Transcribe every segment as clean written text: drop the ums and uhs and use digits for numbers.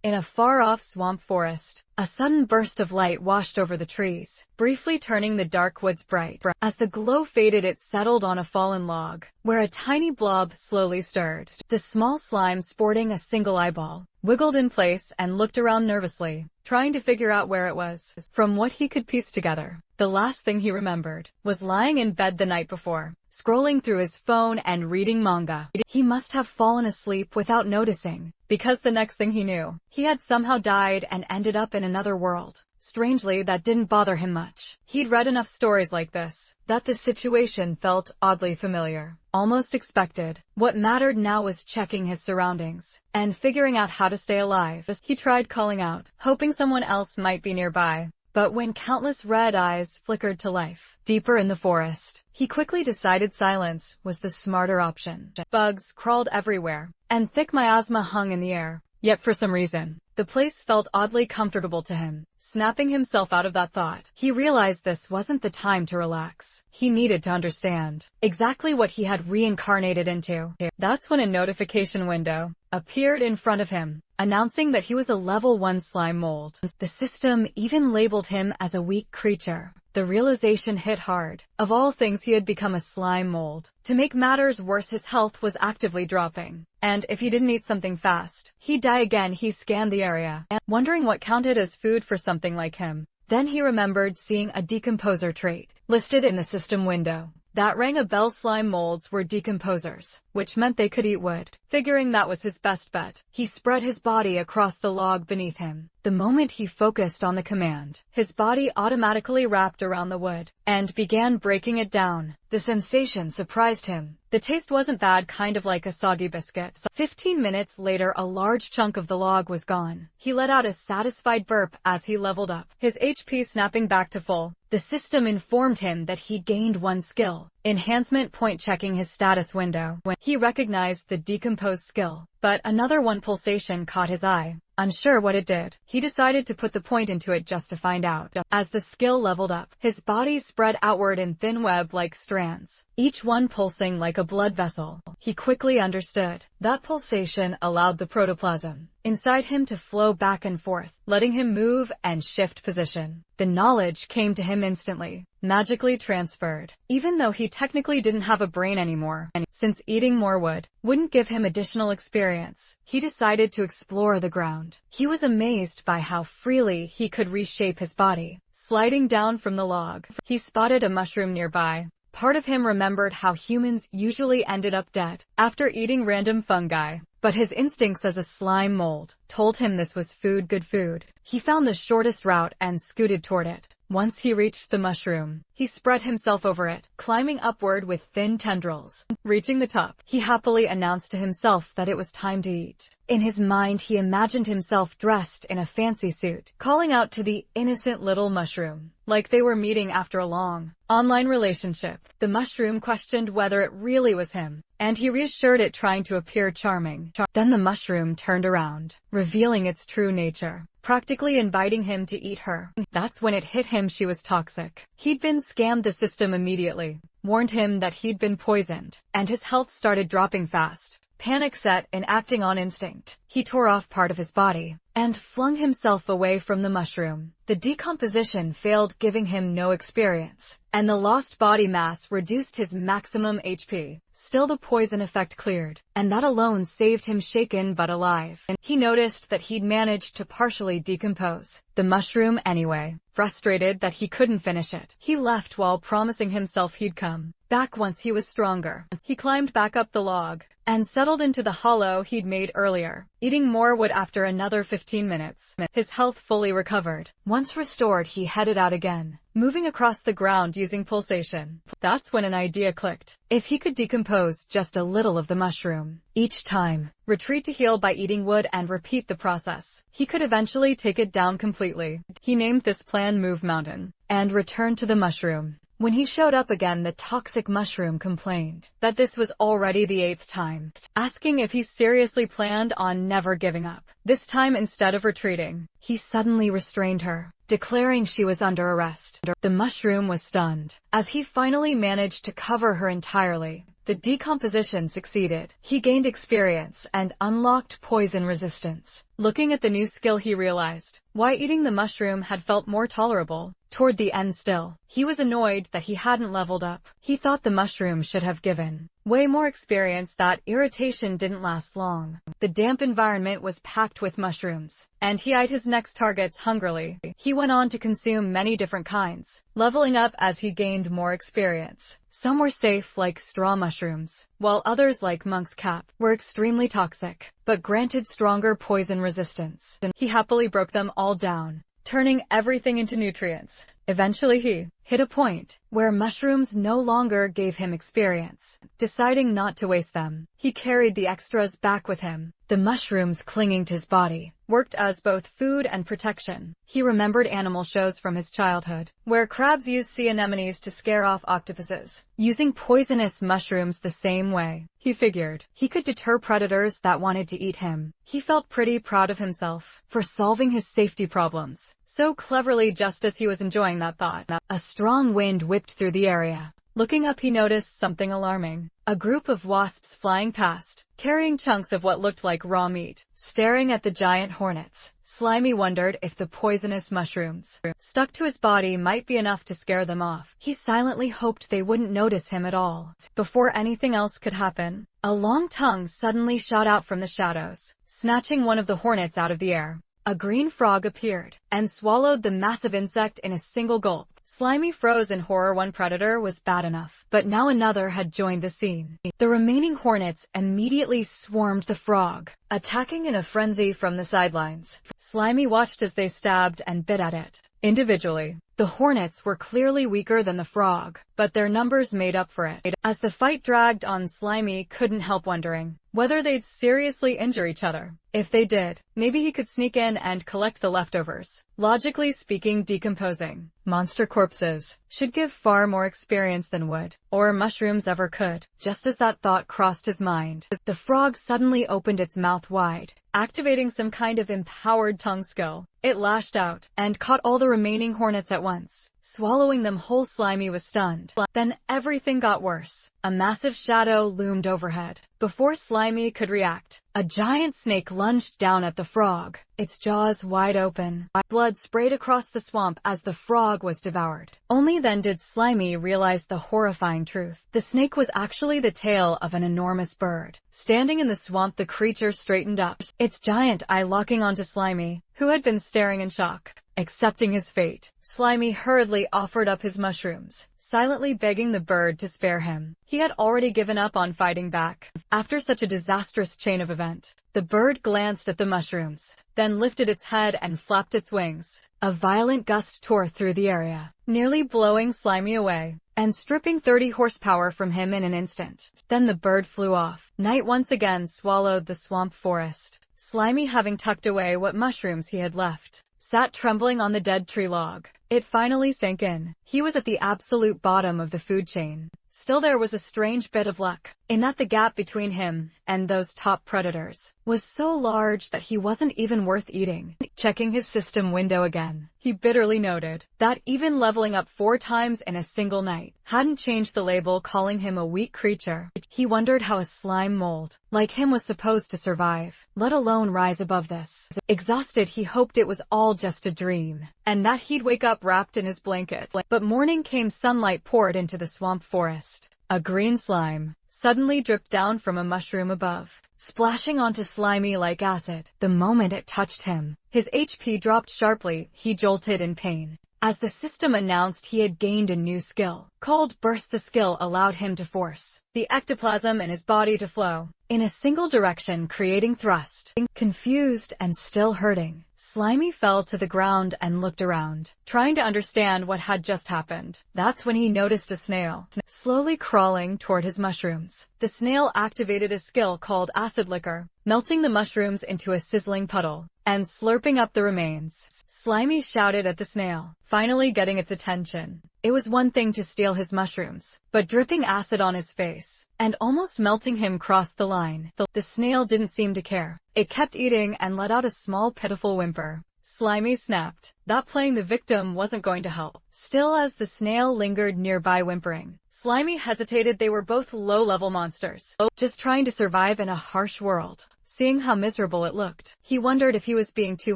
In a far-off swamp forest, a sudden burst of light washed over the trees, briefly turning the dark woods bright. As the glow faded, it settled on a fallen log, where a tiny blob slowly stirred. The small slime, sporting a single eyeball, wiggled in place and looked around nervously, trying to figure out where it was. From what he could piece together, the last thing he remembered was lying in bed the night before, scrolling through his phone and reading manga. He must have fallen asleep without noticing, because the next thing he knew, he had somehow died and ended up in another world. Strangely, that didn't bother him much. He'd read enough stories like this, that the situation felt oddly familiar, almost expected. What mattered now was checking his surroundings, and figuring out how to stay alive. He tried calling out, hoping someone else might be nearby. But when countless red eyes flickered to life deeper in the forest, he quickly decided silence was the smarter option. Bugs crawled everywhere, and thick miasma hung in the air. Yet for some reason, the place felt oddly comfortable to him. Snapping himself out of that thought, he realized this wasn't the time to relax. He needed to understand exactly what he had reincarnated into. That's when a notification window appeared in front of him, announcing that he was a level 1 slime mold. The system even labeled him as a weak creature. The realization hit hard. Of all things, he had become a slime mold. To make matters worse, his health was actively dropping, and if he didn't eat something fast, he'd die again. He scanned the area, wondering what counted as food for something like him. Then he remembered seeing a decomposer trait listed in the system window. That rang a bell. Slime molds were decomposers, which meant they could eat wood. Figuring that was his best bet, he spread his body across the log beneath him. The moment he focused on the command, his body automatically wrapped around the wood and began breaking it down. The sensation surprised him. The taste wasn't bad, kind of like a soggy biscuit. 15 minutes later, a large chunk of the log was gone. He let out a satisfied burp as he leveled up, his HP snapping back to full. The system informed him that he gained 1 skill enhancement point. Checking his status window, when he recognized the decomposed skill, but another 1 pulsation caught his eye. Unsure what it did, he decided to put the point into it just to find out. As the skill leveled up, his body spread outward in thin web-like strands, each one pulsing like a blood vessel. He quickly understood that pulsation allowed the protoplasm inside him to flow back and forth, letting him move and shift position. The knowledge came to him instantly, magically transferred, even though he technically didn't have a brain anymore. And since eating more wood wouldn't give him additional experience, he decided to explore the ground. He was amazed by how freely he could reshape his body. Sliding down from the log, he spotted a mushroom nearby. Part of him remembered how humans usually ended up dead after eating random fungi, but his instincts as a slime mold told him this was food, good food. He found the shortest route and scooted toward it. Once he reached the mushroom, he spread himself over it, climbing upward with thin tendrils. Reaching the top, he happily announced to himself that it was time to eat. In his mind, he imagined himself dressed in a fancy suit, calling out to the innocent little mushroom, like they were meeting after a long online relationship. The mushroom questioned whether it really was him, and he reassured it, trying to appear charming. Then the mushroom turned around, revealing its true nature, practically inviting him to eat her. That's when it hit him, she was toxic. He'd been scammed. The system immediately warned him that he'd been poisoned, and his health started dropping fast. Panic set in, acting on instinct, he tore off part of his body and flung himself away from the mushroom. The decomposition failed, giving him no experience, and the lost body mass reduced his maximum HP. Still, the poison effect cleared, and that alone saved him. Shaken but alive, and he noticed that he'd managed to partially decompose the mushroom anyway. Frustrated that he couldn't finish it, he left while promising himself he'd come back once he was stronger. He climbed back up the log and settled into the hollow he'd made earlier, eating more wood. After another 15 minutes, his health fully recovered. Once restored, he headed out again, moving across the ground using pulsation. That's when an idea clicked. If he could decompose just a little of the mushroom each time, retreat to heal by eating wood, and repeat the process, he could eventually take it down completely. He named this plan Move Mountain, and returned to the mushroom. When he showed up again, the toxic mushroom complained that this was already the 8th time, asking if he seriously planned on never giving up. This time, instead of retreating, he suddenly restrained her, declaring she was under arrest. The mushroom was stunned as he finally managed to cover her entirely. The decomposition succeeded. He gained experience and unlocked poison resistance. Looking at the new skill, he realized why eating the mushroom had felt more tolerable. Toward the end still, he was annoyed that he hadn't leveled up. He thought the mushroom should have given way more experience. That irritation didn't last long. The damp environment was packed with mushrooms, and he eyed his next targets hungrily. He went on to consume many different kinds, leveling up as he gained more experience. Some were safe, like straw mushrooms, while others, like monk's cap, were extremely toxic, but granted stronger poison resistance. He happily broke them all down, turning everything into nutrients. Eventually he hit a point where mushrooms no longer gave him experience. Deciding not to waste them, he carried the extras back with him. The mushrooms clinging to his body worked as both food and protection. He remembered animal shows from his childhood, where crabs used sea anemones to scare off octopuses, using poisonous mushrooms the same way. He figured he could deter predators that wanted to eat him. He felt pretty proud of himself for solving his safety problems so cleverly. Just as he was enjoying that thought, a strong wind whipped through the area. Looking up, he noticed something alarming. A group of wasps flying past, carrying chunks of what looked like raw meat. Staring at the giant hornets, Slimy wondered if the poisonous mushrooms stuck to his body might be enough to scare them off. He silently hoped they wouldn't notice him at all. Before anything else could happen, a long tongue suddenly shot out from the shadows, snatching one of the hornets out of the air. A green frog appeared and swallowed the massive insect in a single gulp. Slimy froze in horror. One predator was bad enough, but now another had joined the scene. The remaining hornets immediately swarmed the frog, attacking in a frenzy from the sidelines. Slimy watched as they stabbed and bit at it. Individually, the hornets were clearly weaker than the frog, but their numbers made up for it. As the fight dragged on, Slimy couldn't help wondering whether they'd seriously injure each other. If they did, maybe he could sneak in and collect the leftovers. Logically speaking, decomposing monster corpses should give far more experience than wood or mushrooms ever could. Just as that thought crossed his mind, the frog suddenly opened its mouth wide, activating some kind of empowered tongue skill. It lashed out and caught all the remaining hornets at once, swallowing them whole. Slimy was stunned. Then everything got worse. A massive shadow loomed overhead. Before Slimy could react, a giant snake lunged down at the frog, its jaws wide open. Blood sprayed across the swamp as the frog was devoured. Only then did Slimy realize the horrifying truth. The snake was actually the tail of an enormous bird. Standing in the swamp, the creature straightened up, its giant eye locking onto Slimy, who had been staring in shock. Accepting his fate, Slimy hurriedly offered up his mushrooms, silently begging the bird to spare him. He had already given up on fighting back. After such a disastrous chain of events, the bird glanced at the mushrooms, then lifted its head and flapped its wings. A violent gust tore through the area, nearly blowing Slimy away and stripping 30 horsepower from him in an instant. Then the bird flew off. Night once again swallowed the swamp forest. Slimy, having tucked away what mushrooms he had left, sat trembling on the dead tree log. It finally sank in. He was at the absolute bottom of the food chain. Still, there was a strange bit of luck, in that the gap between him and those top predators was so large that he wasn't even worth eating. Checking his system window again, he bitterly noted that even leveling up 4 times in a single night hadn't changed the label calling him a weak creature. He wondered how a slime mold like him was supposed to survive, let alone rise above this. Exhausted, he hoped it was all just a dream, and that he'd wake up wrapped in his blanket. But morning came. Sunlight poured into the swamp forest. A green slime suddenly dripped down from a mushroom above, splashing onto Slimy like acid. The moment it touched him, his HP dropped sharply. He jolted in pain, as the system announced he had gained a new skill, called Burst. The skill allowed him to force the ectoplasm in his body to flow in a single direction, creating thrust. Confused and still hurting, Slimy fell to the ground and looked around, trying to understand what had just happened. That's when he noticed a snail slowly crawling toward his mushrooms. The snail activated a skill called Acid Liquor, melting the mushrooms into a sizzling puddle and slurping up the remains. Slimy shouted at the snail, finally getting its attention. It was one thing to steal his mushrooms, but dripping acid on his face and almost melting him crossed the line. The snail didn't seem to care. It kept eating and let out a small pitiful whimper. Slimy snapped that playing the victim wasn't going to help. Still, as the snail lingered nearby whimpering, Slimy hesitated. They were both low-level monsters, just trying to survive in a harsh world. Seeing how miserable it looked, he wondered if he was being too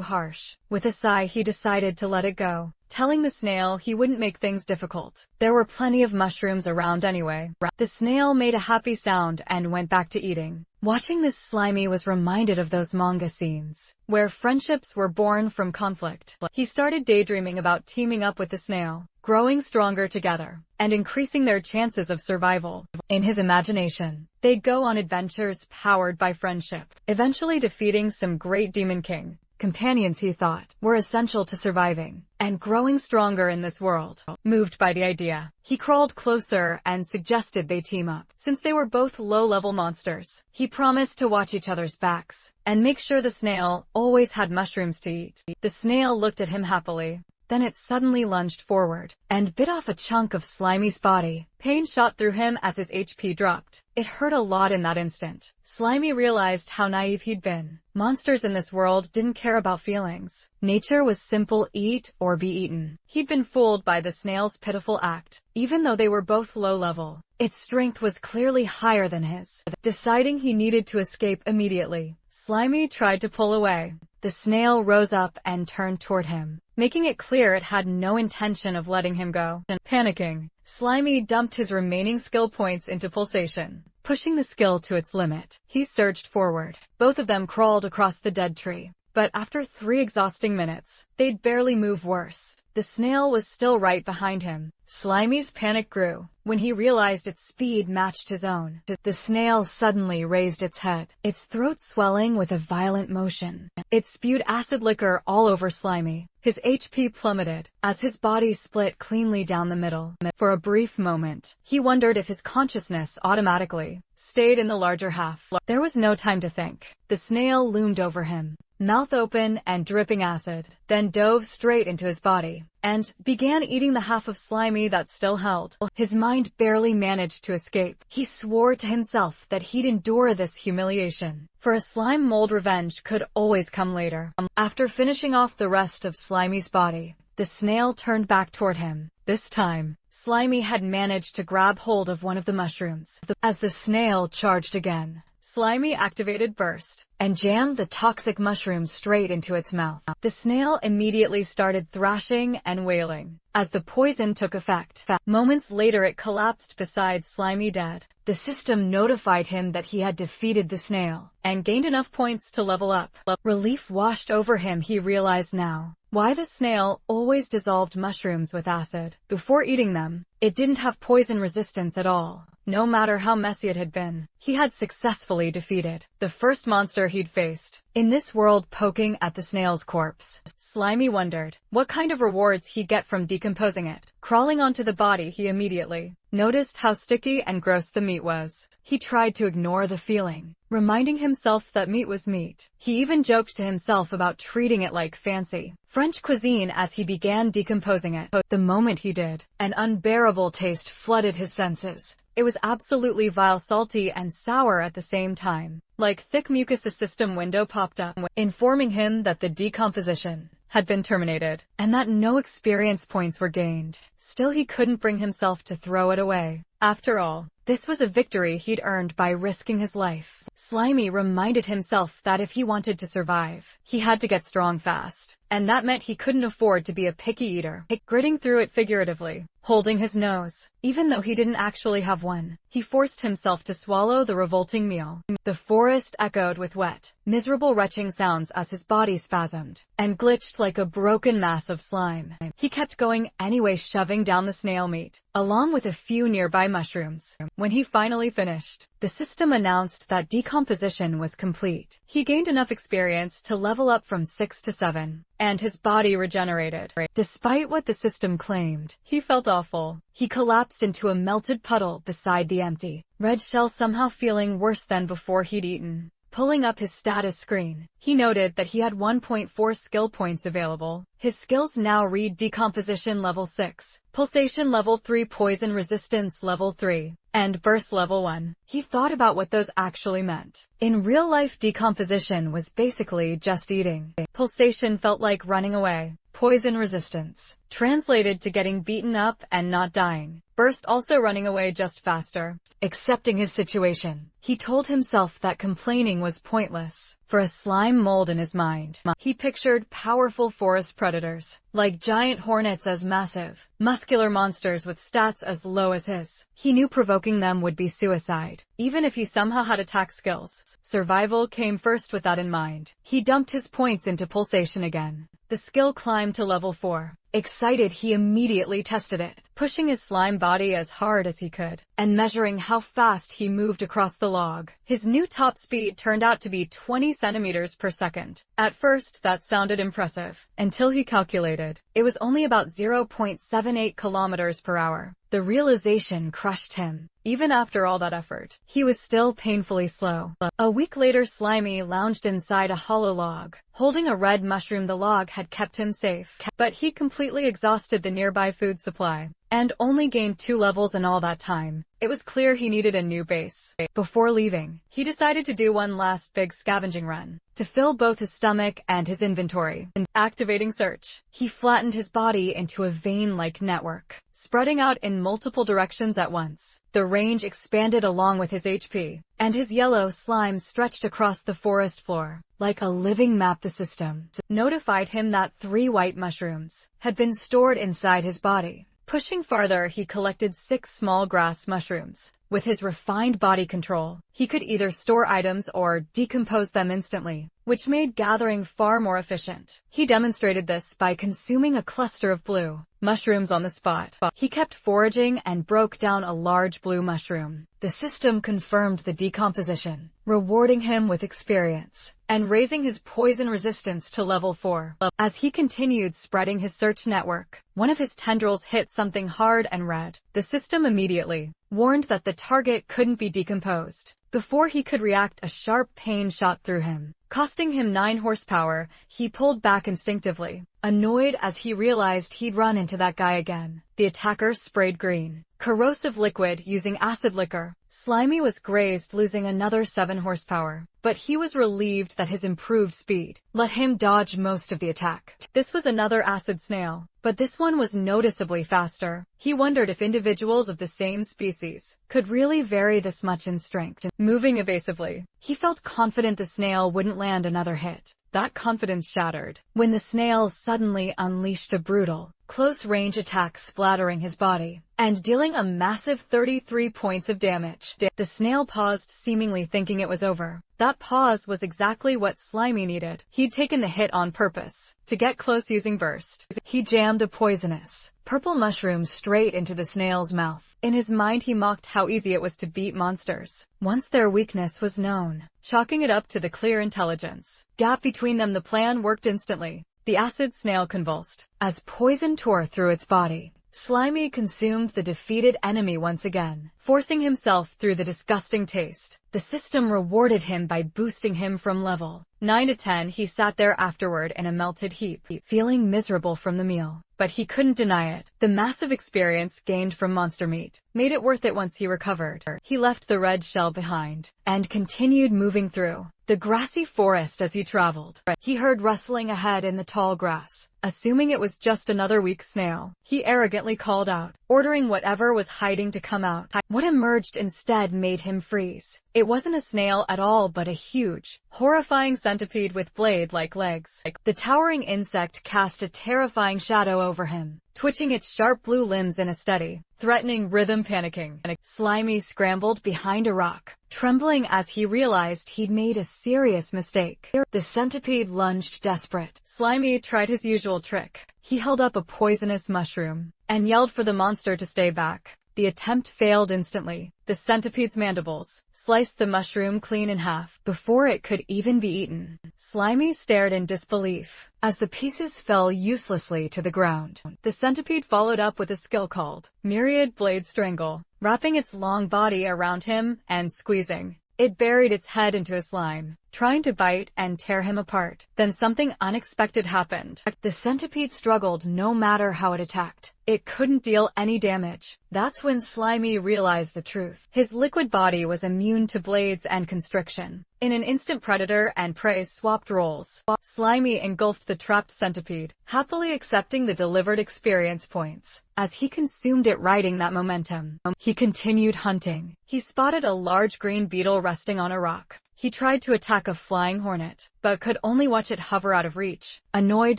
harsh. With a sigh, he decided to let it go, telling the snail he wouldn't make things difficult. There were plenty of mushrooms around anyway. The snail made a happy sound and went back to eating. Watching this, Slimy was reminded of those manga scenes, where friendships were born from conflict. He started daydreaming about teaming up with the snail, growing stronger together, and increasing their chances of survival. In his imagination, they'd go on adventures powered by friendship, eventually defeating some great demon king. Companions, he thought, were essential to surviving and growing stronger in this world. Moved by the idea, he crawled closer and suggested they team up. Since they were both low-level monsters, he promised to watch each other's backs and make sure the snail always had mushrooms to eat. The snail looked at him happily. Then it suddenly lunged forward and bit off a chunk of Slimy's body. Pain shot through him as his HP dropped. It hurt a lot in that instant. Slimy realized how naive he'd been. Monsters in this world didn't care about feelings. Nature was simple: eat or be eaten. He'd been fooled by the snail's pitiful act. Even though they were both low-level, its strength was clearly higher than his. Deciding he needed to escape immediately, Slimy tried to pull away. The snail rose up and turned toward him, making it clear it had no intention of letting him go. Panicking, Slimy dumped his remaining skill points into pulsation. Pushing the skill to its limit, he surged forward. Both of them crawled across the dead tree, but after 3 exhausting minutes, they'd barely move. Worse, the snail was still right behind him. Slimy's panic grew when he realized its speed matched his own. The snail suddenly raised its head, its throat swelling with a violent motion. It spewed acid liquor all over Slimy. His HP plummeted as his body split cleanly down the middle. For a brief moment, he wondered if his consciousness automatically stayed in the larger half. There was no time to think. The snail loomed over him, mouth open and dripping acid, then dove straight into his body and began eating the half of Slimy that still held. His mind barely managed to escape. He swore to himself that he'd endure this humiliation, for a slime mold revenge could always come later. After finishing off the rest of Slimy's body, the snail turned back toward him. This time, Slimy had managed to grab hold of one of the mushrooms. As the snail charged again, Slimy activated Burst and jammed the toxic mushroom straight into its mouth. The snail immediately started thrashing and wailing as the poison took effect. Moments later, it collapsed beside Slimy dead. The system notified him that he had defeated the snail and gained enough points to level up. Relief washed over him. He realized now why the snail always dissolved mushrooms with acid before eating them. It didn't have poison resistance at all. No matter how messy it had been, he had successfully defeated the first monster he'd faced. In this world, poking at the snail's corpse, Slimy wondered what kind of rewards he'd get from decomposing it. Crawling onto the body, he immediately noticed how sticky and gross the meat was. He tried to ignore the feeling, reminding himself that meat was meat. He even joked to himself about treating it like fancy French cuisine as he began decomposing it. The moment he did, an unbearable taste flooded his senses. It was absolutely vile, salty and sour at the same time. Like thick mucus, a system window popped up, informing him that the decomposition had been terminated, and that no experience points were gained. Still, he couldn't bring himself to throw it away. After all, this was a victory he'd earned by risking his life. Slimy reminded himself that if he wanted to survive, he had to get strong fast, and that meant he couldn't afford to be a picky eater. Gritting through it figuratively, holding his nose, even though he didn't actually have one, he forced himself to swallow the revolting meal. The forest echoed with wet, miserable retching sounds as his body spasmed and glitched like a broken mass of slime. He kept going anyway, shoving down the snail meat, along with a few nearby mushrooms. When he finally finished, the system announced that decomposition was complete. He gained enough experience to level up from 6 to 7, and his body regenerated. Despite what the system claimed, he felt awful. He collapsed into a melted puddle beside the empty red shell, somehow feeling worse than before he'd eaten. Pulling up his status screen, he noted that he had 1.4 skill points available. His skills now read Decomposition Level 6, Pulsation Level 3, Poison Resistance Level 3, and Burst Level 1. He thought about what those actually meant. In real life, decomposition was basically just eating. Pulsation felt like running away. Poison resistance translated to getting beaten up and not dying. Burst also running away just faster. Accepting his situation, he told himself that complaining was pointless. For a slime mold in his mind, he pictured powerful forest predators, like giant hornets as massive, muscular monsters with stats as low as his. He knew provoking them would be suicide, even if he somehow had attack skills. Survival came first with that in mind. He dumped his points into pulsation again. The skill climbed to level 4. Excited, he immediately tested it, pushing his slime body as hard as he could, and measuring how fast he moved across the log. His new top speed turned out to be 20 centimeters per second. At first, that sounded impressive, until he calculated. It was only about 0.78 kilometers per hour. The realization crushed him. Even after all that effort, he was still painfully slow. A week later, Slimy lounged inside a hollow log. Holding a red mushroom, the log had kept him safe. But he completely exhausted the nearby food supply, and only gained 2 levels in all that time. It was clear he needed a new base. Before leaving, he decided to do one last big scavenging run, to fill both his stomach and his inventory. Activating search, he flattened his body into a vein-like network, spreading out in multiple directions at once. The range expanded along with his HP, and his yellow slime stretched across the forest floor, like a living map. The system notified him that 3 white mushrooms had been stored inside his body. Pushing farther, he collected 6 small grass mushrooms. With his refined body control, he could either store items or decompose them instantly, which made gathering far more efficient. He demonstrated this by consuming a cluster of blue mushrooms on the spot. He kept foraging and broke down a large blue mushroom. The system confirmed the decomposition, rewarding him with experience and raising his poison resistance to level 4. As he continued spreading his search network, one of his tendrils hit something hard and red. The system immediately warned that the target couldn't be decomposed. Before he could react, a sharp pain shot through him, costing him 9 horsepower. He pulled back instinctively, annoyed as he realized he'd run into that guy again. The attacker sprayed green, corrosive liquid using acid liquor. Slimy was grazed, losing another 7 horsepower, but he was relieved that his improved speed let him dodge most of the attack. This was another acid snail, but this one was noticeably faster. He wondered if individuals of the same species could really vary this much in strength. Moving evasively, he felt confident the snail wouldn't land another hit. That confidence shattered when the snail suddenly unleashed a brutal, close-range attack, splattering his body and dealing a massive 33 points of damage. The snail paused, seemingly thinking it was over. That pause was exactly what Slimy needed. He'd taken the hit on purpose, to get close using Burst. He jammed a poisonous, purple mushroom straight into the snail's mouth. In his mind, he mocked how easy it was to beat monsters once their weakness was known, chalking it up to the clear intelligence gap between them. The plan worked instantly. The acid snail convulsed as poison tore through its body. Slimy consumed the defeated enemy once again, forcing himself through the disgusting taste. The system rewarded him by boosting him from level 9 to 10. He sat there afterward in a melted heap, feeling miserable from the meal, but he couldn't deny it. The massive experience gained from monster meat made it worth it. Once he recovered, he left the red shell behind and continued moving through the grassy forest. As he traveled, he heard rustling ahead in the tall grass. Assuming it was just another weak snail, he arrogantly called out, ordering whatever was hiding to come out. What emerged instead made him freeze. It wasn't a snail at all, but a huge, horrifying centipede with blade-like legs. The towering insect cast a terrifying shadow over him, twitching its sharp blue limbs in a steady, threatening rhythm. Panicking, Slimy scrambled behind a rock, trembling as he realized he'd made a serious mistake. The centipede lunged desperate. Slimy tried his usual trick. He held up a poisonous mushroom and yelled for the monster to stay back. The attempt failed instantly. The centipede's mandibles sliced the mushroom clean in half before it could even be eaten. Slimy stared in disbelief as the pieces fell uselessly to the ground. The centipede followed up with a skill called Myriad Blade Strangle, wrapping its long body around him and squeezing. It buried its head into a slime, trying to bite and tear him apart. Then something unexpected happened. The centipede struggled no matter how it attacked. It couldn't deal any damage. That's when Slimy realized the truth. His liquid body was immune to blades and constriction. In an instant, predator and prey swapped roles. Slimy engulfed the trapped centipede, happily accepting the delivered experience points. As he consumed it, riding that momentum, he continued hunting. He spotted a large green beetle resting on a rock. He tried to attack a flying hornet, but could only watch it hover out of reach, annoyed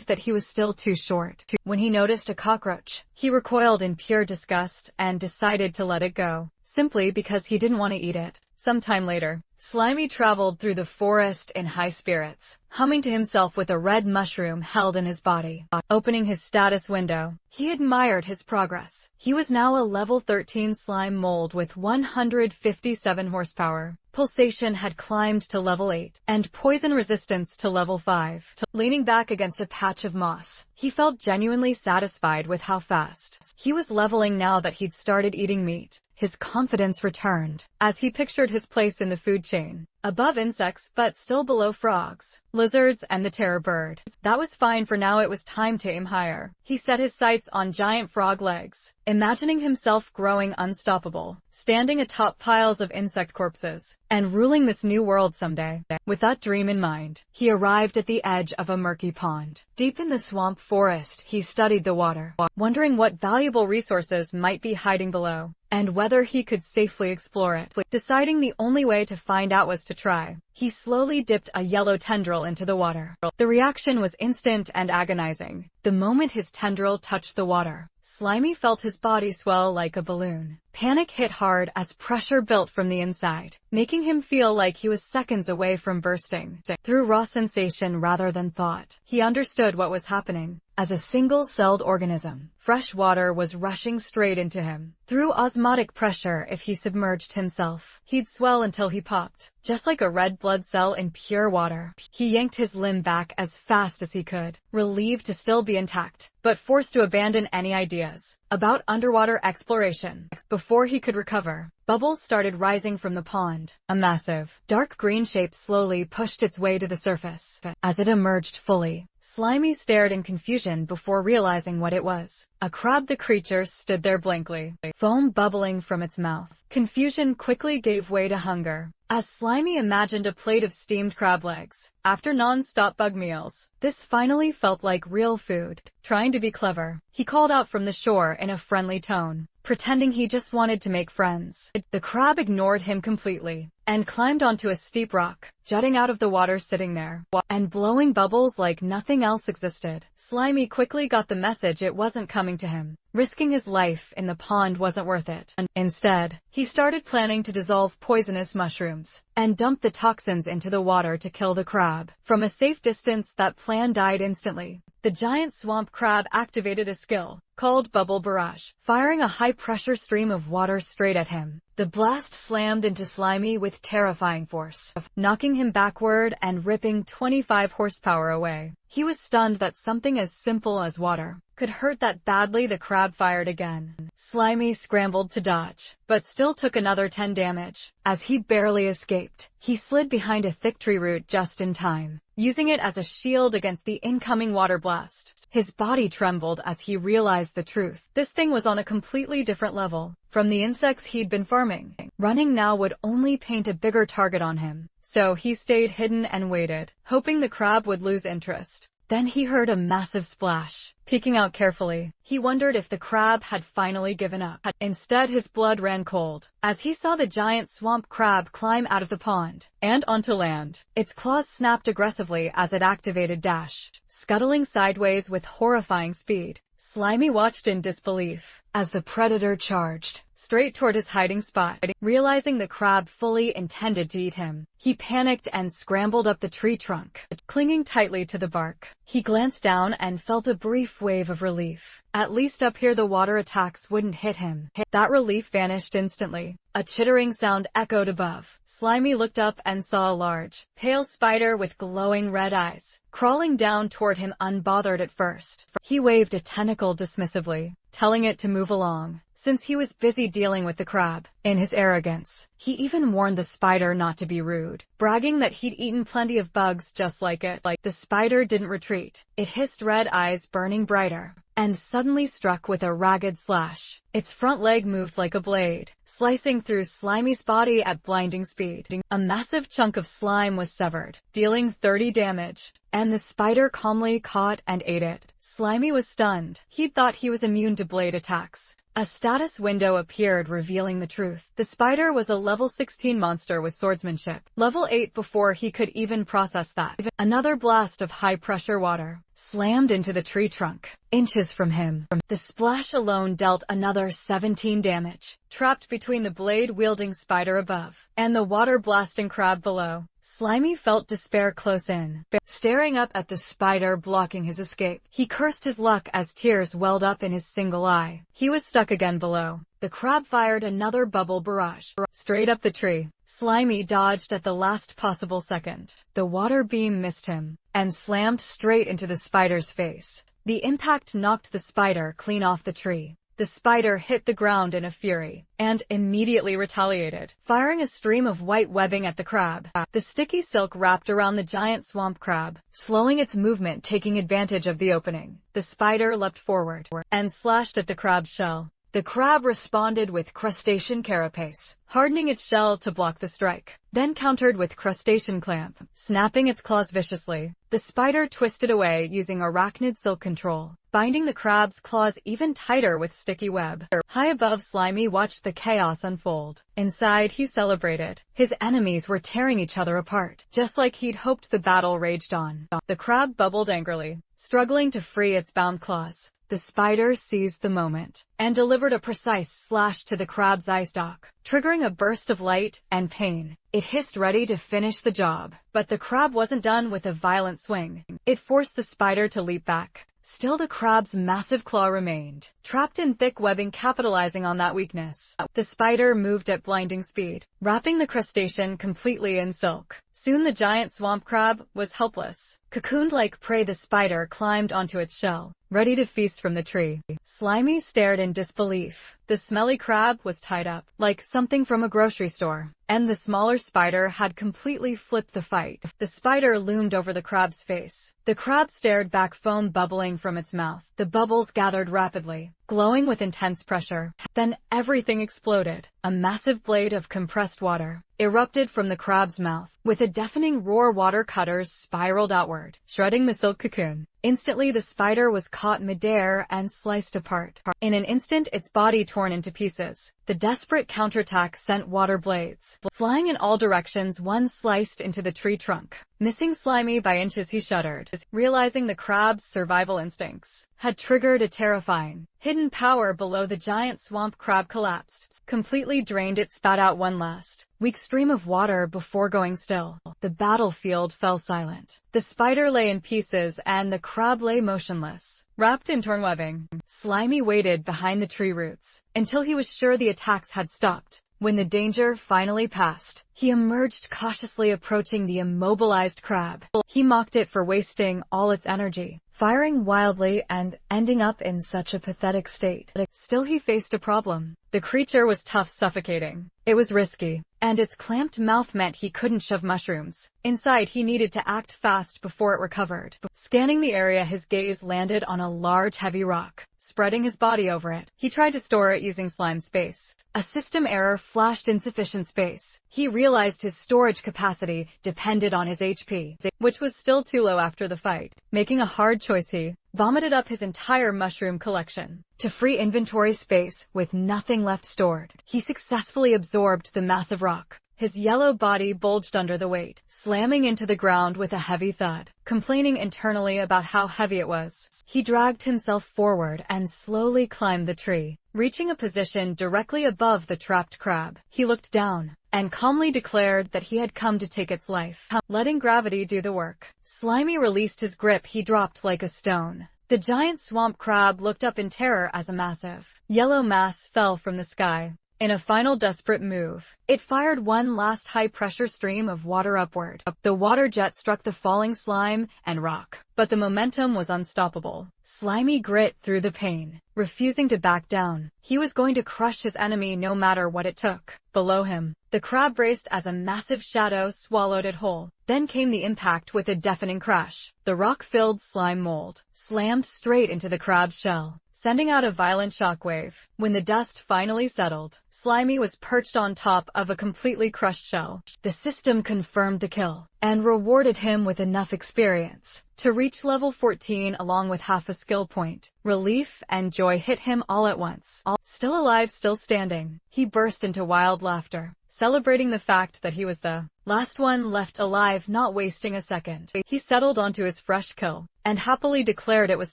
that he was still too short. When he noticed a cockroach, he recoiled in pure disgust and decided to let it go, simply because he didn't want to eat it. Sometime later, Slimy traveled through the forest in high spirits, humming to himself with a red mushroom held in his body. Opening his status window, he admired his progress. He was now a level 13 slime mold with 157 horsepower. Pulsation had climbed to level 8, and poison resistance to level 5. Leaning back against a patch of moss, he felt genuinely satisfied with how fast he was leveling now that he'd started eating meat. His confidence returned as he pictured his place in the food chain, above insects but still below frogs, lizards, and the terror bird. That was fine for now. It was time to aim higher. He set his sights on giant frog legs, imagining himself growing unstoppable, standing atop piles of insect corpses, and ruling this new world someday. With that dream in mind, he arrived at the edge of a murky pond. Deep in the swamp forest, he studied the water, wondering what valuable resources might be hiding below, and whether he could safely explore it. Deciding the only way to find out was to try, he slowly dipped a yellow tendril into the water. The reaction was instant and agonizing. The moment his tendril touched the water, Slimy felt his body swell like a balloon. Panic hit hard as pressure built from the inside, making him feel like he was seconds away from bursting. Through raw sensation rather than thought, he understood what was happening. As a single-celled organism, fresh water was rushing straight into him. Through osmotic pressure, if he submerged himself, he'd swell until he popped, just like a red blood cell in pure water. He yanked his limb back as fast as he could, relieved to still be intact, but forced to abandon any ideas about underwater exploration. Before he could recover, bubbles started rising from the pond. A massive, dark green shape slowly pushed its way to the surface. As it emerged fully, Slimy stared in confusion before realizing what it was. A crab. The creature stood there blankly, foam bubbling from its mouth. Confusion quickly gave way to hunger, as Slimy imagined a plate of steamed crab legs. After non-stop bug meals, this finally felt like real food. Trying to be clever, he called out from the shore in a friendly tone, pretending he just wanted to make friends. The crab ignored him completely, and climbed onto a steep rock, jutting out of the water, sitting there, and blowing bubbles like nothing else existed. Slimy quickly got the message it wasn't coming to him. Risking his life in the pond wasn't worth it. Instead, he started planning to dissolve poisonous mushrooms, and dump the toxins into the water to kill the crab. From a safe distance, that plan died instantly. The giant swamp crab activated a skill called Bubble Barrage, firing a high-pressure stream of water straight at him. The blast slammed into Slimy with terrifying force, knocking him backward and ripping 25 horsepower away. He was stunned that something as simple as water could hurt that badly. The crab fired again. Slimy scrambled to dodge, but still took another 10 damage. As he barely escaped, he slid behind a thick tree root just in time, using it as a shield against the incoming water blast. His body trembled as he realized the truth. This thing was on a completely different level from the insects he'd been farming. Running now would only paint a bigger target on him, so he stayed hidden and waited, hoping the crab would lose interest. Then he heard a massive splash. Peeking out carefully, he wondered if the crab had finally given up. Instead, his blood ran cold as he saw the giant swamp crab climb out of the pond and onto land. Its claws snapped aggressively as it activated Dash, scuttling sideways with horrifying speed. Slimy watched in disbelief as the predator charged straight toward his hiding spot. Realizing the crab fully intended to eat him, he panicked and scrambled up the tree trunk, clinging tightly to the bark. He glanced down and felt a brief wave of relief. At least up here the water attacks wouldn't hit him. That relief vanished instantly. A chittering sound echoed above. Slimy looked up and saw a large, pale spider with glowing red eyes, crawling down toward him unbothered at first. He waved a tentacle dismissively, telling it to move along, since he was busy dealing with the crab. In his arrogance, he even warned the spider not to be rude, bragging that he'd eaten plenty of bugs just like it. The spider didn't retreat. It hissed, red eyes burning brighter, and suddenly struck with a ragged slash. Its front leg moved like a blade, slicing through Slimy's body at blinding speed. A massive chunk of slime was severed, dealing 30 damage, and the spider calmly caught and ate it. Slimy was stunned. He'd thought he was immune to blade attacks. A status window appeared revealing the truth. The spider was a level 16 monster with swordsmanship. Level 8 before he could even process that. Another blast of high-pressure water slammed into the tree trunk, inches from him. The splash alone dealt another 17 damage. Trapped between the blade-wielding spider above and the water-blasting crab below, Slimy felt despair close in. Staring up at the spider blocking his escape, he cursed his luck as tears welled up in his single eye. He was stuck again below. The crab fired another bubble barrage straight up the tree. Slimy dodged at the last possible second. The water beam missed him and slammed straight into the spider's face. The impact knocked the spider clean off the tree. The spider hit the ground in a fury, and immediately retaliated, firing a stream of white webbing at the crab. The sticky silk wrapped around the giant swamp crab, slowing its movement, taking advantage of the opening. The spider leapt forward and slashed at the crab's shell. The crab responded with crustacean carapace, hardening its shell to block the strike, then countered with crustacean clamp, snapping its claws viciously. The spider twisted away using arachnid silk control, binding the crab's claws even tighter with sticky web. High above, Slimy watched the chaos unfold. Inside, he celebrated. His enemies were tearing each other apart, just like he'd hoped. The battle raged on. The crab bubbled angrily, struggling to free its bound claws. The spider seized the moment and delivered a precise slash to the crab's eye stalk, triggering a burst of light and pain. It hissed, ready to finish the job, but the crab wasn't done with a violent swing. It forced the spider to leap back. Still, the crab's massive claw remained, trapped in thick webbing, capitalizing on that weakness. The spider moved at blinding speed, wrapping the crustacean completely in silk. Soon the giant swamp crab was helpless. Cocooned like prey, the spider climbed onto its shell, ready to feast from the tree. Slimy stared in disbelief. The smelly crab was tied up, like something from a grocery store, and the smaller spider had completely flipped the fight. The spider loomed over the crab's face. The crab stared back, foam bubbling from its mouth. The bubbles gathered rapidly, glowing with intense pressure. Then everything exploded. A massive blade of compressed water erupted from the crab's mouth. With a deafening roar, water cutters spiraled outward, shredding the silk cocoon. Instantly, the spider was caught midair and sliced apart. In an instant, its body torn into pieces. The desperate counterattack sent water blades flying in all directions. One sliced into the tree trunk, missing Slimy by inches. He shuddered, realizing the crab's survival instincts had triggered a terrifying hidden power below. The giant swamp crab collapsed, completely drained. It spat out one last weak stream of water before going still. The battlefield fell silent. The spider lay in pieces and the crab lay motionless, wrapped in torn webbing. Slimy waited behind the tree roots until he was sure the attacks had stopped. When the danger finally passed, he emerged cautiously, approaching the immobilized crab. He mocked it for wasting all its energy, firing wildly and ending up in such a pathetic state. Still, he faced a problem. The creature was tough, suffocating. It was risky, and its clamped mouth meant he couldn't shove mushrooms inside. He needed to act fast before it recovered. Scanning the area, his gaze landed on a large, heavy rock. Spreading his body over it, he tried to store it using slime space. A system error flashed: insufficient space. He realized his storage capacity depended on his HP, which was still too low after the fight. Making a hard choice, he vomited up his entire mushroom collection to free inventory space. With nothing left stored, he successfully absorbed the massive rock. His yellow body bulged under the weight, slamming into the ground with a heavy thud. Complaining internally about how heavy it was, he dragged himself forward and slowly climbed the tree, reaching a position directly above the trapped crab. He looked down and calmly declared that he had come to take its life, letting gravity do the work. Slimy released his grip. He dropped like a stone. The giant swamp crab looked up in terror as a massive yellow mass fell from the sky, In a final desperate move, it fired one last high-pressure stream of water upward. The water jet struck the falling slime and rock, but the momentum was unstoppable. Slimy grit through the pain, refusing to back down. He was going to crush his enemy no matter what it took. Below him, the crab raced as a massive shadow swallowed it whole. Then came the impact with a deafening crash. The rock-filled slime mold slammed straight into the crab's shell, sending out a violent shockwave. When the dust finally settled, Slimy was perched on top of a completely crushed shell. The system confirmed the kill and rewarded him with enough experience to reach level 14 along with half a skill point. Relief and joy hit him all at once. Still alive, still standing, he burst into wild laughter, celebrating the fact that he was the last one left alive, not wasting a second. He settled onto his fresh kill and happily declared it was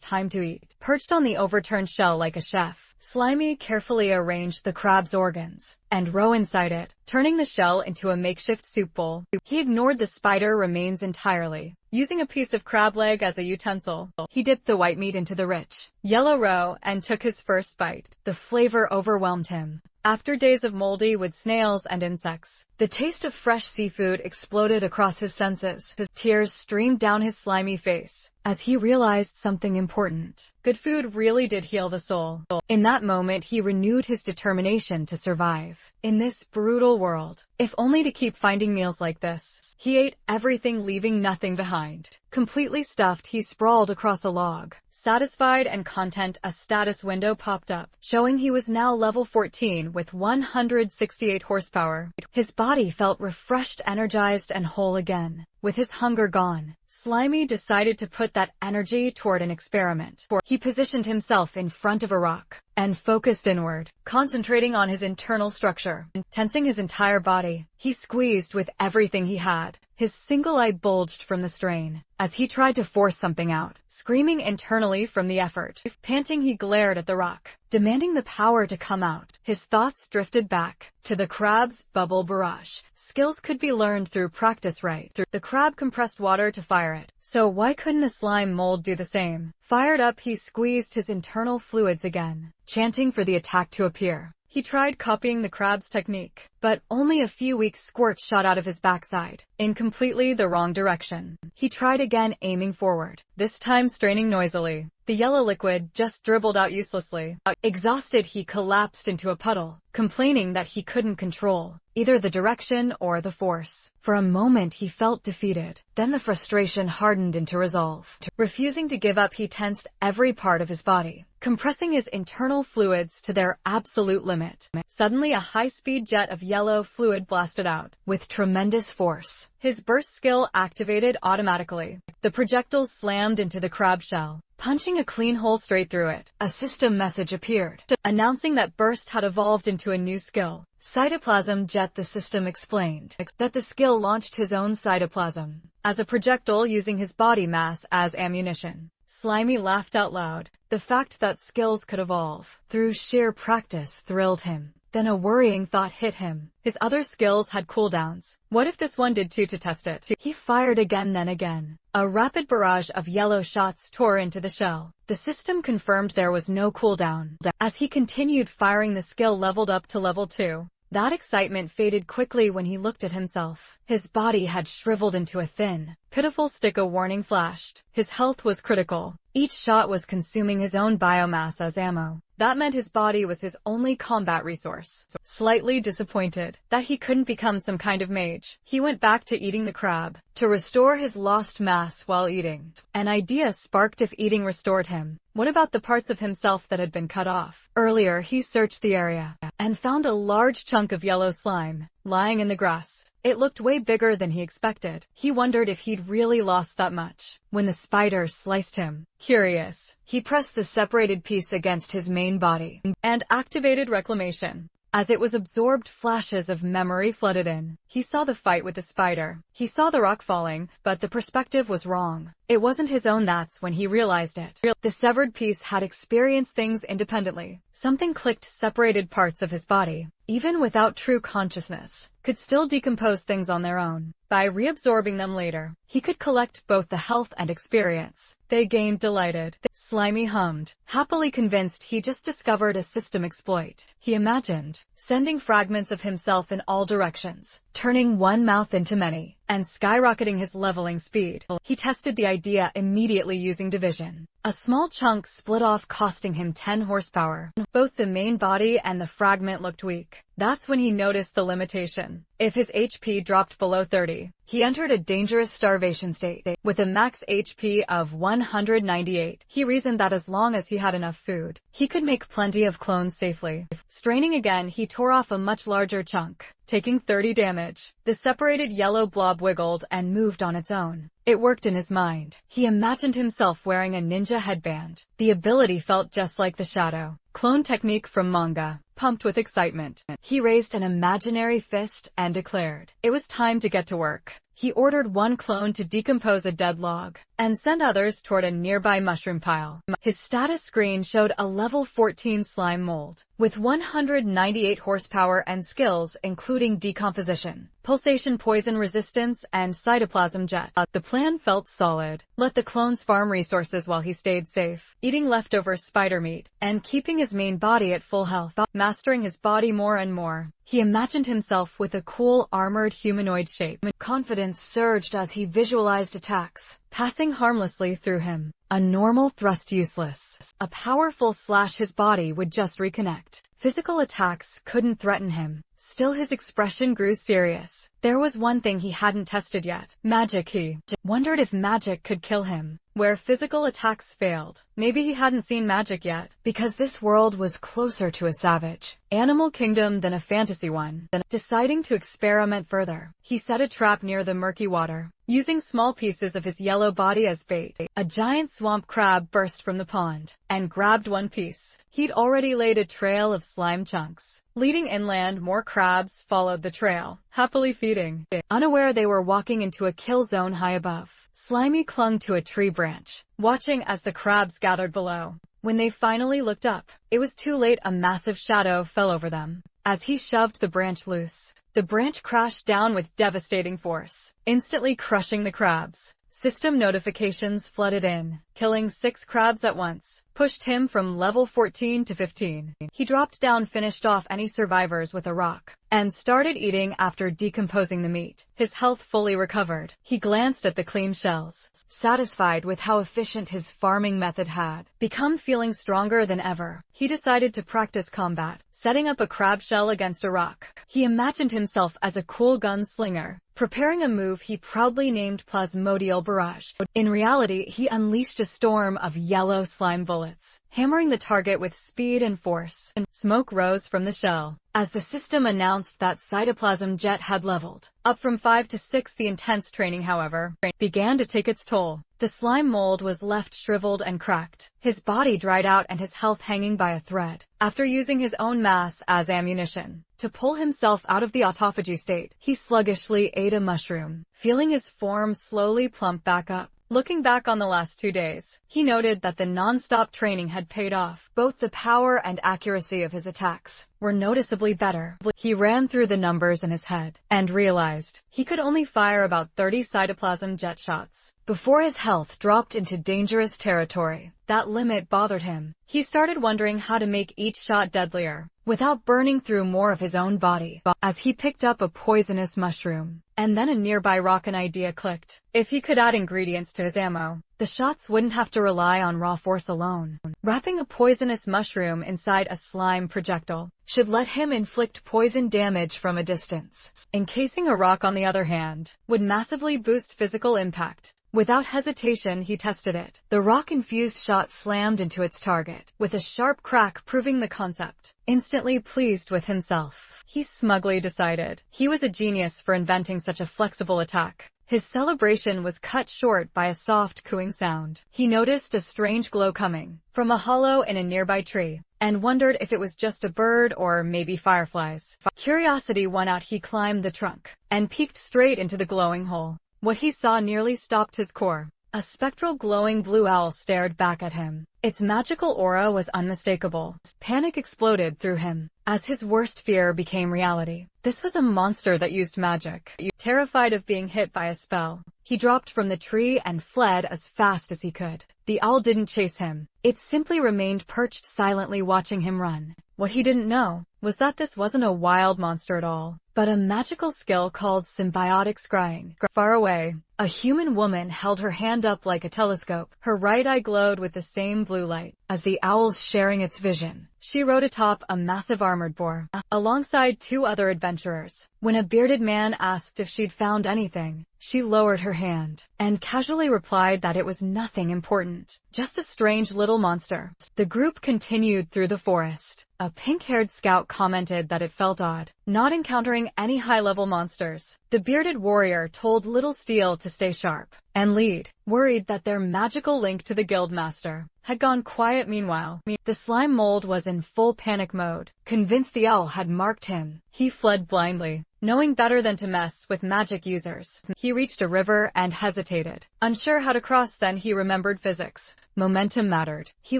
time to eat. Perched on the overturned shell like a chef, Slimy carefully arranged the crab's organs and roe inside it, turning the shell into a makeshift soup bowl. He ignored the spider remains entirely. Using a piece of crab leg as a utensil, he dipped the white meat into the rich yellow roe and took his first bite. The flavor overwhelmed him. After days of moldy with snails and insects, the taste of fresh seafood exploded across his senses. His tears streamed down his slimy face as he realized something important. Good food really did heal the soul. In that moment, he renewed his determination to survive in this brutal world, if only to keep finding meals like this. He ate everything, leaving nothing behind. Completely stuffed, he sprawled across a log. Satisfied and content, a status window popped up, showing he was now level 14 with 168 horsepower. His body felt refreshed, energized, and whole again. With his hunger gone, Slimy decided to put that energy toward an experiment. He positioned himself in front of a rock and focused inward, concentrating on his internal structure. Tensing his entire body, he squeezed with everything he had. His single eye bulged from the strain as he tried to force something out, screaming internally from the effort. Panting, he glared at the rock, demanding the power to come out. His thoughts drifted back to the crab's bubble barrage. Skills could be learned through practice, right? The crab compressed water to fire it, so why couldn't a slime mold do the same? Fired up, he squeezed his internal fluids again, chanting for the attack to appear. He tried copying the crab's technique, but only a few weak squirts shot out of his backside, in completely the wrong direction. He tried again, aiming forward, this time straining noisily. The yellow liquid just dribbled out uselessly. Exhausted, he collapsed into a puddle, complaining that he couldn't control either the direction or the force. For a moment, he felt defeated. Then the frustration hardened into resolve. Refusing to give up, he tensed every part of his body, compressing his internal fluids to their absolute limit. Suddenly, a high-speed jet of yellow fluid blasted out with tremendous force. His burst skill activated automatically. The projectile slammed into the crab shell, punching a clean hole straight through it. A system message appeared, announcing that burst had evolved into a new skill. Cytoplasm jet. The system explained that the skill launched his own cytoplasm as a projectile using his body mass as ammunition. Slimy laughed out loud. The fact that skills could evolve through sheer practice thrilled him. Then a worrying thought hit him. His other skills had cooldowns. What if this one did too? To test it, he fired again, then again. A rapid barrage of yellow shots tore into the shell. The system confirmed there was no cooldown. As he continued firing, the skill leveled up to level 2. That excitement faded quickly when he looked at himself. His body had shriveled into a thin, pitiful stick. A warning flashed. His health was critical. Each shot was consuming his own biomass as ammo. That meant his body was his only combat resource. Slightly disappointed that he couldn't become some kind of mage, he went back to eating the crab to restore his lost mass while eating. An idea sparked. If eating restored him, what about the parts of himself that had been cut off? Earlier, he searched the area and found a large chunk of yellow slime lying in the grass. It looked way bigger than he expected. He wondered if he'd really lost that much when the spider sliced him. Curious, he pressed the separated piece against his main body and activated reclamation. As it was absorbed, flashes of memory flooded in. He saw the fight with the spider. He saw the rock falling, but the perspective was wrong. It wasn't his own. That's when he realized it. The severed piece had experienced things independently. Something clicked, separated parts of his body, even without true consciousness, could still decompose things on their own. By reabsorbing them later, he could collect both the health and experience. They gained delighted. Slimy hummed, happily convinced he just discovered a system exploit. He imagined sending fragments of himself in all directions, turning one mouth into many, and skyrocketing his leveling speed. He tested the idea immediately using division. A small chunk split off, costing him 10 horsepower. Both the main body and the fragment looked weak. That's when he noticed the limitation. If his HP dropped below 30, he entered a dangerous starvation state. With a max HP of 198, he reasoned that as long as he had enough food, he could make plenty of clones safely. Straining again, he tore off a much larger chunk, taking 30 damage. The separated yellow blob wiggled and moved on its own. It worked in his mind. He imagined himself wearing a ninja headband. The ability felt just like the shadow clone technique from manga. Pumped with excitement, he raised an imaginary fist and declared it was time to get to work. He ordered one clone to decompose a dead log and send others toward a nearby mushroom pile. His status screen showed a level 14 slime mold with 198 horsepower and skills including decomposition, pulsation, poison resistance, and cytoplasm jet. The plan felt solid. Let the clones farm resources while he stayed safe, eating leftover spider meat and keeping his main body at full health. Mastering his body more and more, he imagined himself with a cool, armored humanoid shape. Confidence surged as he visualized attacks passing harmlessly through him. A normal thrust useless. A powerful slash, his body would just reconnect. Physical attacks couldn't threaten him. Still, his expression grew serious. There was one thing he hadn't tested yet. Magic. He wondered if magic could kill him. Where physical attacks failed, maybe he hadn't seen magic yet, because this world was closer to a savage animal kingdom than a fantasy one. Then, deciding to experiment further, he set a trap near the murky water. Using small pieces of his yellow body as bait, a giant swamp crab burst from the pond and grabbed one piece. He'd already laid a trail of slime chunks. Leading inland, more crabs followed the trail, happily feeding. Unaware they were walking into a kill zone high above, Slimy clung to a tree branch, watching as the crabs gathered below. When they finally looked up, it was too late. A massive shadow fell over them. As he shoved the branch loose, the branch crashed down with devastating force, instantly crushing the crabs. System notifications flooded in, killing 6 crabs at once, pushed him from level 14 to 15. He dropped down, finished off any survivors with a rock, and started eating after decomposing the meat. His health fully recovered. He glanced at the clean shells, satisfied with how efficient his farming method had become. Feeling stronger than ever, he decided to practice combat, setting up a crab shell against a rock. He imagined himself as a cool gunslinger, preparing a move he proudly named Plasmodial Barrage. In reality, he unleashed a storm of yellow slime bullets, hammering the target with speed and force. Smoke rose from the shell as the system announced that cytoplasm jet had leveled up from 5 to 6. The intense training, however, began to take its toll. The slime mold was left shriveled and cracked, his body dried out and his health hanging by a thread. After using his own mass as ammunition to pull himself out of the autophagy state, he sluggishly ate a mushroom, feeling his form slowly plump back up. Looking back on the last 2 days, he noted that the non-stop training had paid off. Both the power and accuracy of his attacks were noticeably better. He ran through the numbers in his head and realized he could only fire about 30 cytoplasm jet shots before his health dropped into dangerous territory. That limit bothered him. He started wondering how to make each shot deadlier without burning through more of his own body. As he picked up a poisonous mushroom and then a nearby rock, an idea clicked. If he could add ingredients to his ammo, the shots wouldn't have to rely on raw force alone. Wrapping a poisonous mushroom inside a slime projectile should let him inflict poison damage from a distance. Encasing a rock, on the other hand, would massively boost physical impact. Without hesitation, he tested it. The rock-infused shot slammed into its target, with a sharp crack proving the concept. Instantly pleased with himself, he smugly decided he was a genius for inventing such a flexible attack. His celebration was cut short by a soft cooing sound. He noticed a strange glow coming from a hollow in a nearby tree, and wondered if it was just a bird or maybe fireflies. Curiosity won out. He climbed the trunk and peeked straight into the glowing hole. What he saw nearly stopped his core. A spectral glowing blue owl stared back at him. Its magical aura was unmistakable. Panic exploded through him as his worst fear became reality. This was a monster that used magic. Terrified of being hit by a spell, he dropped from the tree and fled as fast as he could. The owl didn't chase him. It simply remained perched silently watching him run. What he didn't know was that this wasn't a wild monster at all, but a magical skill called symbiotic scrying. Far away, a human woman held her hand up like a telescope. Her right eye glowed with the same blue light as the owl's, sharing its vision. She rode atop a massive armored boar, alongside 2 other adventurers. When a bearded man asked if she'd found anything, she lowered her hand and casually replied that it was nothing important, just a strange little monster. The group continued through the forest. A pink-haired scout commented that it felt odd, not encountering any high-level monsters. The bearded warrior told Little Steel to stay sharp and lead, worried that their magical link to the guildmaster had gone quiet. Meanwhile, the slime mold was in full panic mode. Convinced the owl had marked him, he fled blindly, knowing better than to mess with magic users. He reached a river and hesitated, unsure how to cross. Then he remembered physics. Momentum mattered. He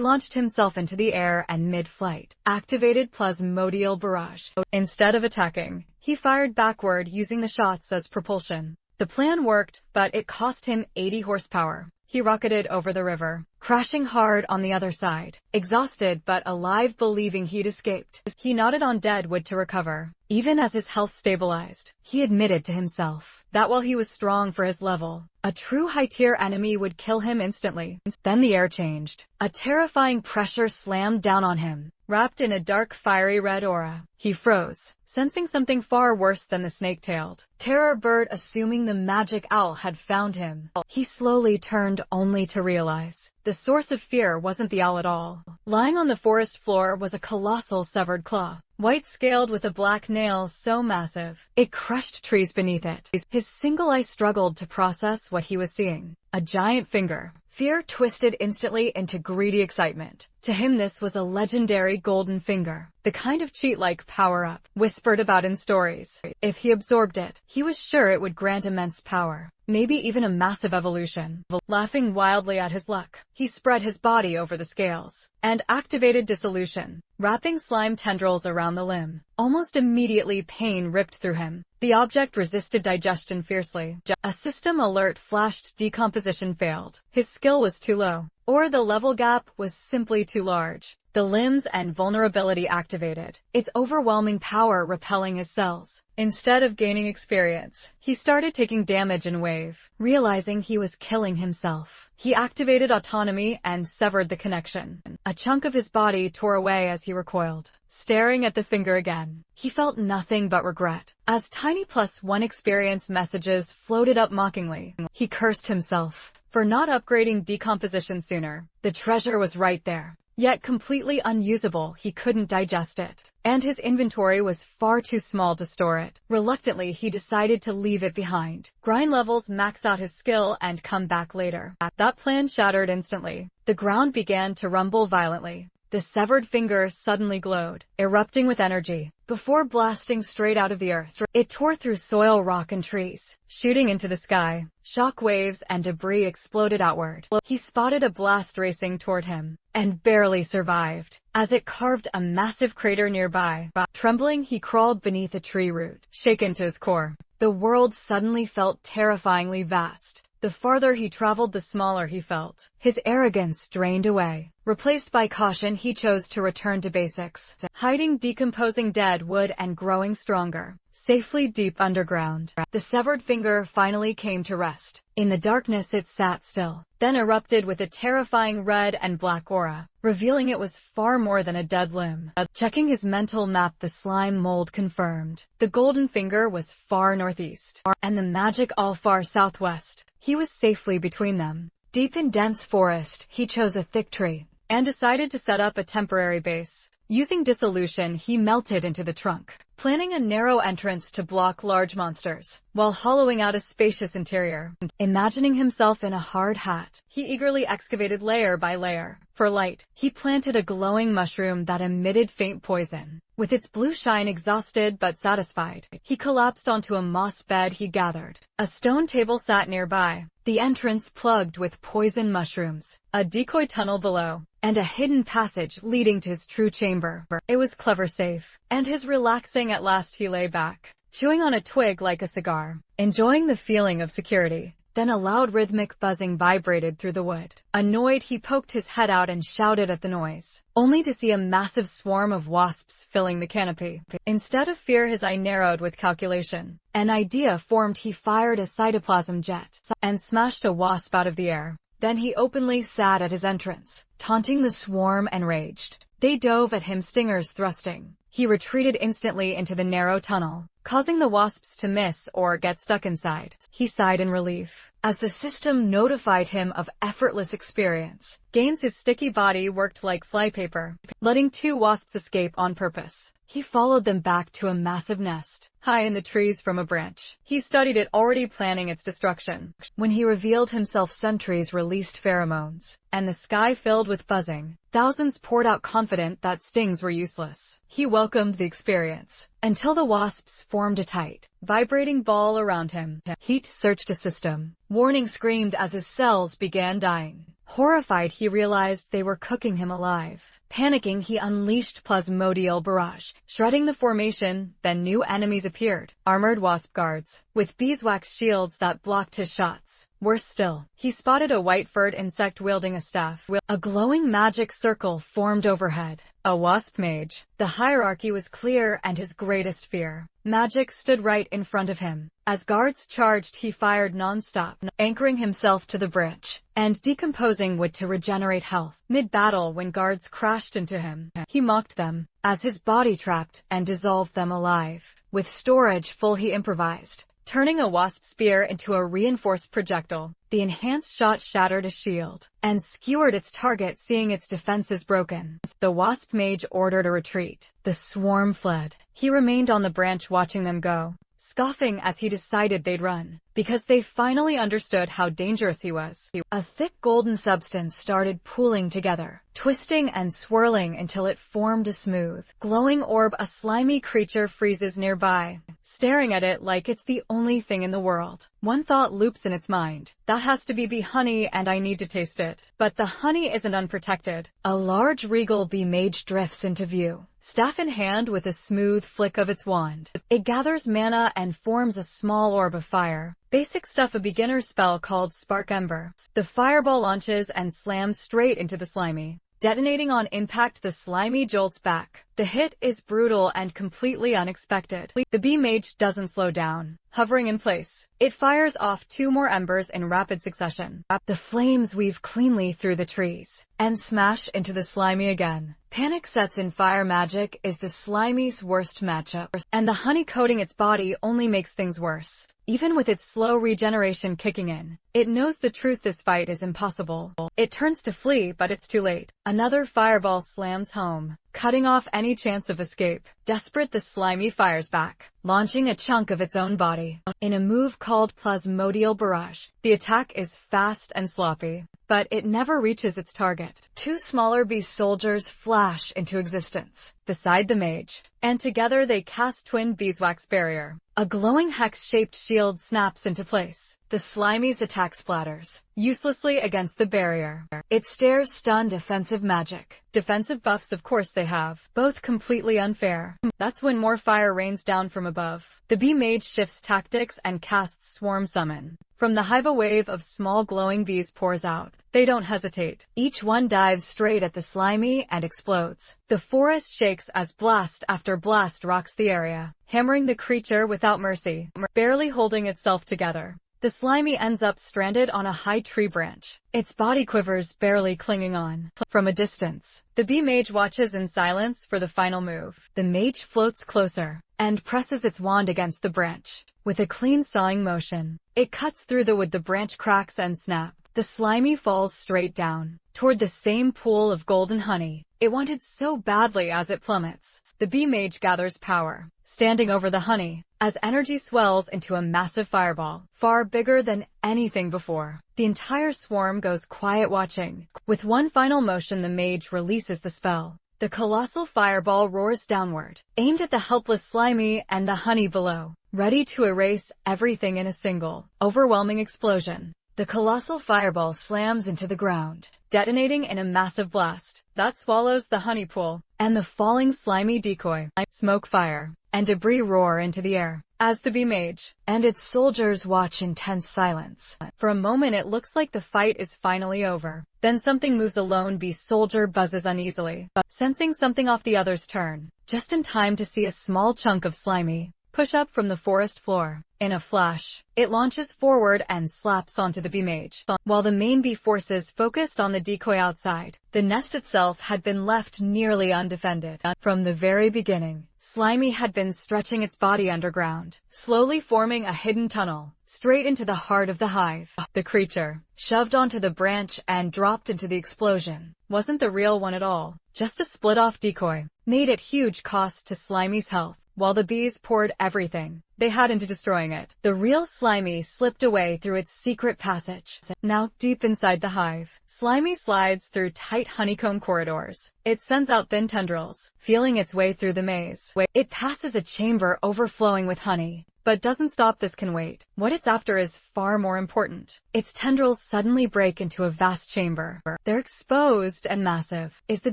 launched himself into the air and mid-flight activated plasmodial barrage. Instead of attacking, he fired backward using the shots as propulsion. The plan worked, but it cost him 80 horsepower. He rocketed over the river, crashing hard on the other side. Exhausted but alive, believing he'd escaped, he nodded on dead wood to recover. Even as his health stabilized, he admitted to himself that while he was strong for his level, a true high-tier enemy would kill him instantly. Then the air changed. A terrifying pressure slammed down on him, wrapped in a dark fiery red aura. He froze, sensing something far worse than the snake-tailed terror bird, assuming the magic owl had found him. He slowly turned only to realize the source of fear wasn't the owl at all. Lying on the forest floor was a colossal severed claw, white-scaled with a black nail so massive it crushed trees beneath it. His single eye struggled to process what he was seeing. A giant finger. Fear twisted instantly into greedy excitement. To him, this was a legendary golden finger, the kind of cheat-like power-up whispered about in stories. If he absorbed it, he was sure it would grant immense power, maybe even a massive evolution. Laughing wildly at his luck, he spread his body over the scales and activated dissolution, wrapping slime tendrils around the limb. Almost immediately, pain ripped through him. The object resisted digestion fiercely. A system alert flashed. Decomposition failed. His skill was too low, or the level gap was simply too large. The limbs and vulnerability activated, its overwhelming power repelling his cells. Instead of gaining experience, he started taking damage in wave. Realizing he was killing himself, he activated autonomy and severed the connection. A chunk of his body tore away as he recoiled. Staring at the finger again, he felt nothing but regret. As tiny +1 experience messages floated up mockingly, he cursed himself for not upgrading decomposition sooner. The treasure was right there, yet completely unusable. He couldn't digest it, and his inventory was far too small to store it. Reluctantly, he decided to leave it behind. Grind levels, max out his skill, and come back later. That plan shattered instantly. The ground began to rumble violently. The severed finger suddenly glowed, erupting with energy, before blasting straight out of the earth. It tore through soil, rock, and trees, shooting into the sky. Shock waves and debris exploded outward. He spotted a blast racing toward him, and barely survived, as it carved a massive crater nearby. Trembling, he crawled beneath a tree root, shaken to his core. The world suddenly felt terrifyingly vast. The farther he traveled, the smaller he felt. His arrogance drained away, Replaced by caution, he chose to return to basics, hiding decomposing dead wood and growing stronger, safely deep underground. The severed finger finally came to rest. In the darkness it sat still, then erupted with a terrifying red and black aura, revealing it was far more than a dead limb. Checking his mental map, the slime mold confirmed. The golden finger was far northeast, and the magic all far southwest. He was safely between them. Deep in dense forest, he chose a thick tree, and decided to set up a temporary base. Using dissolution, he melted into the trunk, planning a narrow entrance to block large monsters, while hollowing out a spacious interior. Imagining himself in a hard hat, he eagerly excavated layer by layer. For light, he planted a glowing mushroom that emitted faint poison. With its blue shine exhausted but satisfied, he collapsed onto a moss bed he gathered. A stone table sat nearby, the entrance plugged with poison mushrooms, a decoy tunnel below, and a hidden passage leading to his true chamber. It was clever, safe, and his relaxing. At last he lay back, chewing on a twig like a cigar, enjoying the feeling of security. Then a loud rhythmic buzzing vibrated through the wood. Annoyed, he poked his head out and shouted at the noise, only to see a massive swarm of wasps filling the canopy. Instead of fear, his eye narrowed with calculation. An idea formed. He fired a cytoplasm jet and smashed a wasp out of the air. Then he openly sat at his entrance, taunting the swarm enraged. They dove at him, stingers thrusting. He retreated instantly into the narrow tunnel, causing the wasps to miss or get stuck inside. He sighed in relief, as the system notified him of effortless experience gains. His sticky body worked like flypaper, letting 2 wasps escape on purpose. He followed them back to a massive nest, high in the trees from a branch. He studied it, already planning its destruction. When he revealed himself, sentries released pheromones, and the sky filled with buzzing. Thousands poured out, confident that stings were useless. He welcomed the experience, until the wasps formed a tight, vibrating ball around him. Heat searched the system. Warning screamed as his cells began dying. Horrified, he realized they were cooking him alive. Panicking, he unleashed plasmodial barrage, shredding the formation. Then new enemies appeared, armored wasp guards, with beeswax shields that blocked his shots. Worse still, he spotted a white-furred insect wielding a staff. A glowing magic circle formed overhead. A wasp mage. The hierarchy was clear, and his greatest fear, magic, stood right in front of him. As guards charged, he fired non-stop, anchoring himself to the bridge, and decomposing wood to regenerate health. Mid-battle, when guards crashed into him, he mocked them, as his body trapped, and dissolved them alive. With storage full, he improvised, turning a wasp spear into a reinforced projectile. The enhanced shot shattered a shield, and skewered its target. Seeing its defenses broken, the wasp mage ordered a retreat. The swarm fled. He remained on the branch, watching them go, scoffing as he decided they'd run, because they finally understood how dangerous he was. A thick golden substance started pooling together, twisting and swirling until it formed a smooth, glowing orb. A slimy creature freezes nearby, staring at it like it's the only thing in the world. One thought loops in its mind: that has to be bee honey, and I need to taste it. But the honey isn't unprotected. A large regal bee mage drifts into view, staff in hand. With a smooth flick of its wand, it gathers mana and forms a small orb of fire. Basic stuff, a beginner spell called Spark Ember. The fireball launches and slams straight into the slimy. Detonating on impact, the slimy jolts back. The hit is brutal and completely unexpected. The bee mage doesn't slow down, hovering in place. It fires off 2 more embers in rapid succession. The flames weave cleanly through the trees, and smash into the slimy again. Panic sets in. Fire magic is the slimy's worst matchup, and the honey coating its body only makes things worse. Even with its slow regeneration kicking in, it knows the truth: this fight is impossible. It turns to flee, but it's too late. Another fireball slams home, cutting off any chance of escape. Desperate, the slimy fires back, launching a chunk of its own body. In a move called Plasmodial Barrage, the attack is fast and sloppy, but it never reaches its target. 2 smaller bee soldiers flash into existence beside the mage, and together they cast twin beeswax barrier. A glowing hex-shaped shield snaps into place. The slimy's attack splatters uselessly against the barrier. It stares, stunned. Offensive magic. Defensive buffs, of course they have, both completely unfair. That's when more fire rains down from above. The bee mage shifts tactics and casts Swarm Summon. From the hive a wave of small glowing bees pours out. They don't hesitate. Each one dives straight at the slimy and explodes. The forest shakes as blast after blast rocks the area, hammering the creature without mercy, barely holding itself together. The slimy ends up stranded on a high tree branch, its body quivers barely clinging on. From a distance, the bee mage watches in silence for the final move. The mage floats closer and presses its wand against the branch. With a clean sawing motion, it cuts through the wood. The branch cracks and snaps. The slimy falls straight down, toward the same pool of golden honey it wanted so badly. As it plummets, the bee mage gathers power, standing over the honey, as energy swells into a massive fireball, far bigger than anything before. The entire swarm goes quiet watching. With one final motion, the mage releases the spell. The colossal fireball roars downward, aimed at the helpless slimy and the honey below, ready to erase everything in a single, overwhelming explosion. The colossal fireball slams into the ground, detonating in a massive blast that swallows the honey pool and the falling slimy decoy. Smoke, fire, and debris roar into the air as the bee mage and its soldiers watch in tense silence. For a moment it looks like the fight is finally over. Then something moves. A lone bee soldier buzzes uneasily, sensing something off. The others turn, just in time to see a small chunk of slimy push up from the forest floor. In a flash, it launches forward and slaps onto the bee mage. While the main bee forces focused on the decoy outside, the nest itself had been left nearly undefended. From the very beginning, Slimy had been stretching its body underground, slowly forming a hidden tunnel, straight into the heart of the hive. The creature, shoved onto the branch and dropped into the explosion, wasn't the real one at all, just a split-off decoy, made at huge cost to Slimy's health. While the bees poured everything they had into destroying it, the real Slimy slipped away through its secret passage. Now, deep inside the hive, Slimy slides through tight honeycomb corridors. It sends out thin tendrils, feeling its way through the maze. It passes a chamber overflowing with honey, but doesn't stop. This can wait. What it's after is far more important. Its tendrils suddenly break into a vast chamber. They're exposed and massive. Is the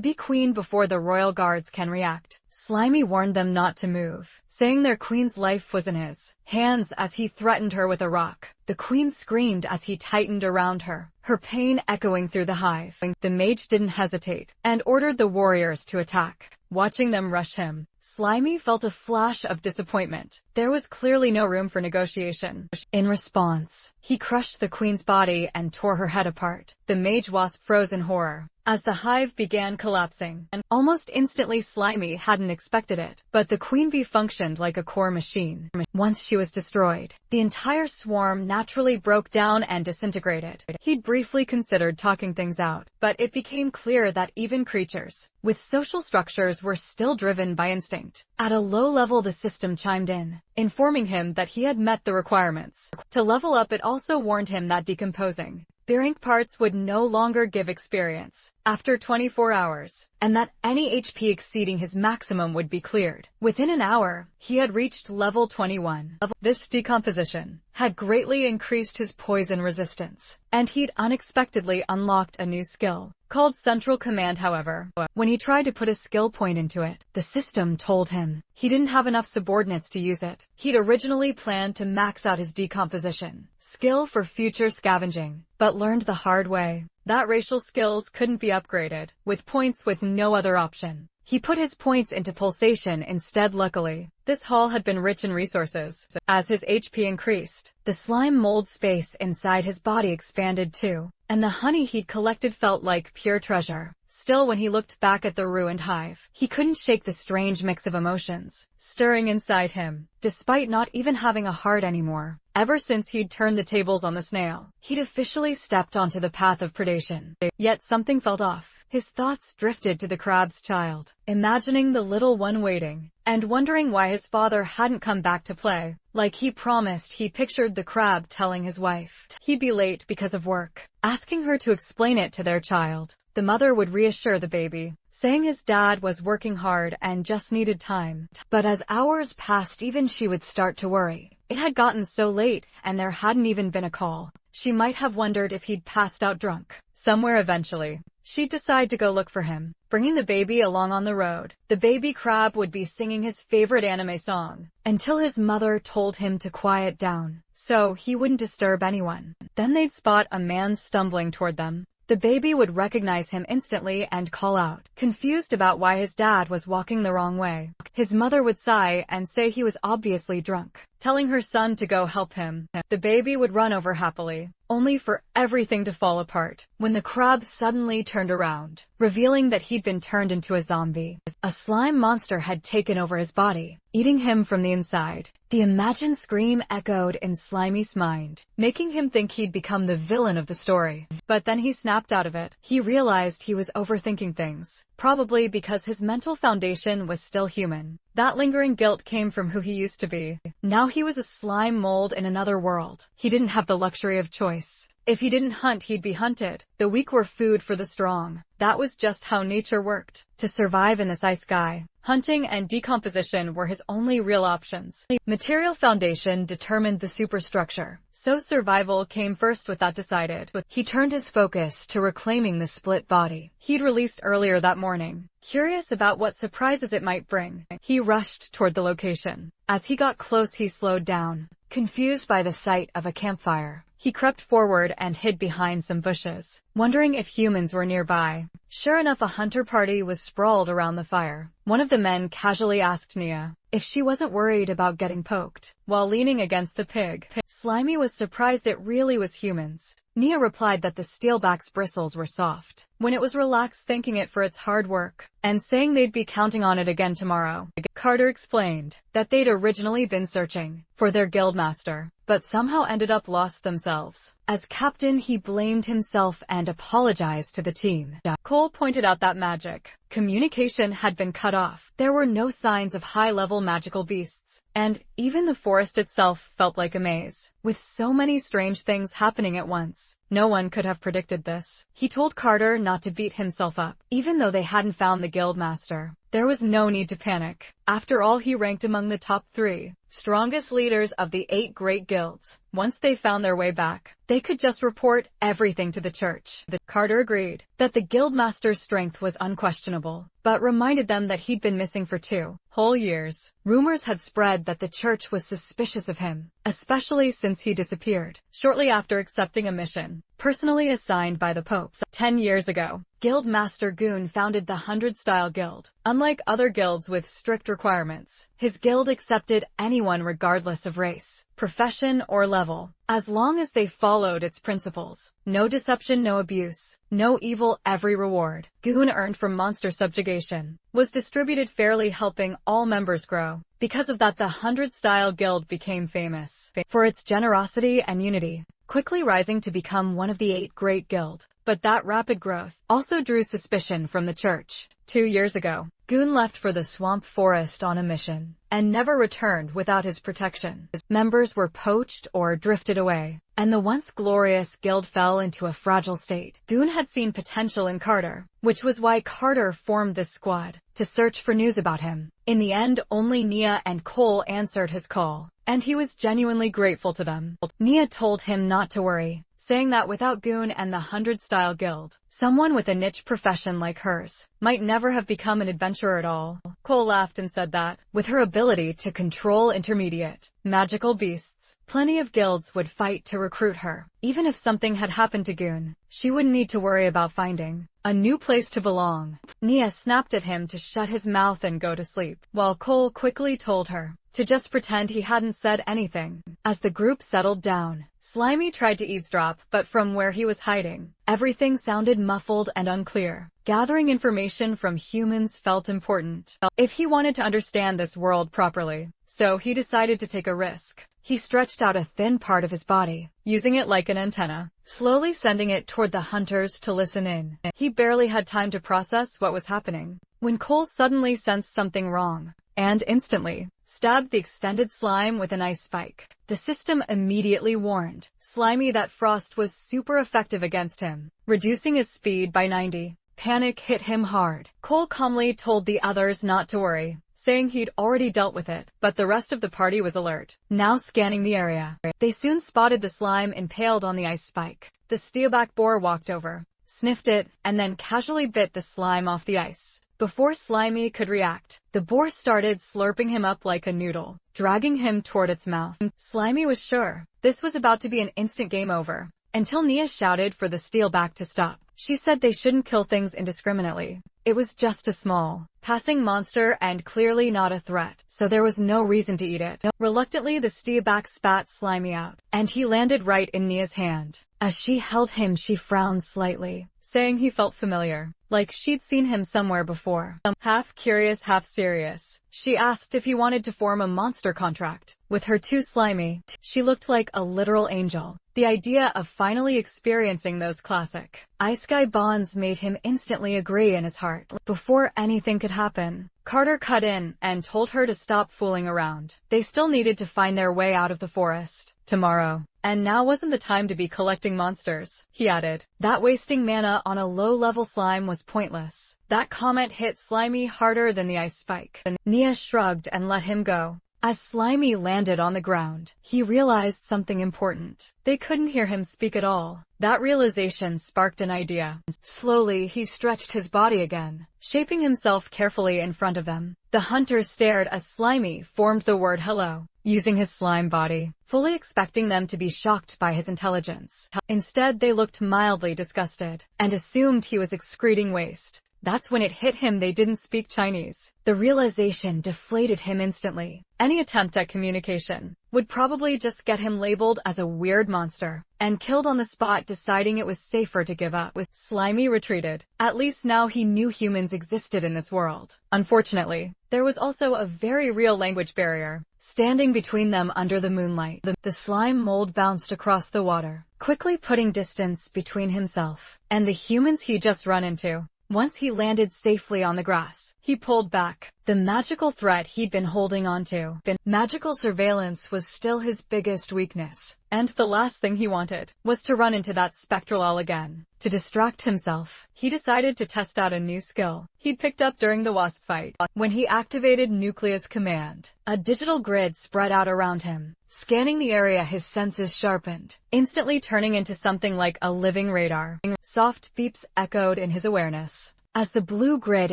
bee queen before the royal guards can react? Slimy warned them not to move, saying their queen's life was in his hands as he threatened her with a rock. The queen screamed as he tightened around her, her pain echoing through the hive. The mage didn't hesitate and ordered the warriors to attack. Watching them rush him, Slimy felt a flash of disappointment. There was clearly no room for negotiation. In response, he crushed the queen's body and tore her head apart. The mage wasp froze in horror as the hive began collapsing, and almost instantly Slimy hadn't expected it. But the queen bee functioned like a core machine. Once she was destroyed, the entire swarm naturally broke down and disintegrated. He'd briefly considered talking things out, but it became clear that even creatures with social structures were still driven by instinct. At a low level, the system chimed in, informing him that he had met the requirements to level up. It also warned him that decomposing B-rank parts would no longer give experience after 24 hours, and that any HP exceeding his maximum would be cleared. Within an hour, he had reached level 21. This decomposition had greatly increased his poison resistance, and he'd unexpectedly unlocked a new skill called Central Command. However, when he tried to put a skill point into it, the system told him he didn't have enough subordinates to use it. He'd originally planned to max out his decomposition skill for future scavenging, but learned the hard way that racial skills couldn't be upgraded with points with no other option. He put his points into pulsation instead. Luckily, this hall had been rich in resources. As his HP increased, the slime mold space inside his body expanded too, and the honey he'd collected felt like pure treasure. Still, when he looked back at the ruined hive, he couldn't shake the strange mix of emotions stirring inside him, despite not even having a heart anymore. Ever since he'd turned the tables on the snail, he'd officially stepped onto the path of predation. Yet something felt off. His thoughts drifted to the crab's child, imagining the little one waiting, and wondering why his father hadn't come back to play. Like he promised, he pictured the crab telling his wife he'd be late because of work, asking her to explain it to their child. The mother would reassure the baby, saying his dad was working hard and just needed time. But as hours passed, even she would start to worry. It had gotten so late, and there hadn't even been a call. She might have wondered if he'd passed out drunk somewhere. Eventually, she'd decide to go look for him, bringing the baby along on the road. The baby crab would be singing his favorite anime song, until his mother told him to quiet down. so he wouldn't disturb anyone. Then they'd spot a man stumbling toward them. The baby would recognize him instantly and call out, confused about why his dad was walking the wrong way. His mother would sigh and say he was obviously drunk, telling her son to go help him. The baby would run over happily, only for everything to fall apart when the crab suddenly turned around, revealing that he'd been turned into a zombie. A slime monster had taken over his body, eating him from the inside. The imagined scream echoed in Slimy's mind, making him think he'd become the villain of the story. But then he snapped out of it. He realized he was overthinking things, probably because his mental foundation was still human. That lingering guilt came from who he used to be. Now he was a slime mold in another world. He didn't have the luxury of choice. If he didn't hunt, he'd be hunted. The weak were food for the strong. That was just how nature worked. To survive in this ice sky, hunting and decomposition were his only real options. Material foundation determined the superstructure, so survival came first with that decided. He turned his focus to reclaiming the split body he'd released earlier that morning. Curious about what surprises it might bring, he rushed toward the location. As he got close, he slowed down, confused by the sight of a campfire. He crept forward and hid behind some bushes, wondering if humans were nearby. Sure enough, a hunter party was sprawled around the fire. One of the men casually asked Nia if she wasn't worried about getting poked while leaning against the pig. Slimy was surprised it really was humans. Nia replied that the steelback's bristles were soft when it was relaxed, thanking it for its hard work and saying they'd be counting on it again tomorrow. Carter explained that they'd originally been searching for their guildmaster, but somehow ended up lost themselves. As captain, he blamed himself and apologized to the team. Cole pointed out that magic communication had been cut off. There were no signs of high-level magical beasts, and even the forest itself felt like a maze, with so many strange things happening at once. No one could have predicted this. He told Carter not to beat himself up, even though they hadn't found the guildmaster. There was no need to panic. After all, he ranked among the top 3 strongest leaders of the 8 great guilds. Once they found their way back, they could just report everything to the church. Carter agreed that the guildmaster's strength was unquestionable, but reminded them that he'd been missing for 2 whole years. Rumors had spread that the church was suspicious of him, especially since he disappeared shortly after accepting a mission personally assigned by the Pope. 10 years ago, Guildmaster Goon founded the 100-style guild. Unlike other guilds with strict requirements, his guild accepted anyone regardless of race, profession, or level, as long as they followed its principles. No deception, no abuse, no evil. Every reward Goon earned from monster subjugation was distributed fairly, helping all members grow. Because of that, the 100-style guild became famous for its generosity and unity, quickly rising to become one of the 8 great guild. But that rapid growth also drew suspicion from the church. 2 years ago, Goon left for the swamp forest on a mission, and never returned without his protection. His members were poached or drifted away, and the once glorious guild fell into a fragile state. Goon had seen potential in Carter, which was why Carter formed this squad to search for news about him. In the end, only Nia and Cole answered his call, and he was genuinely grateful to them. Nia told him not to worry, saying that without Goon and the 100-style guild, someone with a niche profession like hers might never have become an adventurer at all. Cole laughed and said that, with her ability to control intermediate magical beasts, plenty of guilds would fight to recruit her. Even if something had happened to Goon, she wouldn't need to worry about finding a new place to belong. Nia snapped at him to shut his mouth and go to sleep, while Cole quickly told her to just pretend he hadn't said anything. As the group settled down, Slimy tried to eavesdrop, but from where he was hiding, everything sounded muffled and unclear. Gathering information from humans felt important if he wanted to understand this world properly, so he decided to take a risk. He stretched out a thin part of his body, using it like an antenna, slowly sending it toward the hunters to listen in. He barely had time to process what was happening when Cole suddenly sensed something wrong, and instantly stabbed the extended slime with an ice spike. The system immediately warned Slimy that frost was super effective against him, reducing his speed by 90. Panic hit him hard. Cole calmly told the others not to worry, saying he'd already dealt with it, but the rest of the party was alert, now scanning the area. They soon spotted the slime impaled on the ice spike. The steelback boar walked over, sniffed it, and then casually bit the slime off the ice. Before Slimy could react, the boar started slurping him up like a noodle, dragging him toward its mouth. Slimy was sure this was about to be an instant game over, until Nia shouted for the steelback to stop. She said they shouldn't kill things indiscriminately. It was just a small, passing monster and clearly not a threat, so there was no reason to eat it. Reluctantly, the steelback spat Slimy out, and he landed right in Nia's hand. As she held him, she frowned slightly, saying he felt familiar, like she'd seen him somewhere before. Half curious, half serious, she asked if he wanted to form a monster contract with her too. Slimy, she looked like a literal angel. The idea of finally experiencing those classic ice-sky bonds made him instantly agree in his heart. Before anything could happen, Carter cut in and told her to stop fooling around. They still needed to find their way out of the forest tomorrow, and now wasn't the time to be collecting monsters, he added. That wasting mana on a low-level slime was pointless. That comment hit Slimy harder than the ice spike. Nia shrugged and let him go. As Slimy landed on the ground, he realized something important. They couldn't hear him speak at all. That realization sparked an idea. Slowly, he stretched his body again, shaping himself carefully in front of them. The hunters stared as Slimy formed the word hello, using his slime body, fully expecting them to be shocked by his intelligence. Instead, they looked mildly disgusted, and assumed he was excreting waste. That's when it hit him they didn't speak Chinese. The realization deflated him instantly. Any attempt at communication would probably just get him labeled as a weird monster and killed on the spot, deciding it was safer to give up. Slimy retreated. At least now he knew humans existed in this world. Unfortunately, there was also a very real language barrier standing between them under the moonlight. The slime mold bounced across the water, quickly putting distance between himself and the humans he just run into. Once he landed safely on the grass, he pulled back. The magical threat he'd been holding on to, magical surveillance, was still his biggest weakness, and the last thing he wanted was to run into that spectral owl again. To distract himself, he decided to test out a new skill he'd picked up during the wasp fight. When he activated Nucleus Command, a digital grid spread out around him, scanning the area. His senses sharpened, instantly turning into something like a living radar. Soft beeps echoed in his awareness as the blue grid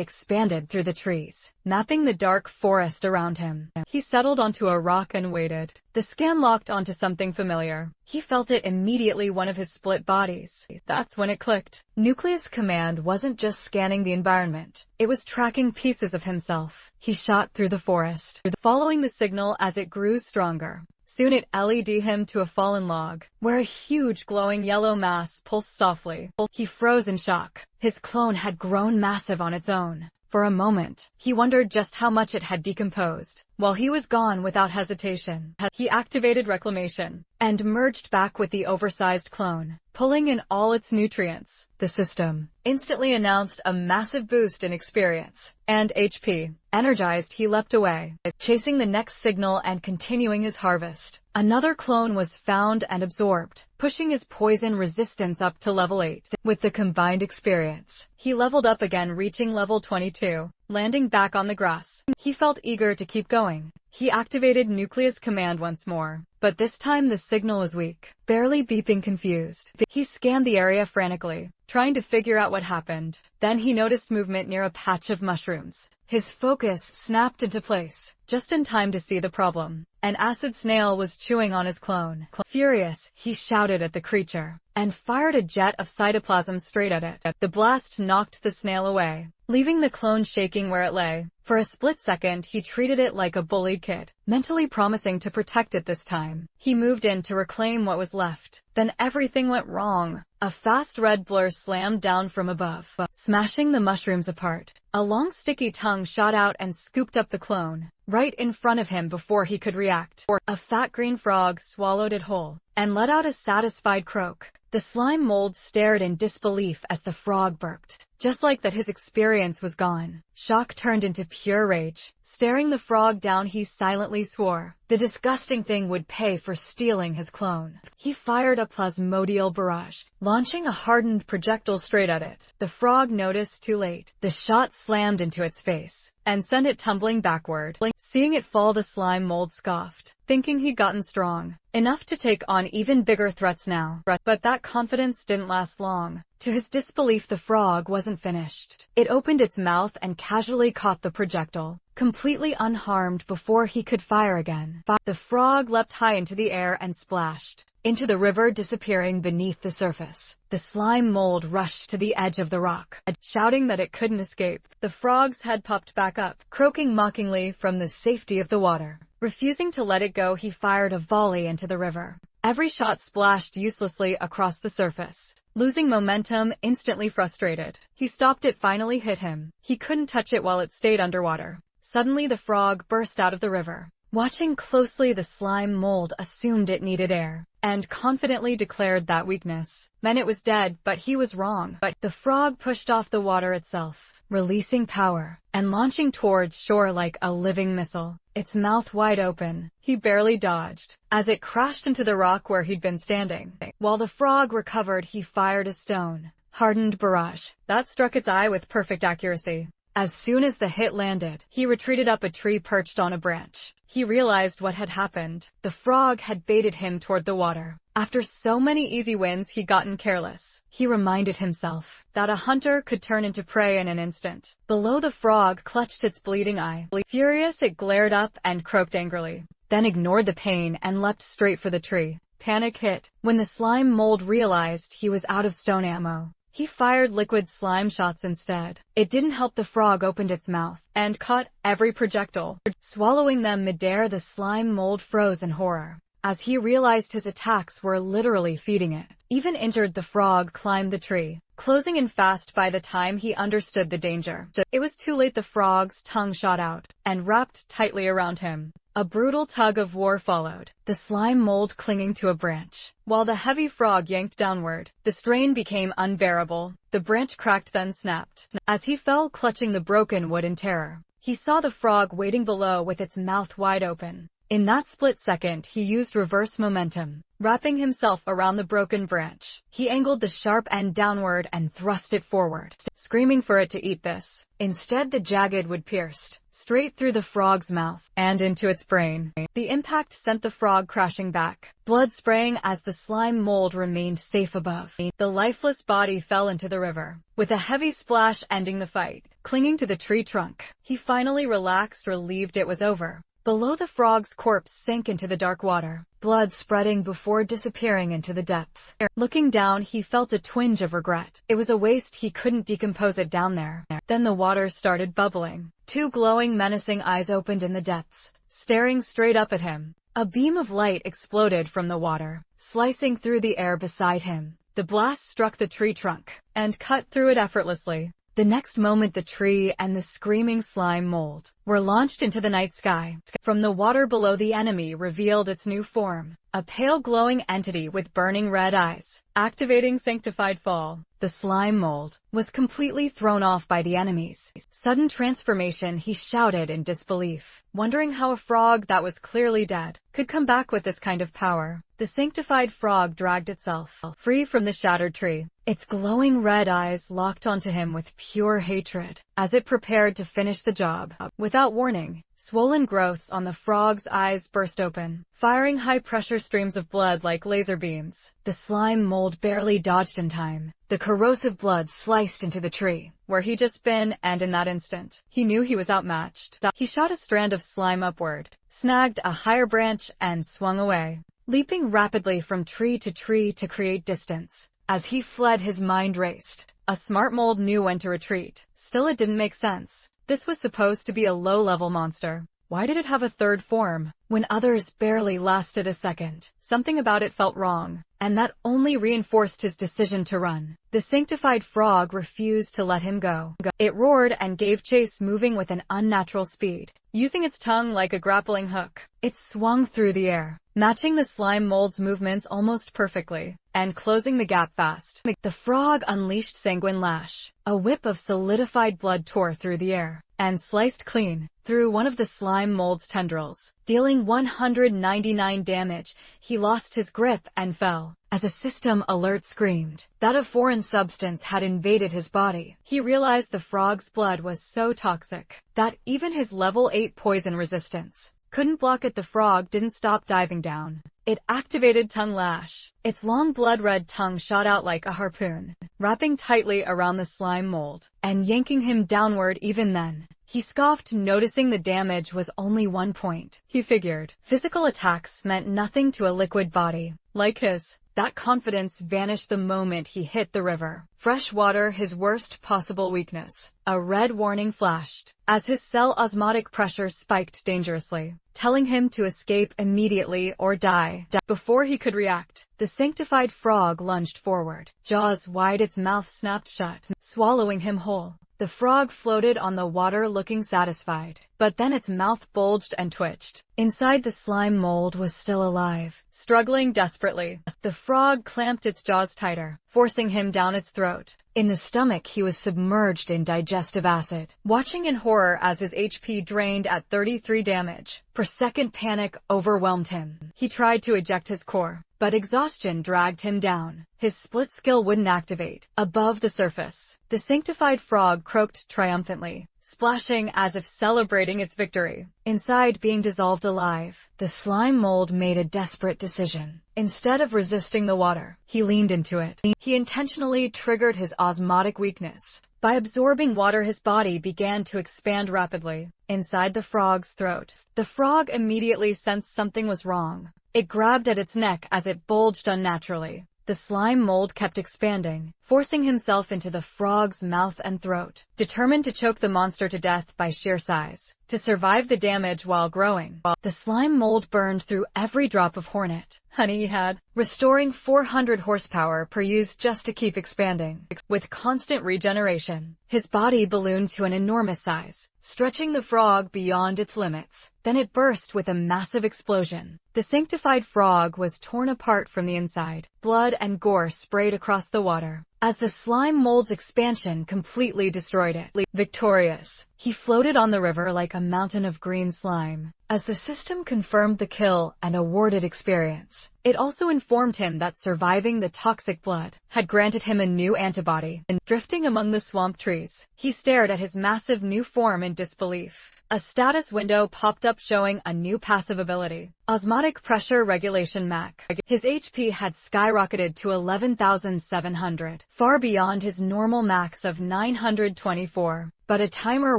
expanded through the trees, mapping the dark forest around him. He settled onto a rock and waited. The scan locked onto something familiar. He felt it immediately, one of his split bodies. That's when it clicked. Nucleus Command wasn't just scanning the environment, it was tracking pieces of himself. He shot through the forest, following the signal as it grew stronger. Soon it led him to a fallen log, where a huge glowing yellow mass pulsed softly. He froze in shock. His clone had grown massive on its own. For a moment, he wondered just how much it had decomposed. While he was gone, without hesitation, he activated Reclamation and merged back with the oversized clone, pulling in all its nutrients. The system instantly announced a massive boost in experience and HP. Energized, he leapt away, chasing the next signal and continuing his harvest. Another clone was found and absorbed, pushing his poison resistance up to level 8. With the combined experience, he leveled up again, reaching level 22. Landing back on the grass, he felt eager to keep going. He activated Nucleus Command once more, but this time the signal was weak, barely beeping. Confused, he scanned the area frantically, trying to figure out what happened. Then he noticed movement near a patch of mushrooms. His focus snapped into place, just in time to see the problem. An acid snail was chewing on his clone. Furious, he shouted at the creature and fired a jet of cytoplasm straight at it. The blast knocked the snail away, leaving the clone shaking where it lay. For a split second, he treated it like a bullied kid, mentally promising to protect it this time. He moved in to reclaim what was left. Then everything went wrong. A fast red blur slammed down from above, smashing the mushrooms apart. A long sticky tongue shot out and scooped up the clone, right in front of him before he could react. A fat green frog swallowed it whole and let out a satisfied croak. The slime mold stared in disbelief as the frog burped. Just like that, his experience was gone. Shock turned into pure rage. Staring the frog down, he silently swore the disgusting thing would pay for stealing his clone. He fired a plasmodial barrage, launching a hardened projectile straight at it. The frog noticed too late. The shot slammed into its face and sent it tumbling backward. Seeing it fall, the slime mold scoffed, thinking he'd gotten strong enough to take on even bigger threats now. But that confidence didn't last long. To his disbelief, the frog wasn't finished. It opened its mouth and casually caught the projectile, completely unharmed before he could fire again. The frog leapt high into the air and splashed into the river, disappearing beneath the surface. The slime mold rushed to the edge of the rock, shouting that it couldn't escape. The frog's head popped back up, croaking mockingly from the safety of the water. Refusing to let it go, he fired a volley into the river. Every shot splashed uselessly across the surface. Losing momentum, instantly frustrated, he stopped. It finally hit him. He couldn't touch it while it stayed underwater. Suddenly the frog burst out of the river. Watching closely, the slime mold assumed it needed air, and confidently declared that weakness meant it was dead, but he was wrong. But the frog pushed off the water itself, releasing power, and launching towards shore like a living missile, its mouth wide open. He barely dodged as it crashed into the rock where he'd been standing. While the frog recovered, he fired a stone, hardened barrage that struck its eye with perfect accuracy. As soon as the hit landed, he retreated up a tree perched on a branch. He realized what had happened. The frog had baited him toward the water. After so many easy wins, he'd gotten careless. He reminded himself that a hunter could turn into prey in an instant. Below, the frog clutched its bleeding eye. Furious, it glared up and croaked angrily, then ignored the pain and leapt straight for the tree. Panic hit when the slime mold realized he was out of stone ammo. He fired liquid slime shots instead. It didn't help. The frog opened its mouth and caught every projectile. Swallowing them midair, the slime mold froze in horror as he realized his attacks were literally feeding it. Even injured, the frog climbed the tree, closing in fast. By the time he understood the danger, it was too late. The frog's tongue shot out and wrapped tightly around him. A brutal tug of war followed, the slime mold clinging to a branch, while the heavy frog yanked downward. The strain became unbearable. The branch cracked, then snapped. As he fell, clutching the broken wood in terror, he saw the frog waiting below with its mouth wide open. In that split second, he used reverse momentum, wrapping himself around the broken branch. He angled the sharp end downward and thrust it forward, screaming for it to eat this. Instead, the jagged wood pierced straight through the frog's mouth and into its brain. The impact sent the frog crashing back, blood spraying as the slime mold remained safe above. The lifeless body fell into the river, with a heavy splash ending the fight. Clinging to the tree trunk, he finally relaxed, relieved it was over. Below, the frog's corpse sank into the dark water, blood spreading before disappearing into the depths. Looking down, he felt a twinge of regret. It was a waste. He couldn't decompose it down there. Then the water started bubbling. Two glowing, menacing eyes opened in the depths, staring straight up at him. A beam of light exploded from the water, slicing through the air beside him. The blast struck the tree trunk and cut through it effortlessly. The next moment, the tree and the screaming slime mold were launched into the night sky. From the water below, the enemy revealed its new form, a pale glowing entity with burning red eyes. Activating Sanctified Fall, the slime mold was completely thrown off by the enemy's sudden transformation. He shouted in disbelief, wondering how a frog that was clearly dead could come back with this kind of power. The sanctified frog dragged itself free from the shattered tree. Its glowing red eyes locked onto him with pure hatred as it prepared to finish the job. Without warning, swollen growths on the frog's eyes burst open, firing high-pressure streams of blood like laser beams. The slime mold barely dodged in time. The corrosive blood sliced into the tree where he'd just been, and in that instant, he knew he was outmatched. He shot a strand of slime upward, snagged a higher branch, and swung away, leaping rapidly from tree to create distance. As he fled, his mind raced. A smart mold knew when to retreat. Still, it didn't make sense. This was supposed to be a low-level monster. Why did it have a third form when others barely lasted a second? Something about it felt wrong, and that only reinforced his decision to run. The sanctified frog refused to let him go. It roared and gave chase, moving with an unnatural speed. Using its tongue like a grappling hook, it swung through the air, matching the slime mold's movements almost perfectly, and closing the gap fast. The frog unleashed Sanguine Lash. A whip of solidified blood tore through the air and sliced clean through one of the slime mold's tendrils, dealing 199 damage. He lost his grip and fell as a system alert screamed that a foreign substance had invaded his body. He realized the frog's blood was so toxic that even his level 8 poison resistance couldn't block it. The frog didn't stop diving down. It activated Tongue Lash. Its long blood-red tongue shot out like a harpoon, wrapping tightly around the slime mold, and yanking him downward. Even then, he scoffed, noticing the damage was only 1 point. He figured physical attacks meant nothing to a liquid body like his. That confidence vanished the moment he hit the river. Fresh water, his worst possible weakness. A red warning flashed as his cell osmotic pressure spiked dangerously, telling him to escape immediately or die. Before he could react, the sanctified frog lunged forward. Jaws wide, its mouth snapped shut, swallowing him whole. The frog floated on the water looking satisfied, but then its mouth bulged and twitched. Inside, the slime mold was still alive, struggling desperately. The frog clamped its jaws tighter, forcing him down its throat. In the stomach, he was submerged in digestive acid. Watching in horror as his HP drained at 33 damage per second, panic overwhelmed him. He tried to eject his core, but exhaustion dragged him down. His split skill wouldn't activate. Above the surface, the sanctified frog croaked triumphantly, splashing as if celebrating its victory. Inside, being dissolved alive, the slime mold made a desperate decision. Instead of resisting the water, he leaned into it. He intentionally triggered his osmotic weakness. By absorbing water, his body began to expand rapidly inside the frog's throat. The frog immediately sensed something was wrong. It grabbed at its neck as it bulged unnaturally. The slime mold kept expanding, forcing himself into the frog's mouth and throat, determined to choke the monster to death by sheer size. To survive the damage while growing, the slime mold burned through every drop of hornet honey he had, restoring 400 horsepower per use just to keep expanding. With constant regeneration, his body ballooned to an enormous size, stretching the frog beyond its limits. Then it burst with a massive explosion. The sanctified frog was torn apart from the inside. Blood and gore sprayed across the water as the slime mold's expansion completely destroyed it. Victorious, he floated on the river like a mountain of green slime. As the system confirmed the kill and awarded experience, it also informed him that surviving the toxic blood had granted him a new antibody. And drifting among the swamp trees, he stared at his massive new form in disbelief. A status window popped up showing a new passive ability, Osmotic Pressure Regulation Max. His HP had skyrocketed to 11,700, far beyond his normal max of 924. But a timer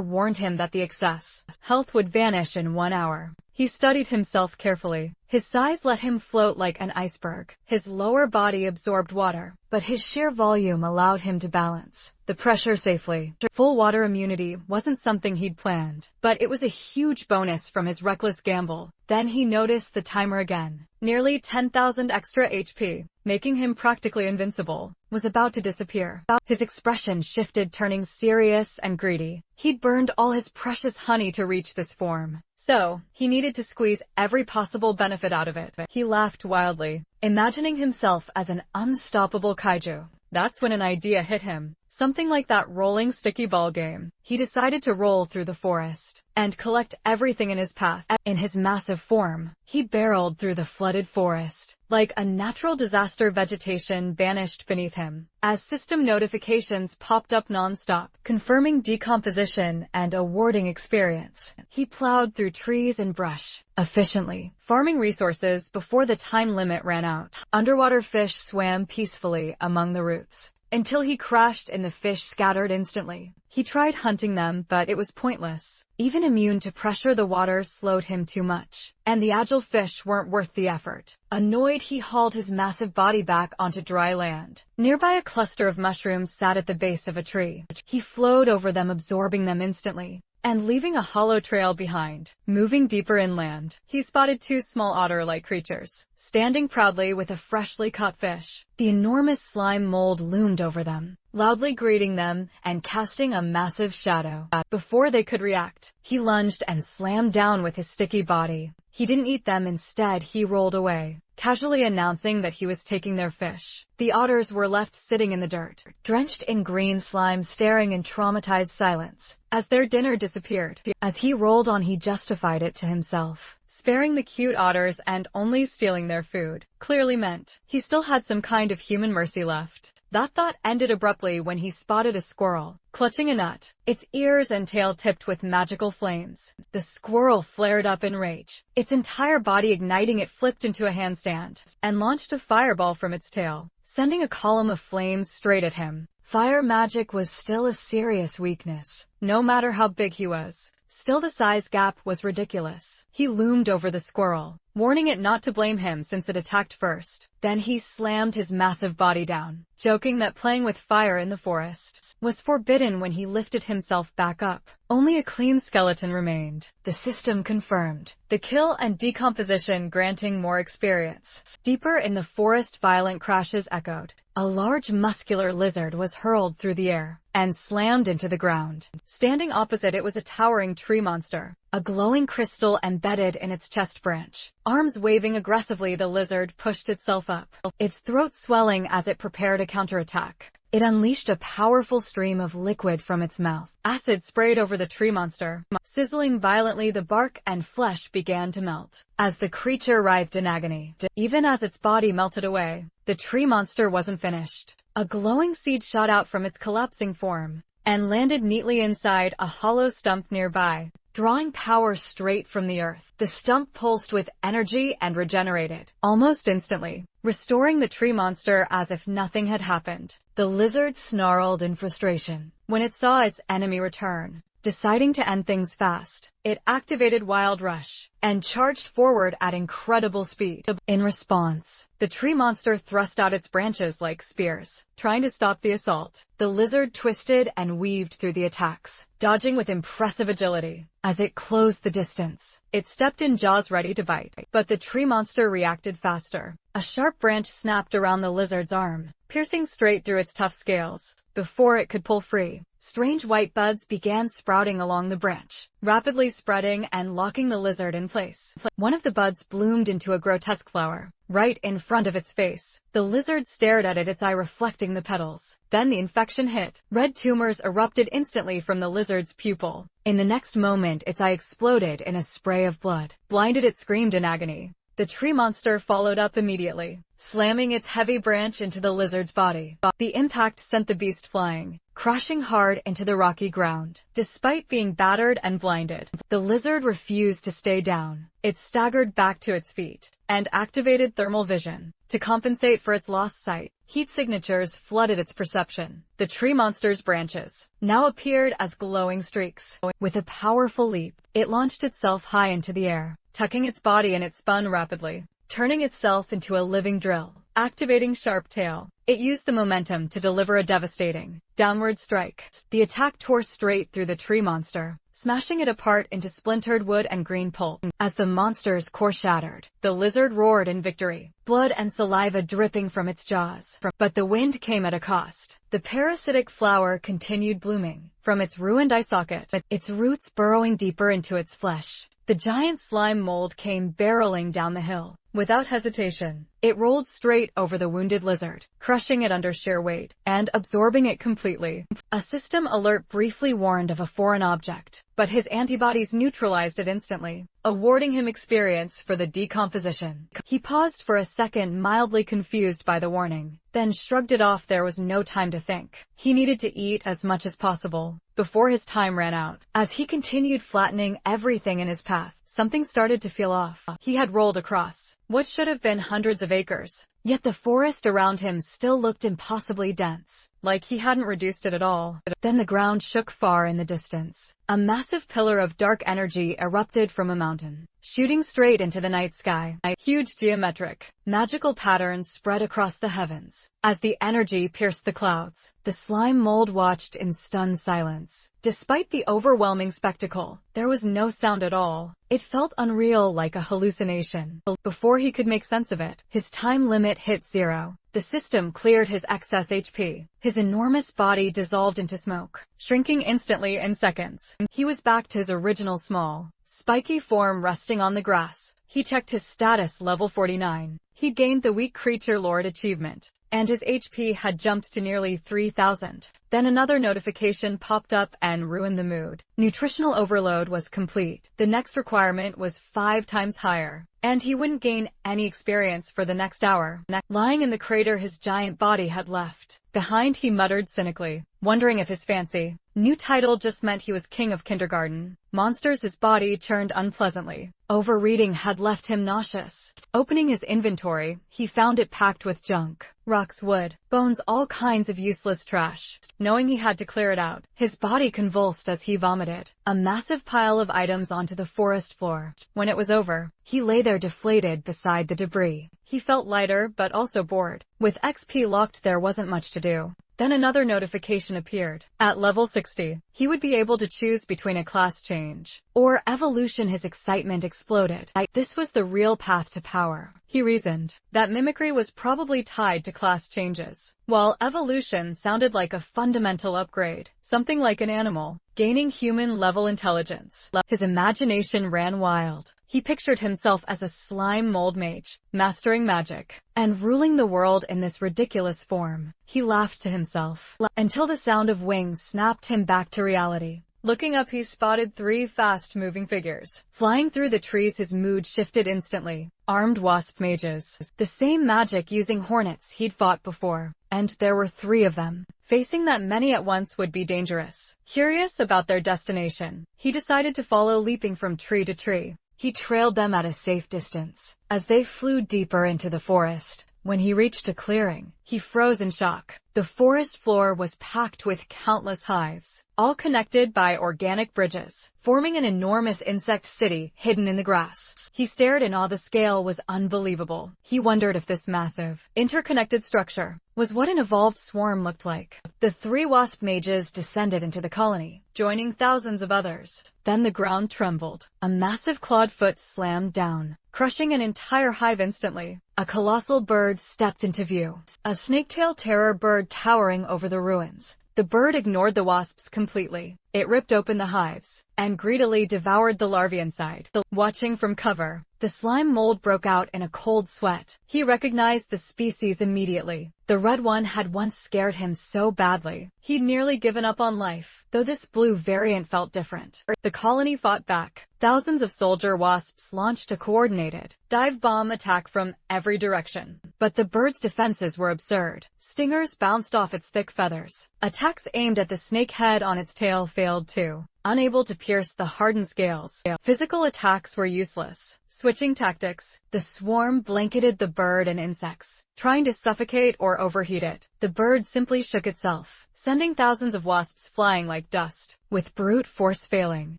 warned him that the excess health would vanish in 1 hour. He studied himself carefully. His size let him float like an iceberg. His lower body absorbed water, but his sheer volume allowed him to balance the pressure safely. Full water immunity wasn't something he'd planned, but it was a huge bonus from his reckless gamble. Then he noticed the timer again. Nearly 10,000 extra HP, making him practically invincible, was about to disappear. His expression shifted, turning serious and greedy. He'd burned all his precious honey to reach this form, so he needed to squeeze every possible benefit out of it. He laughed wildly, imagining himself as an unstoppable kaiju. That's when an idea hit him. Something like that rolling sticky ball game. He decided to roll through the forest and collect everything in his path. In his massive form, he barreled through the flooded forest. Like a natural disaster, vegetation vanished beneath him, as system notifications popped up non-stop, confirming decomposition and awarding experience. He plowed through trees and brush efficiently, farming resources before the time limit ran out. Underwater fish swam peacefully among the roots, until he crashed and the fish scattered instantly. He tried hunting them, but it was pointless. Even immune to pressure, the water slowed him too much, and the agile fish weren't worth the effort. Annoyed, he hauled his massive body back onto dry land. Nearby, a cluster of mushrooms sat at the base of a tree. He flowed over them, absorbing them instantly, and leaving a hollow trail behind. Moving deeper inland, he spotted 2 small otter-like creatures, standing proudly with a freshly caught fish. The enormous slime mold loomed over them, loudly greeting them and casting a massive shadow. Before they could react, he lunged and slammed down with his sticky body. He didn't eat them. Instead, he rolled away, casually announcing that he was taking their fish. The otters were left sitting in the dirt, drenched in green slime, staring in traumatized silence as their dinner disappeared. As he rolled on, he justified it to himself. sparing the cute otters and only stealing their food, clearly meant he still had some kind of human mercy left. That thought ended abruptly when he spotted a squirrel, clutching a nut, its ears and tail tipped with magical flames. The squirrel flared up in rage. Its entire body igniting, it flipped into a handstand and launched a fireball from its tail, sending a column of flames straight at him. Fire magic was still a serious weakness, no matter how big he was. Still, the size gap was ridiculous. He loomed over the squirrel, warning it not to blame him since it attacked first. Then he slammed his massive body down, joking that playing with fire in the forest was forbidden when he lifted himself back up. Only a clean skeleton remained. The system confirmed the kill and decomposition, granting more experience. Deeper in the forest, violent crashes echoed. A large muscular lizard was hurled through the air and slammed into the ground. Standing opposite it was a towering tree monster, a glowing crystal embedded in its chest branch. Arms waving aggressively, the lizard pushed itself up, its throat swelling as it prepared a counterattack. It unleashed a powerful stream of liquid from its mouth. Acid sprayed over the tree monster. Sizzling violently, the bark and flesh began to melt as the creature writhed in agony. Even as its body melted away, the tree monster wasn't finished. A glowing seed shot out from its collapsing form and landed neatly inside a hollow stump nearby, drawing power straight from the earth. The stump pulsed with energy and regenerated almost instantly, restoring the tree monster as if nothing had happened. The lizard snarled in frustration when it saw its enemy return. Deciding to end things fast, it activated Wild Rush and charged forward at incredible speed. In response, the tree monster thrust out its branches like spears, trying to stop the assault. The lizard twisted and weaved through the attacks, dodging with impressive agility. As it closed the distance, it stepped in, jaws ready to bite. But the tree monster reacted faster. A sharp branch snapped around the lizard's arm, piercing straight through its tough scales. Before it could pull free, strange white buds began sprouting along the branch, rapidly spreading and locking the lizard in place. One of the buds bloomed into a grotesque flower, right in front of its face. The lizard stared at it, its eye reflecting the petals. Then the infection hit. Red tumors erupted instantly from the lizard's pupil. In the next moment, its eye exploded in a spray of blood. Blinded, it screamed in agony. The tree monster followed up immediately, slamming its heavy branch into the lizard's body. The impact sent the beast flying, crashing hard into the rocky ground. Despite being battered and blinded, the lizard refused to stay down. It staggered back to its feet and activated thermal vision to compensate for its lost sight. Heat signatures flooded its perception. The tree monster's branches now appeared as glowing streaks. With a powerful leap, it launched itself high into the air, tucking its body in. It spun rapidly, turning itself into a living drill. Activating Sharp Tail, it used the momentum to deliver a devastating downward strike. The attack tore straight through the tree monster, smashing it apart into splintered wood and green pulp. As the monster's core shattered, the lizard roared in victory, blood and saliva dripping from its jaws. But the wind came at a cost. The parasitic flower continued blooming from its ruined eye socket, its roots burrowing deeper into its flesh. The giant slime mold came barreling down the hill. Without hesitation, it rolled straight over the wounded lizard, crushing it under sheer weight and absorbing it completely. A system alert briefly warned of a foreign object, but his antibodies neutralized it instantly, awarding him experience for the decomposition. He paused for a second, mildly confused by the warning, then shrugged it off. There was no time to think. He needed to eat as much as possible before his time ran out. As he continued flattening everything in his path, something started to feel off. He had rolled across what should have been hundreds of acres, yet the forest around him still looked impossibly dense, like he hadn't reduced it at all. Then the ground shook far in the distance. A massive pillar of dark energy erupted from a mountain, shooting straight into the night sky. Huge geometric, magical patterns spread across the heavens. As the energy pierced the clouds, the slime mold watched in stunned silence. Despite the overwhelming spectacle, there was no sound at all. It felt unreal, like a hallucination. Before he could make sense of it, his time limit hit 0. The system cleared his excess HP. His enormous body dissolved into smoke, shrinking instantly in seconds. He was back to his original small, spiky form resting on the grass. He checked his status, level 49. He'd gained the Weak Creature Lord achievement, and his HP had jumped to nearly 3,000. Then another notification popped up and ruined the mood. Nutritional overload was complete. The next requirement was 5 times higher, and he wouldn't gain any experience for the next hour. Lying in the crater his giant body had left behind, he muttered cynically, wondering if his fancy new title just meant he was king of kindergarten monsters. His body churned unpleasantly. Overeating had left him nauseous. Opening his inventory, he found it packed with junk. Rocks, wood, bones, all kinds of useless trash. Knowing he had to clear it out, his body convulsed as he vomited a massive pile of items onto the forest floor. When it was over, he lay there deflated beside the debris. He felt lighter but also bored. With XP locked, there wasn't much to do. Then another notification appeared. At level 60, he would be able to choose between a class change or evolution. His excitement exploded. This was the real path to power. He reasoned that mimicry was probably tied to class changes, while evolution sounded like a fundamental upgrade, something like an animal gaining human-level intelligence. His imagination ran wild. He pictured himself as a slime mold mage, mastering magic and ruling the world in this ridiculous form. He laughed to himself until the sound of wings snapped him back to reality. Looking up, he spotted 3 fast-moving figures flying through the trees. His mood shifted instantly. Armed wasp mages, the same magic using hornets he'd fought before, and there were 3 of them. Facing that many at once would be dangerous. Curious about their destination, he decided to follow, leaping from tree to tree. He trailed them at a safe distance as they flew deeper into the forest. When he reached a clearing, he froze in shock. The forest floor was packed with countless hives, all connected by organic bridges, forming an enormous insect city hidden in the grass. He stared in awe. The scale was unbelievable. He wondered if this massive, interconnected structure was what an evolved swarm looked like. The 3 wasp mages descended into the colony, joining thousands of others. Then the ground trembled. A massive clawed foot slammed down, crushing an entire hive instantly. A colossal bird stepped into view, a snake-tail terror bird towering over the ruins. The bird ignored the wasps completely. It ripped open the hives and greedily devoured the larvae inside. Watching from cover, the slime mold broke out in a cold sweat. He recognized the species immediately. The red one had once scared him so badly, he'd nearly given up on life, though this blue variant felt different. The colony fought back. Thousands of soldier wasps launched a coordinated dive bomb attack from every direction. But the bird's defenses were absurd. Stingers bounced off its thick feathers. Attacks aimed at the snake head on its tail failed too, unable to pierce the hardened scales. Physical attacks were useless. Switching tactics, the swarm blanketed the bird and insects, trying to suffocate or overheat it. The bird simply shook itself, sending thousands of wasps flying like dust. With brute force failing,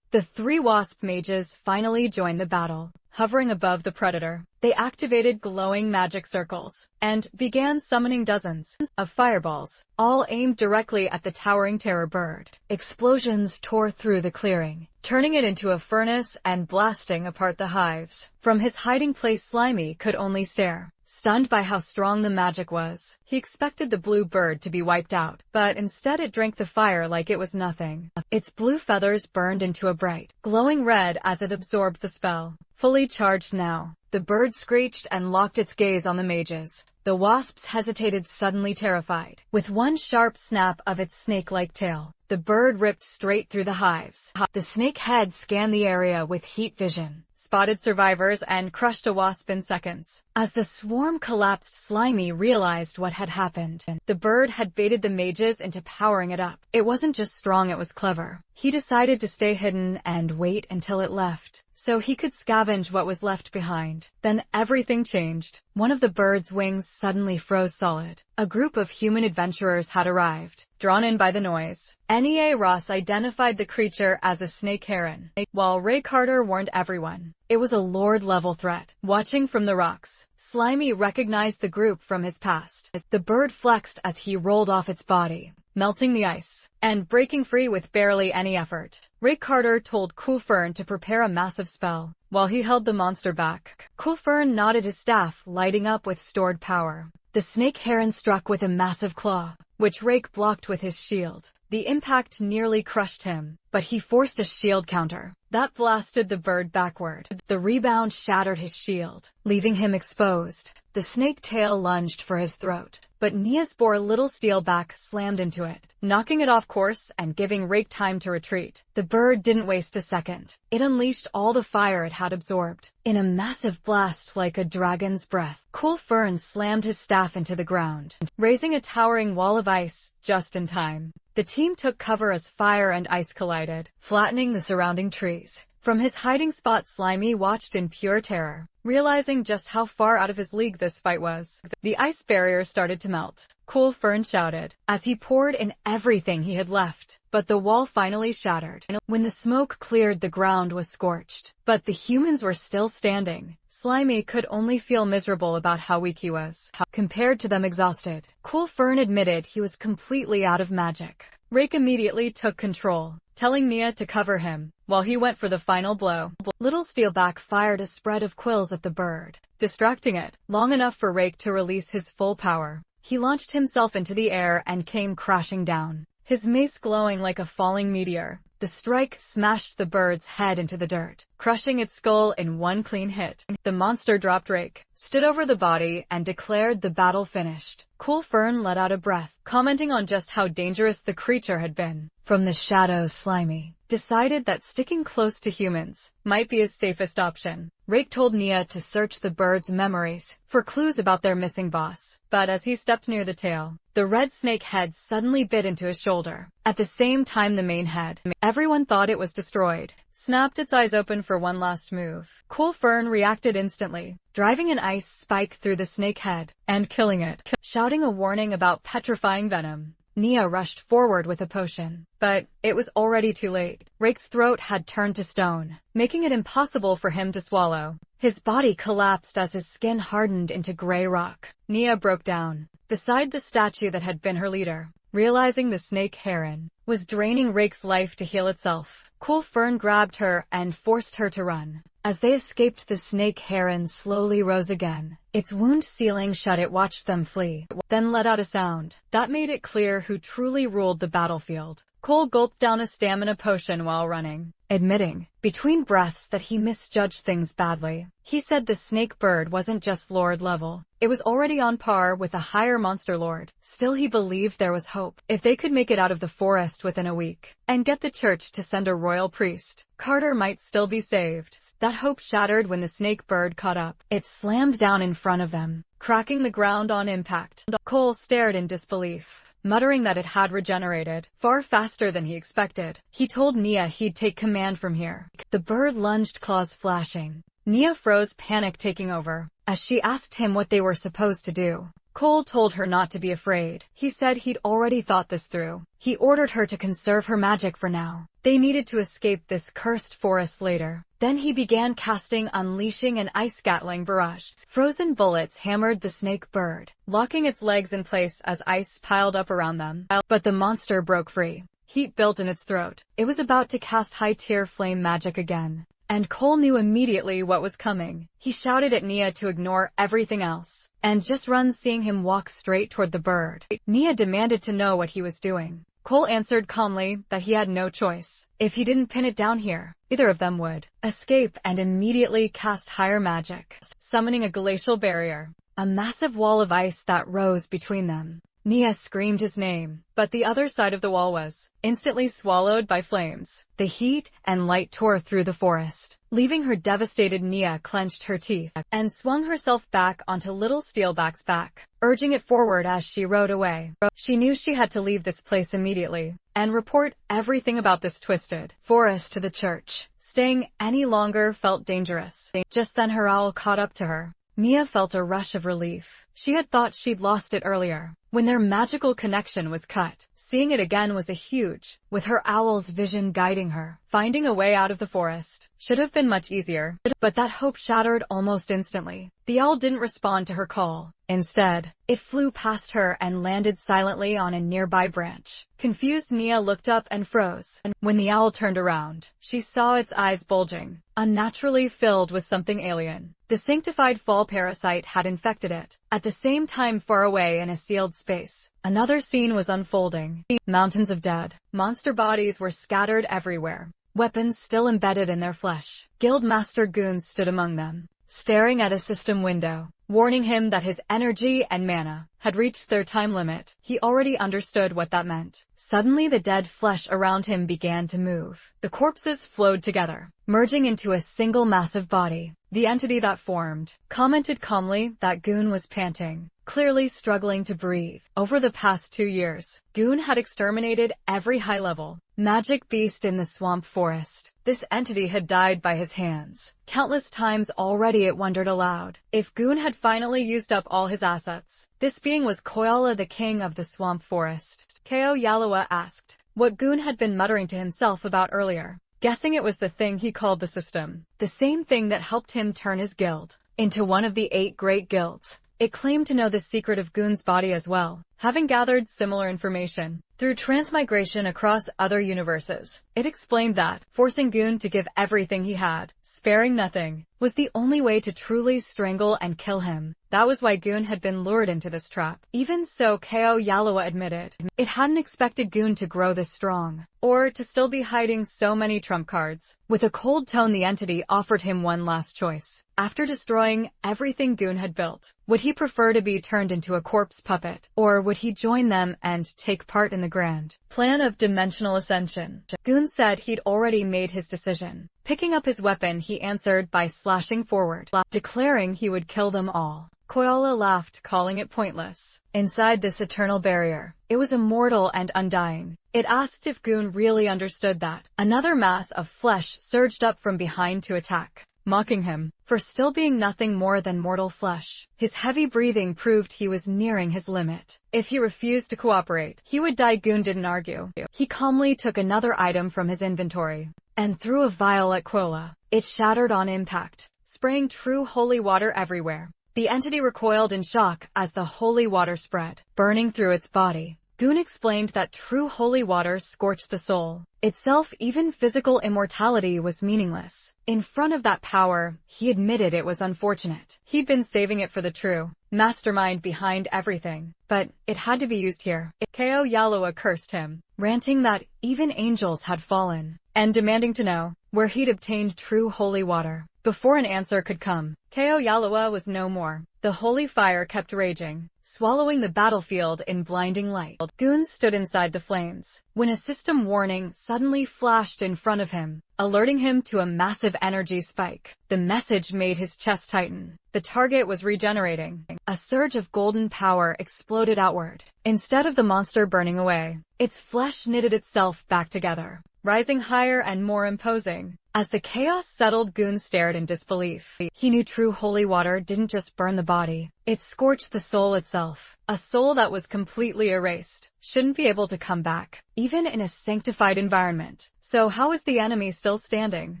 the 3 wasp mages finally joined the battle. Hovering above the predator, they activated glowing magic circles and began summoning dozens of fireballs, all aimed directly at the towering terror bird. Explosions tore through the clearing, turning it into a furnace and blasting apart the hives. From his hiding place, Slimy could only stare, stunned by how strong the magic was. He expected the blue bird to be wiped out, but instead it drank the fire like it was nothing. Its blue feathers burned into a bright, glowing red as it absorbed the spell. Fully charged now, the bird screeched and locked its gaze on the mages. The wasps hesitated, suddenly terrified. With one sharp snap of its snake-like tail, the bird ripped straight through the hives. The snake head scanned the area with heat vision, spotted survivors, and crushed a wasp in seconds. As the swarm collapsed, Slimy realized what had happened. The bird had baited the mages into powering it up. It wasn't just strong, it was clever. He decided to stay hidden and wait until it left, so he could scavenge what was left behind. Then everything changed. One of the bird's wings suddenly froze solid. A group of human adventurers had arrived, drawn in by the noise. NEA Ross identified the creature as a snake heron, while Ray Carter warned everyone it was a Lord-level threat. Watching from the rocks, Slimy recognized the group from his past. The bird flexed as he rolled off its body, melting the ice and breaking free with barely any effort. Ray Carter told Coolfern to prepare a massive spell while he held the monster back. Coolfern nodded, his staff lighting up with stored power. The snake heron struck with a massive claw, which Rake blocked with his shield. The impact nearly crushed him, but he forced a shield counter that blasted the bird backward. The rebound shattered his shield, leaving him exposed. The snake tail lunged for his throat, but Nia's little steel back slammed into it, knocking it off course and giving Rake time to retreat. The bird didn't waste a second. It unleashed all the fire it had absorbed. In a massive blast like a dragon's breath, Cool Fern slammed his staff into the ground, raising a towering wall of ice just in time. The team took cover as fire and ice collided, flattening the surrounding trees. From his hiding spot, Slimy watched in pure terror, realizing just how far out of his league this fight was. The ice barrier started to melt. Cool Fern shouted, as he poured in everything he had left. But the wall finally shattered. When the smoke cleared, the ground was scorched. But the humans were still standing. Slimy could only feel miserable about how weak he was, compared to them exhausted. Cool Fern admitted he was completely out of magic. Rake immediately took control, telling Nia to cover him, while he went for the final blow. Little Steelback fired a spread of quills at the bird, distracting it, long enough for Rake to release his full power. He launched himself into the air and came crashing down, his mace glowing like a falling meteor. The strike smashed the bird's head into the dirt, crushing its skull in one clean hit. The monster dropped Rake, stood over the body, and declared the battle finished. Cool Fern let out a breath, commenting on just how dangerous the creature had been. From the shadows, Slimy decided that sticking close to humans might be his safest option. Rake told Nia to search the bird's memories for clues about their missing boss. But as he stepped near the tail, the red snake head suddenly bit into his shoulder. At the same time, the main head, everyone thought it was destroyed, snapped its eyes open for one last move. Cool Fern reacted instantly, driving an ice spike through the snake head and killing it. Shouting a warning about petrifying venom, Nia rushed forward with a potion, but it was already too late. Rake's throat had turned to stone, making it impossible for him to swallow. His body collapsed as his skin hardened into gray rock. Nia broke down beside the statue that had been her leader, realizing the snake heron was draining Rake's life to heal itself. Cool Fern grabbed her and forced her to run. As they escaped, the snake heron slowly rose again. Its wound sealing shut, it watched them flee, then let out a sound that made it clear who truly ruled the battlefield. Cole gulped down a stamina potion while running, admitting, between breaths, that he misjudged things badly. He said the snake bird wasn't just lord level. It was already on par with a higher monster lord. Still, he believed there was hope. If they could make it out of the forest within a week and get the church to send a royal priest, Carter might still be saved. That hope shattered when the snake bird caught up. It slammed down in front of them, cracking the ground on impact. Cole stared in disbelief, muttering that it had regenerated far faster than he expected. He told Nia he'd take command from here. The bird lunged, claws flashing. Nia froze, panic taking over, as she asked him what they were supposed to do. Cole told her not to be afraid. He said he'd already thought this through. He ordered her to conserve her magic for now. They needed to escape this cursed forest later. Then he began casting, unleashing an ice Gatling barrage. Frozen bullets hammered the snake bird, locking its legs in place as ice piled up around them. But the monster broke free. Heat built in its throat. It was about to cast high-tier flame magic again. And Cole knew immediately what was coming. He shouted at Nia to ignore everything else and just run, seeing him walk straight toward the bird. Nia demanded to know what he was doing. Cole answered calmly that he had no choice. If he didn't pin it down here, either of them would escape, and immediately cast higher magic, summoning a glacial barrier, a massive wall of ice that rose between them. Nia screamed his name, but the other side of the wall was instantly swallowed by flames. The heat and light tore through the forest, leaving her devastated. Nia clenched her teeth and swung herself back onto Little Steelback's back, urging it forward as she rode away. She knew she had to leave this place immediately and report everything about this twisted forest to the church. Staying any longer felt dangerous. Just then her owl caught up to her. Nia felt a rush of relief. She had thought she'd lost it earlier, when their magical connection was cut. Seeing it again was a huge, with her owl's vision guiding her. Finding a way out of the forest should have been much easier, but that hope shattered almost instantly. The owl didn't respond to her call. Instead, it flew past her and landed silently on a nearby branch. Confused, Nia looked up and froze. When the owl turned around, she saw its eyes bulging, unnaturally filled with something alien. The sanctified fall parasite had infected it. At the same time, far away in a sealed space, Another scene was unfolding. Mountains of dead monster bodies were scattered everywhere, weapons still embedded in their flesh. Guildmaster goons stood among them, staring at a system window, warning him that his energy and mana had reached their time limit. He already understood what that meant. Suddenly the dead flesh around him began to move. The corpses flowed together, merging into a single massive body. The entity that formed commented calmly that Goon was panting, clearly struggling to breathe. Over the past 2 years, Goon had exterminated every high-level magic beast in the swamp forest. This entity had died by his hands countless times already. It wondered aloud if Goon had finally used up all his assets. This being was Koala, the king of the swamp forest. Ko Yalawa asked what Goon had been muttering to himself about earlier, guessing it was the thing he called the system, the same thing that helped him turn his guild into one of the 8 great guilds. It claimed to know the secret of Goon's body as well, having gathered similar information through transmigration across other universes. It explained that forcing Goon to give everything he had, sparing nothing, was the only way to truly strangle and kill him. That was why Goon had been lured into this trap. Even so, Ko Yalawa admitted it hadn't expected Goon to grow this strong, or to still be hiding so many trump cards. With a cold tone, the entity offered him one last choice. After destroying everything Goon had built, would he prefer to be turned into a corpse puppet, or would he join them and take part in the grand plan of dimensional ascension? Goon said he'd already made his decision. Picking up his weapon, he answered by slashing forward, declaring he would kill them all. Koala laughed, calling it pointless. Inside this eternal barrier, it was immortal and undying. It asked if Goon really understood that. Another mass of flesh surged up from behind to attack, mocking him for still being nothing more than mortal flesh. His heavy breathing proved he was nearing his limit. If he refused to cooperate, he would die. Goon didn't argue. He calmly took another item from his inventory and threw a vial at Koala. It shattered on impact, spraying true holy water everywhere. The entity recoiled in shock as the holy water spread, burning through its body. Goon explained that true holy water scorched the soul itself. Even physical immortality was meaningless in front of that power. He admitted it was unfortunate. He'd been saving it for the true mastermind behind everything, but it had to be used here. Ko Yalawa cursed him, ranting that even angels had fallen, and demanding to know where he'd obtained true holy water. Before an answer could come, Ko Yalawa was no more. The holy fire kept raging, swallowing the battlefield in blinding light. Goon stood inside the flames when a system warning suddenly flashed in front of him, alerting him to a massive energy spike. The message made his chest tighten. The target was regenerating. A surge of golden power exploded outward. Instead of the monster burning away, its flesh knitted itself back together, rising higher and more imposing. As the chaos settled, Goon stared in disbelief. He knew true holy water didn't just burn the body, it scorched the soul itself. A soul that was completely erased shouldn't be able to come back, even in a sanctified environment. So how is the enemy still standing?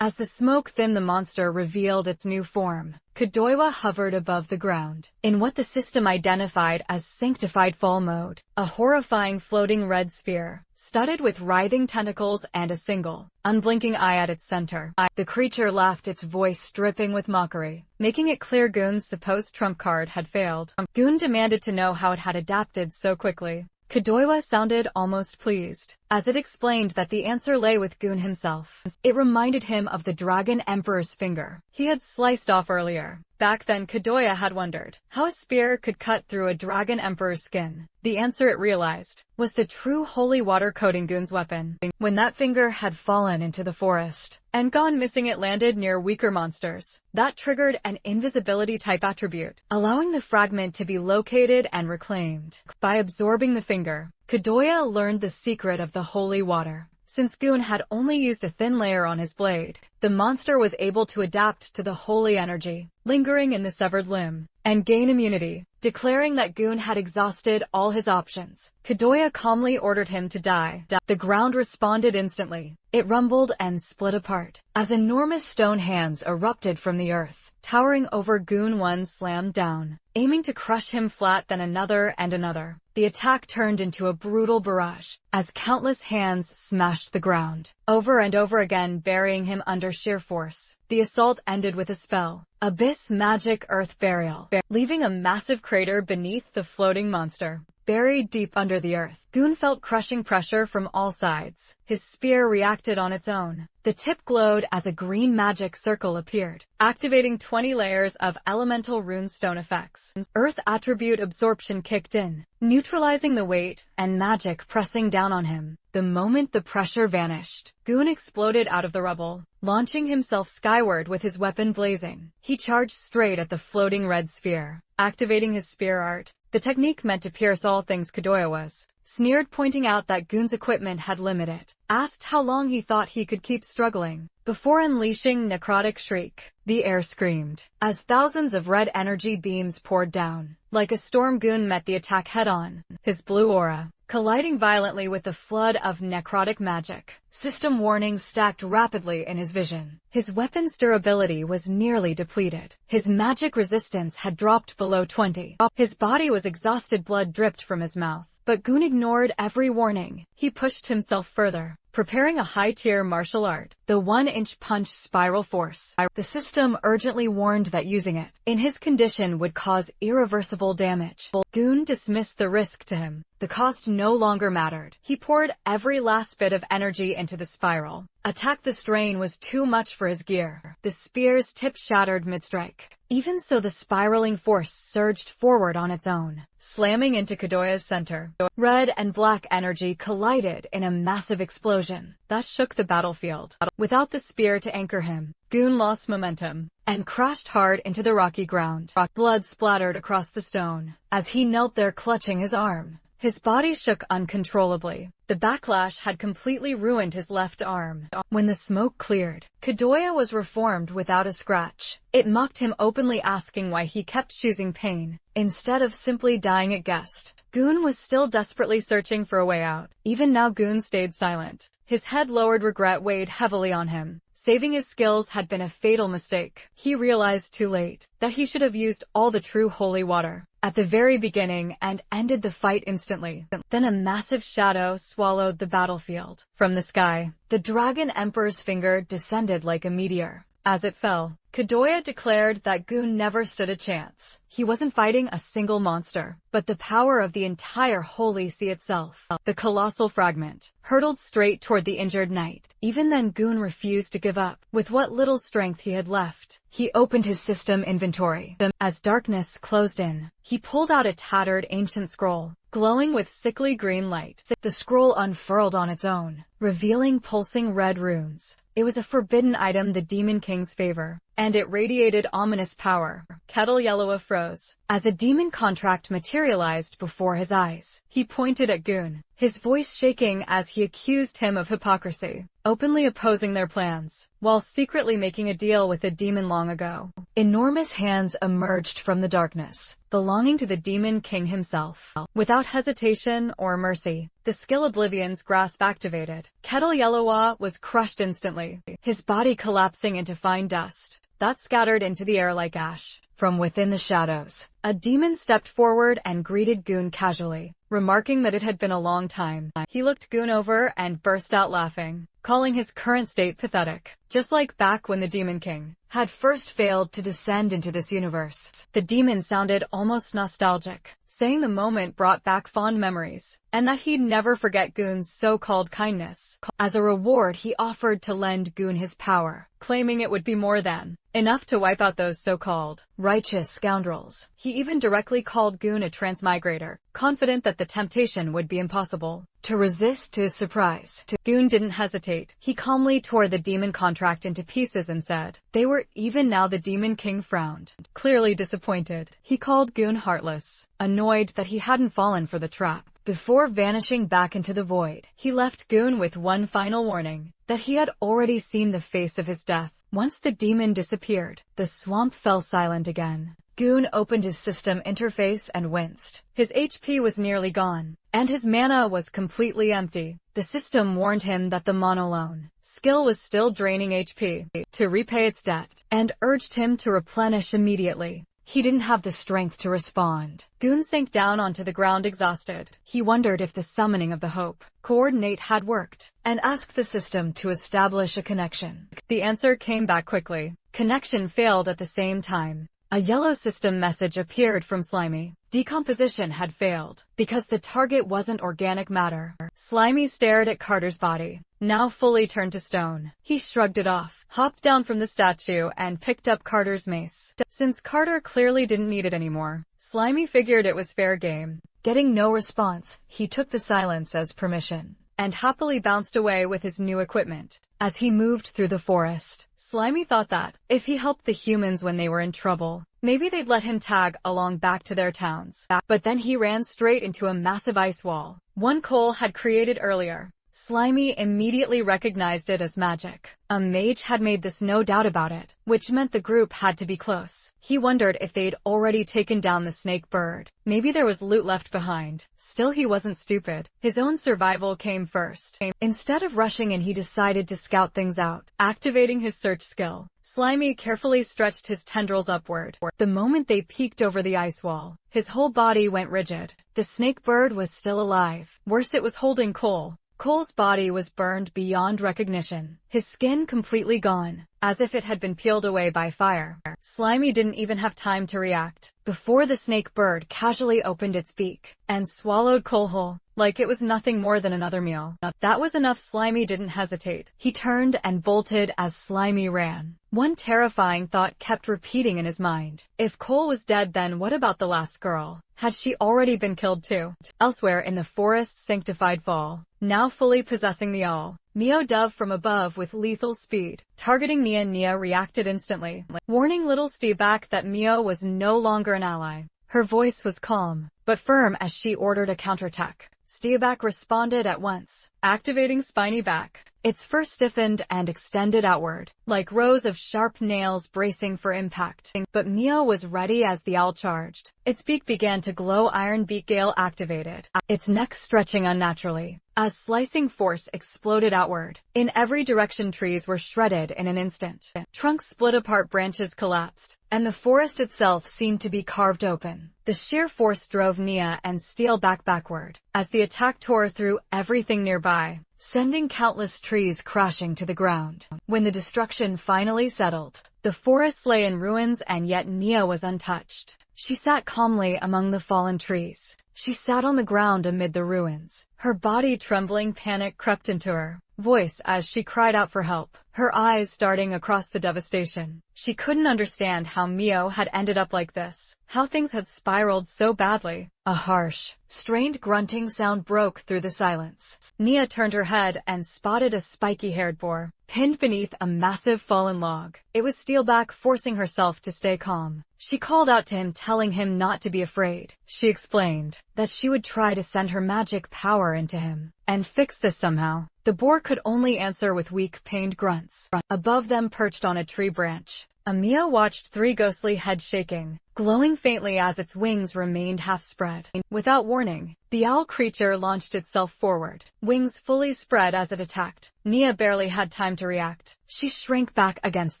As the smoke thinned, the monster revealed its new form. Kadoiwa hovered above the ground, in what the system identified as sanctified fall mode. A horrifying floating red sphere, studded with writhing tentacles and a single, unblinking eye at its center. The creature laughed, its voice dripping with mockery, making it clear Goon's supposed trump card had failed. Goon demanded to know how it had adapted so quickly. Kadoiwa sounded almost pleased, as it explained that the answer lay with Goon himself. It reminded him of the Dragon Emperor's finger he had sliced off earlier. Back then, Kadoya had wondered how a spear could cut through a Dragon Emperor's skin. The answer, it realized, was the true holy water coating Goon's weapon. When that finger had fallen into the forest and gone missing, it landed near weaker monsters. That triggered an invisibility type attribute, allowing the fragment to be located and reclaimed. By absorbing the finger, Kadoya learned the secret of the holy water. Since Goon had only used a thin layer on his blade, the monster was able to adapt to the holy energy lingering in the severed limb and gain immunity. Declaring that Goon had exhausted all his options, Kadoya calmly ordered him to die. The ground responded instantly. It rumbled and split apart as enormous stone hands erupted from the earth, towering over Goon. One slammed down, aiming to crush him flat, then another and another. The attack turned into a brutal barrage as countless hands smashed the ground over and over again, burying him under sheer force. The assault ended with a spell, Abyss Magic Earth Burial, leaving a massive crater beneath the floating monster. buried deep under the earth. Goon felt crushing pressure from all sides. His spear reacted on its own. The tip glowed as a green magic circle appeared, activating 20 layers of elemental runestone effects. Earth attribute absorption kicked in, neutralizing the weight and magic pressing down on him. The moment the pressure vanished, Goon exploded out of the rubble, launching himself skyward with his weapon blazing. He charged straight at the floating red sphere, activating his spear art, the technique meant to pierce all things. Kadoya was sneered, pointing out that Goon's equipment had limit. Asked how long he thought he could keep struggling before unleashing necrotic shriek. The air screamed as thousands of red energy beams poured down. Like a storm, Goon met the attack head-on, his blue aura colliding violently with the flood of necrotic magic. System warnings stacked rapidly in his vision. His weapon's durability was nearly depleted. His magic resistance had dropped below 20. His body was exhausted, blood dripped from his mouth. But Goon ignored every warning. He pushed himself further, preparing a high-tier martial art, the 1-inch punch spiral force. The system urgently warned that using it in his condition would cause irreversible damage. Goon dismissed the risk to him. The cost no longer mattered. He poured every last bit of energy into the spiral. Attack. The strain was too much for his gear. The spear's tip shattered mid-strike. Even so, the spiraling force surged forward on its own, slamming into Kadoya's center. Red and black energy collided in a massive explosion that shook the battlefield. Without the spear to anchor him, Goon lost momentum and crashed hard into the rocky ground. Blood splattered across the stone as he knelt there clutching his arm. His body shook uncontrollably. The backlash had completely ruined his left arm. When the smoke cleared, Kadoya was reformed without a scratch. It mocked him, openly asking why he kept choosing pain instead of simply dying. It guessed Goon was still desperately searching for a way out. Even now, Goon stayed silent. His head lowered. Regret weighed heavily on him. Saving his skills had been a fatal mistake. He realized too late that he should have used all the true holy water at the very beginning and ended the fight instantly. Then a massive shadow swallowed the battlefield. From the sky, the Dragon Emperor's finger descended like a meteor. As it fell, Kadoya declared that Goon never stood a chance. He wasn't fighting a single monster, but the power of the entire Holy Sea itself. The colossal fragment hurtled straight toward the injured knight. Even then, Goon refused to give up. With what little strength he had left, he opened his system inventory. As darkness closed in, he pulled out a tattered ancient scroll, glowing with sickly green light. The scroll unfurled on its own, revealing pulsing red runes. It was a forbidden item, the Demon King's favor, and it radiated ominous power. Kettle Yellow froze as a demon contract materialized before his eyes. He pointed at Goon, his voice shaking as he accused him of hypocrisy, openly opposing their plans, while secretly making a deal with the demon long ago. Enormous hands emerged from the darkness, belonging to the Demon King himself. Without hesitation or mercy, the skill Oblivion's grasp activated. Kettle Yellowa was crushed instantly, his body collapsing into fine dust that scattered into the air like ash. From within the shadows, a demon stepped forward and greeted Goon casually, remarking that it had been a long time. He looked Goon over and burst out laughing, calling his current state pathetic, just like back when the Demon King had first failed to descend into this universe. The demon sounded almost nostalgic, saying the moment brought back fond memories, and that he'd never forget Goon's so-called kindness. As a reward, he offered to lend Goon his power, claiming it would be more than enough to wipe out those so-called righteous scoundrels. He even directly called Goon a transmigrator, confident that the temptation would be impossible to resist. To his surprise, Goon didn't hesitate. He calmly tore the demon contract into pieces and said they were even. Now the Demon King frowned, clearly disappointed. He called Goon heartless, annoyed that he hadn't fallen for the trap. Before vanishing back into the void, he left Goon with one final warning, that he had already seen the face of his death. Once the demon disappeared, the swamp fell silent again. Goon opened his system interface and winced. His HP was nearly gone, and his mana was completely empty. The system warned him that the monolone skill was still draining HP to repay its debt, and urged him to replenish immediately. He didn't have the strength to respond. Goon sank down onto the ground exhausted. He wondered if the summoning of the Hope Coordinate had worked, and asked the system to establish a connection. The answer came back quickly. Connection failed at the same time. A yellow system message appeared from Slimy. Decomposition had failed, because the target wasn't organic matter. Slimy stared at Carter's body, now fully turned to stone. He shrugged it off, hopped down from the statue, and picked up Carter's mace. Since Carter clearly didn't need it anymore, Slimy figured it was fair game. Getting no response, he took the silence as permission, and happily bounced away with his new equipment. As he moved through the forest, Slimy thought that, if he helped the humans when they were in trouble, maybe they'd let him tag along back to their towns. But then he ran straight into a massive ice wall, one Cole had created earlier. Slimy immediately recognized it as magic. A mage had made this, no doubt about it, which meant the group had to be close. He wondered if they'd already taken down the snake bird. Maybe there was loot left behind. Still, he wasn't stupid. His own survival came first. Instead of rushing in, he decided to scout things out. Activating his search skill, Slimy carefully stretched his tendrils upward. The moment they peeked over the ice wall, his whole body went rigid. The snake bird was still alive. Worse, it was holding Cole. Cole's body was burned beyond recognition, his skin completely gone, as if it had been peeled away by fire. Slimy didn't even have time to react, before the snake bird casually opened its beak and swallowed Cole whole, like it was nothing more than another meal. That was enough. Slimy didn't hesitate. He turned and bolted as Slimy ran. One terrifying thought kept repeating in his mind. If Cole was dead, then what about the last girl? Had she already been killed too? Elsewhere in the forest's sanctified fall, now fully possessing the owl, Mio dove from above with lethal speed, targeting Nia. Nia reacted instantly, warning little Steelback that Mio was no longer an ally. Her voice was calm, but firm as she ordered a counterattack. Steelback responded at once, activating Spiny Back. Its fur stiffened and extended outward, like rows of sharp nails bracing for impact. But Mio was ready as the owl charged. Its beak began to glow. Iron Beak Gale activated, its neck stretching unnaturally, as slicing force exploded outward. In every direction, trees were shredded in an instant. Trunks split apart, branches collapsed, and the forest itself seemed to be carved open. The sheer force drove Nia and Steelback backward, as the attack tore through everything nearby, sending countless trees crashing to the ground. When the destruction finally settled, the forest lay in ruins, and yet Nia was untouched. She sat calmly among the fallen trees. She sat on the ground amid the ruins, her body trembling. Panic crept into her voice as she cried out for help, her eyes starting across the devastation. She couldn't understand how Mio had ended up like this, how things had spiraled so badly. A harsh, strained grunting sound broke through the silence. Nia turned her head and spotted a spiky-haired boar, pinned beneath a massive fallen log. It was Steelback, forcing herself to stay calm. She called out to him, telling him not to be afraid. She explained that she would try to send her magic power into him and fix this somehow. The boar could only answer with weak, pained grunts. Above them, perched on a tree branch, Mio watched three ghostly heads shaking, glowing faintly as its wings remained half spread. Without warning, the owl creature launched itself forward, wings fully spread as it attacked. Nia barely had time to react. She shrank back against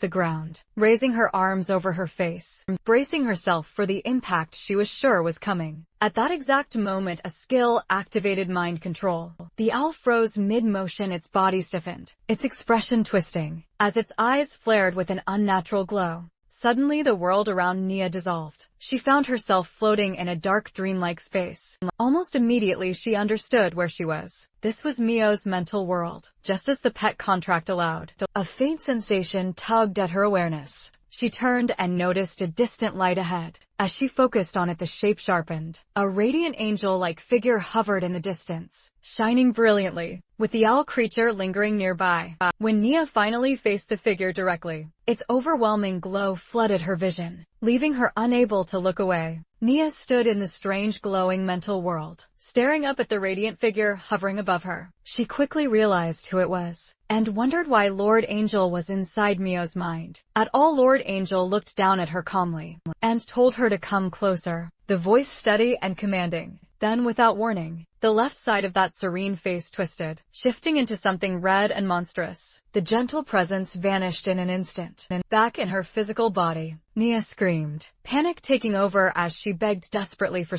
the ground, raising her arms over her face, bracing herself for the impact she was sure was coming. At that exact moment, a skill activated mind control. The owl froze mid-motion, its body stiffened, its expression twisting, as its eyes flared with an unnatural glow. Suddenly, the world around Nia dissolved. She found herself floating in a dark, dreamlike space. Almost immediately, she understood where she was. This was Mio's mental world, just as the pet contract allowed. A faint sensation tugged at her awareness. She turned and noticed a distant light ahead. As she focused on it, the shape sharpened. A radiant angel-like figure hovered in the distance, shining brilliantly, with the owl creature lingering nearby. When Nia finally faced the figure directly, its overwhelming glow flooded her vision, leaving her unable to look away. Nia stood in the strange glowing mental world, staring up at the radiant figure hovering above her. She quickly realized who it was, and wondered why Lord Angel was inside Mio's mind. At all, Lord Angel looked down at her calmly, and told her to come closer, the voice steady and commanding. Then, without warning, the left side of that serene face twisted, shifting into something red and monstrous. The gentle presence vanished in an instant. Back in her physical body, Nia screamed, panic taking over as she begged desperately for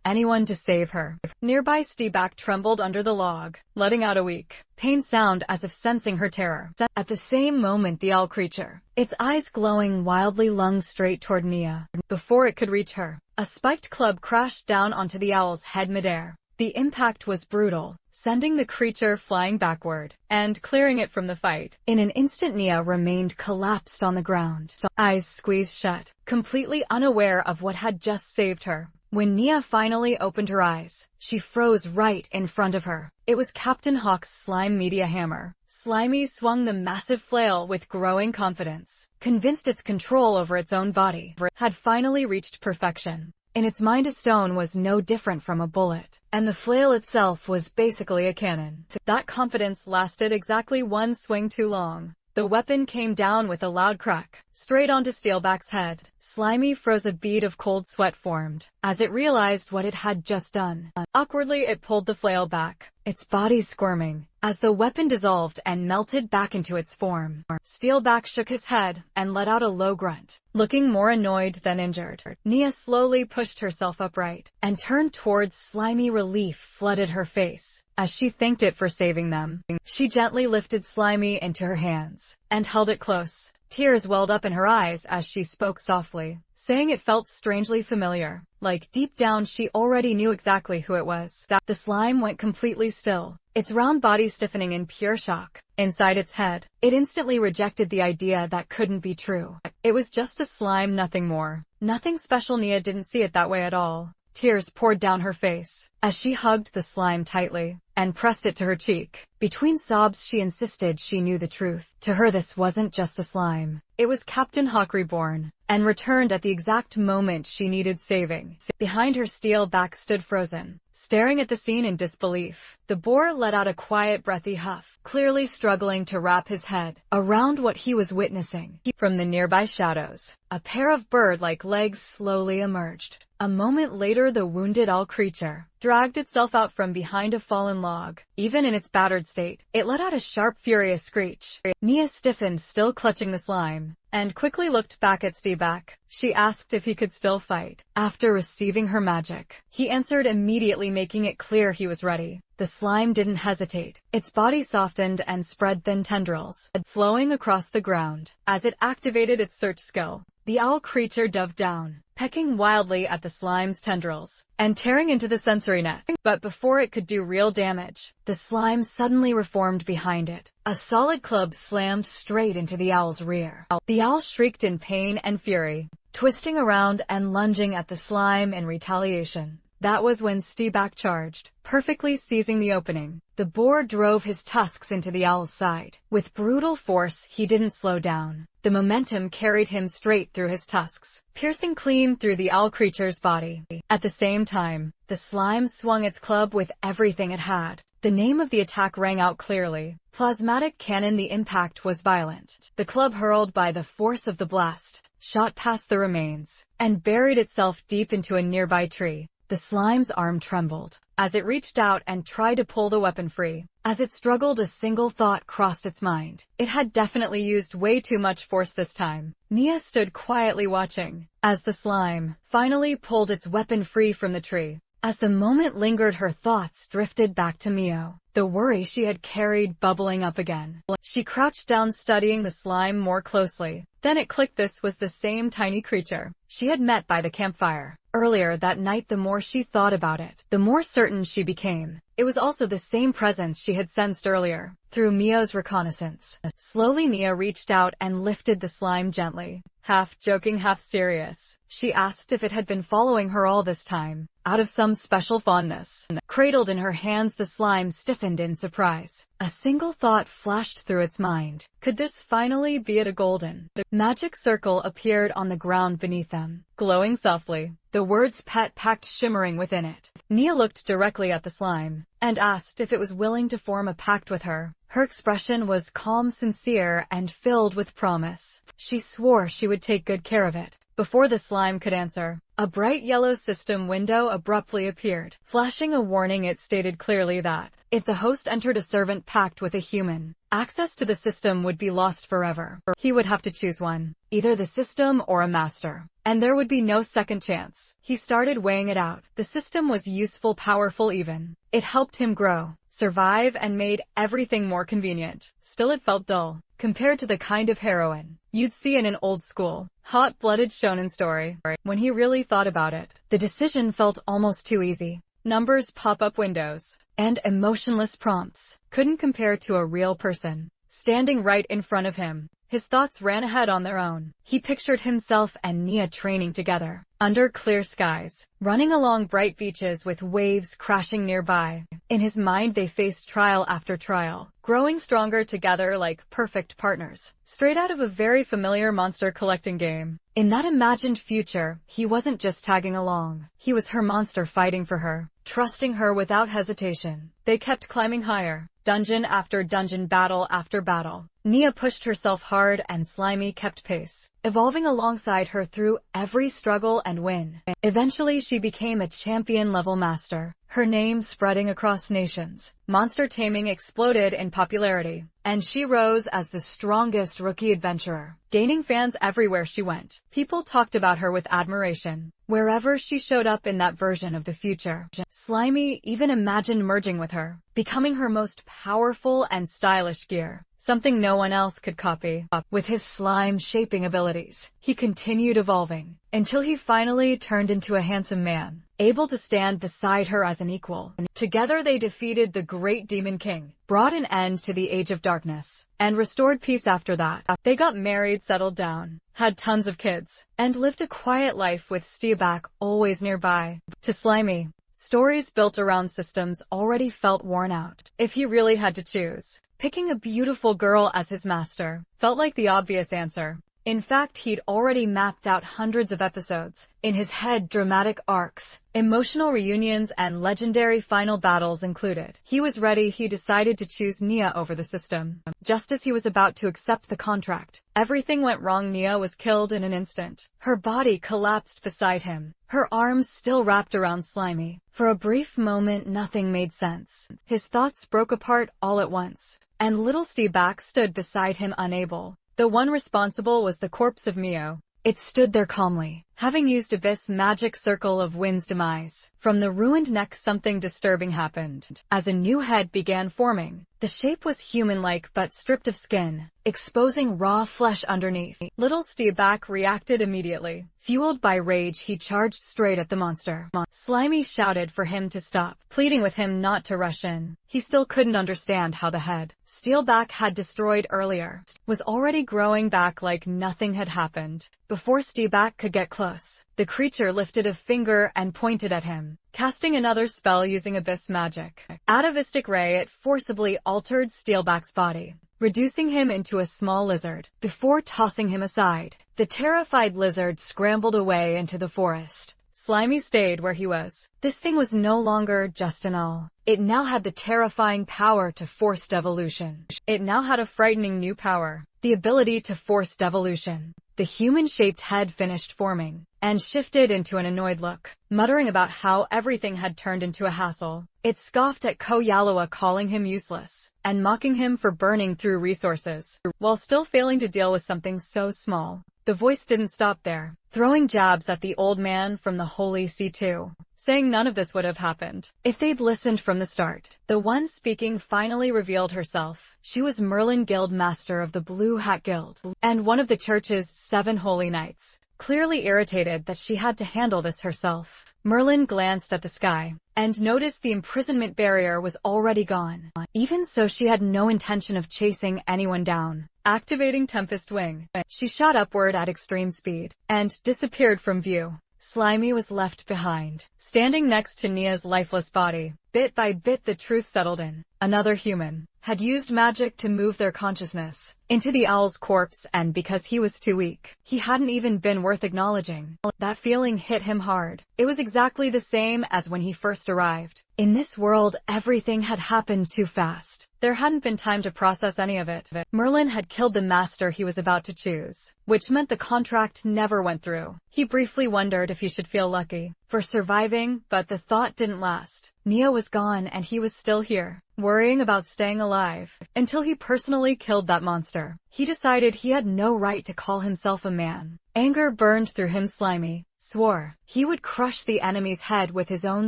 anyone to save her. Nearby Steebak trembled under the log, letting out a weak, pained sound as if sensing her terror. At the same moment the owl creature, its eyes glowing wildly, lunged straight toward Nia. Before it could reach her, a spiked club crashed down onto the owl's head midair. The impact was brutal, sending the creature flying backward and clearing it from the fight. In an instant Nia remained collapsed on the ground, eyes squeezed shut, completely unaware of what had just saved her. When Nia finally opened her eyes, she froze right in front of her. It was Captain Hawk's slime media hammer. Slimy swung the massive flail with growing confidence, convinced its control over its own body had finally reached perfection. In its mind, a stone was no different from a bullet, and the flail itself was basically a cannon. That confidence lasted exactly one swing too long. The weapon came down with a loud crack, straight onto Steelback's head. Slimy froze, a bead of cold sweat formed as it realized what it had just done. Awkwardly, it pulled the flail back, its body squirming as the weapon dissolved and melted back into its form. Steelback shook his head and let out a low grunt, looking more annoyed than injured. Nia slowly pushed herself upright and turned towards Slimy. Relief flooded her face as she thanked it for saving them. She gently lifted Slimy into her hands and held it close. Tears welled up in her eyes as she spoke softly, saying it felt strangely familiar, like deep down she already knew exactly who it was. The slime went completely still, its round body stiffening in pure shock. Inside its head, it instantly rejected the idea that couldn't be true. It was just a slime, nothing more. Nothing special. Nia didn't see it that way at all. Tears poured down her face as she hugged the slime tightly and pressed it to her cheek. Between sobs she insisted she knew the truth. To her, this wasn't just a slime. It was Captain Hawk reborn, and returned at the exact moment she needed saving. Behind her, Steelback stood frozen, staring at the scene in disbelief. The boar let out a quiet, breathy huff, clearly struggling to wrap his head around what he was witnessing. From the nearby shadows, a pair of bird-like legs slowly emerged. A moment later, the wounded owl creature dragged itself out from behind a fallen log. Even in its battered state, it let out a sharp, furious screech. Nia stiffened, still clutching the slime, and quickly looked back at Steebak. She asked if he could still fight. After receiving her magic, he answered immediately, making it clear he was ready. The slime didn't hesitate. Its body softened and spread thin tendrils, flowing across the ground. As it activated its search skill, the owl creature dove down, pecking wildly at the slime's tendrils and tearing into the sensory net. But before it could do real damage, the slime suddenly reformed behind it. A solid club slammed straight into the owl's rear. The owl shrieked in pain and fury, twisting around and lunging at the slime in retaliation. That was when Steebak charged, perfectly seizing the opening. The boar drove his tusks into the owl's side. With brutal force, he didn't slow down. The momentum carried him straight through his tusks, piercing clean through the owl creature's body. At the same time, the slime swung its club with everything it had. The name of the attack rang out clearly. Plasmatic cannon. The impact was violent. The club, hurled by the force of the blast, shot past the remains and buried itself deep into a nearby tree. The slime's arm trembled as it reached out and tried to pull the weapon free. As it struggled, a single thought crossed its mind. It had definitely used way too much force this time. Nia stood quietly watching as the slime finally pulled its weapon free from the tree. As the moment lingered, her thoughts drifted back to Mio, the worry she had carried bubbling up again. She crouched down, studying the slime more closely. Then it clicked. This was the same tiny creature she had met by the campfire earlier that night. The more she thought about it, the more certain she became. It was also the same presence she had sensed earlier through Mio's reconnaissance. Slowly, Nia reached out and lifted the slime gently. Half joking, half serious, she asked if it had been following her all this time, out of some special fondness. Cradled in her hands, the slime stiffened in surprise. A single thought flashed through its mind. Could this finally be it? A golden magic circle appeared on the ground beneath them, glowing softly, the words "pet" packed shimmering within it. Nia looked directly at the slime and asked if it was willing to form a pact with her. Her expression was calm, sincere, and filled with promise. She swore she would take good care of it. Before the slime could answer, a bright yellow system window abruptly appeared. Flashing a warning, it stated clearly that, if the host entered a servant pact with a human, access to the system would be lost forever. He would have to choose one, either the system or a master, and there would be no second chance. He started weighing it out. The system was useful, powerful even. It helped him grow, survive, and made everything more convenient. Still, it felt dull, compared to the kind of heroine you'd see in an old-school, hot-blooded shonen story. When he really thought about it, the decision felt almost too easy. Numbers, pop-up windows, and emotionless prompts couldn't compare to a real person standing right in front of him. His thoughts ran ahead on their own. He pictured himself and Nia training together, under clear skies, running along bright beaches with waves crashing nearby. In his mind they faced trial after trial, growing stronger together like perfect partners, straight out of a very familiar monster collecting game. In that imagined future, he wasn't just tagging along. He was her monster, fighting for her, trusting her without hesitation. They kept climbing higher, dungeon after dungeon, battle after battle. Nia pushed herself hard and Slimy kept pace, evolving alongside her through every struggle and win. Eventually she became a champion-level master, her name spreading across nations. Monster taming exploded in popularity, and she rose as the strongest rookie adventurer, gaining fans everywhere she went. People talked about her with admiration wherever she showed up in that version of the future. Slimy even imagined merging with her, becoming her most powerful and stylish gear, something no one else could copy. With his slime-shaping abilities, he continued evolving, until he finally turned into a handsome man, able to stand beside her as an equal. Together they defeated the Great Demon King, brought an end to the Age of Darkness, and restored peace after that. They got married, settled down, had tons of kids, and lived a quiet life with Steelback always nearby. To Slimy, stories built around systems already felt worn out. If he really had to choose, picking a beautiful girl as his master felt like the obvious answer. In fact, he'd already mapped out hundreds of episodes in his head, dramatic arcs, emotional reunions, and legendary final battles included. He was ready. He decided to choose Nia over the system. Just as he was about to accept the contract, everything went wrong. Nia was killed in an instant. Her body collapsed beside him, her arms still wrapped around Slimy. For a brief moment, nothing made sense. His thoughts broke apart all at once, and little Steelback stood beside him, unable. The one responsible was the corpse of Mio. It stood there calmly, having used Abyss magic circle of Wind's demise. From the ruined neck, something disturbing happened. As a new head began forming, the shape was human-like but stripped of skin, exposing raw flesh underneath. Little Steelback reacted immediately. Fueled by rage, he charged straight at the monster. Slimy shouted for him to stop, pleading with him not to rush in. He still couldn't understand how the head Steelback had destroyed earlier was already growing back like nothing had happened. Before Steelback could get close, the creature lifted a finger and pointed at him, casting another spell using Abyss magic. Atavistic Ray, it forcibly altered Steelback's body, reducing him into a small lizard. Before tossing him aside, the terrified lizard scrambled away into the forest. Slimy stayed where he was. This thing was no longer just an all. It now had the terrifying power to force devolution. It now had a frightening new power, the ability to force devolution. The human-shaped head finished forming, and shifted into an annoyed look, muttering about how everything had turned into a hassle. It scoffed at Koyalawa, calling him useless, and mocking him for burning through resources, while still failing to deal with something so small. The voice didn't stop there, throwing jabs at the old man from the Holy See too, saying none of this would have happened if they'd listened from the start. The one speaking finally revealed herself. She was Merlin, Guild Master of the Blue Hat Guild, and one of the church's 7 holy knights. Clearly irritated that she had to handle this herself, Merlin glanced at the sky, and noticed the imprisonment barrier was already gone. Even so, she had no intention of chasing anyone down. Activating Tempest Wing, she shot upward at extreme speed, and disappeared from view. Slimy was left behind, standing next to Nia's lifeless body. Bit by bit the truth settled in. another human, had used magic to move their consciousness into the owl's corpse, and because he was too weak, he hadn't even been worth acknowledging. That feeling hit him hard. It was exactly the same as when he first arrived. In this world, everything had happened too fast. There hadn't been time to process any of it. Merlin had killed the master he was about to choose, which meant the contract never went through. He briefly wondered if he should feel lucky for surviving, but the thought didn't last. Nia was gone and he was still here, worrying about staying alive, until he personally killed that monster. He decided he had no right to call himself a man. Anger burned through him. Slimy swore he would crush the enemy's head with his own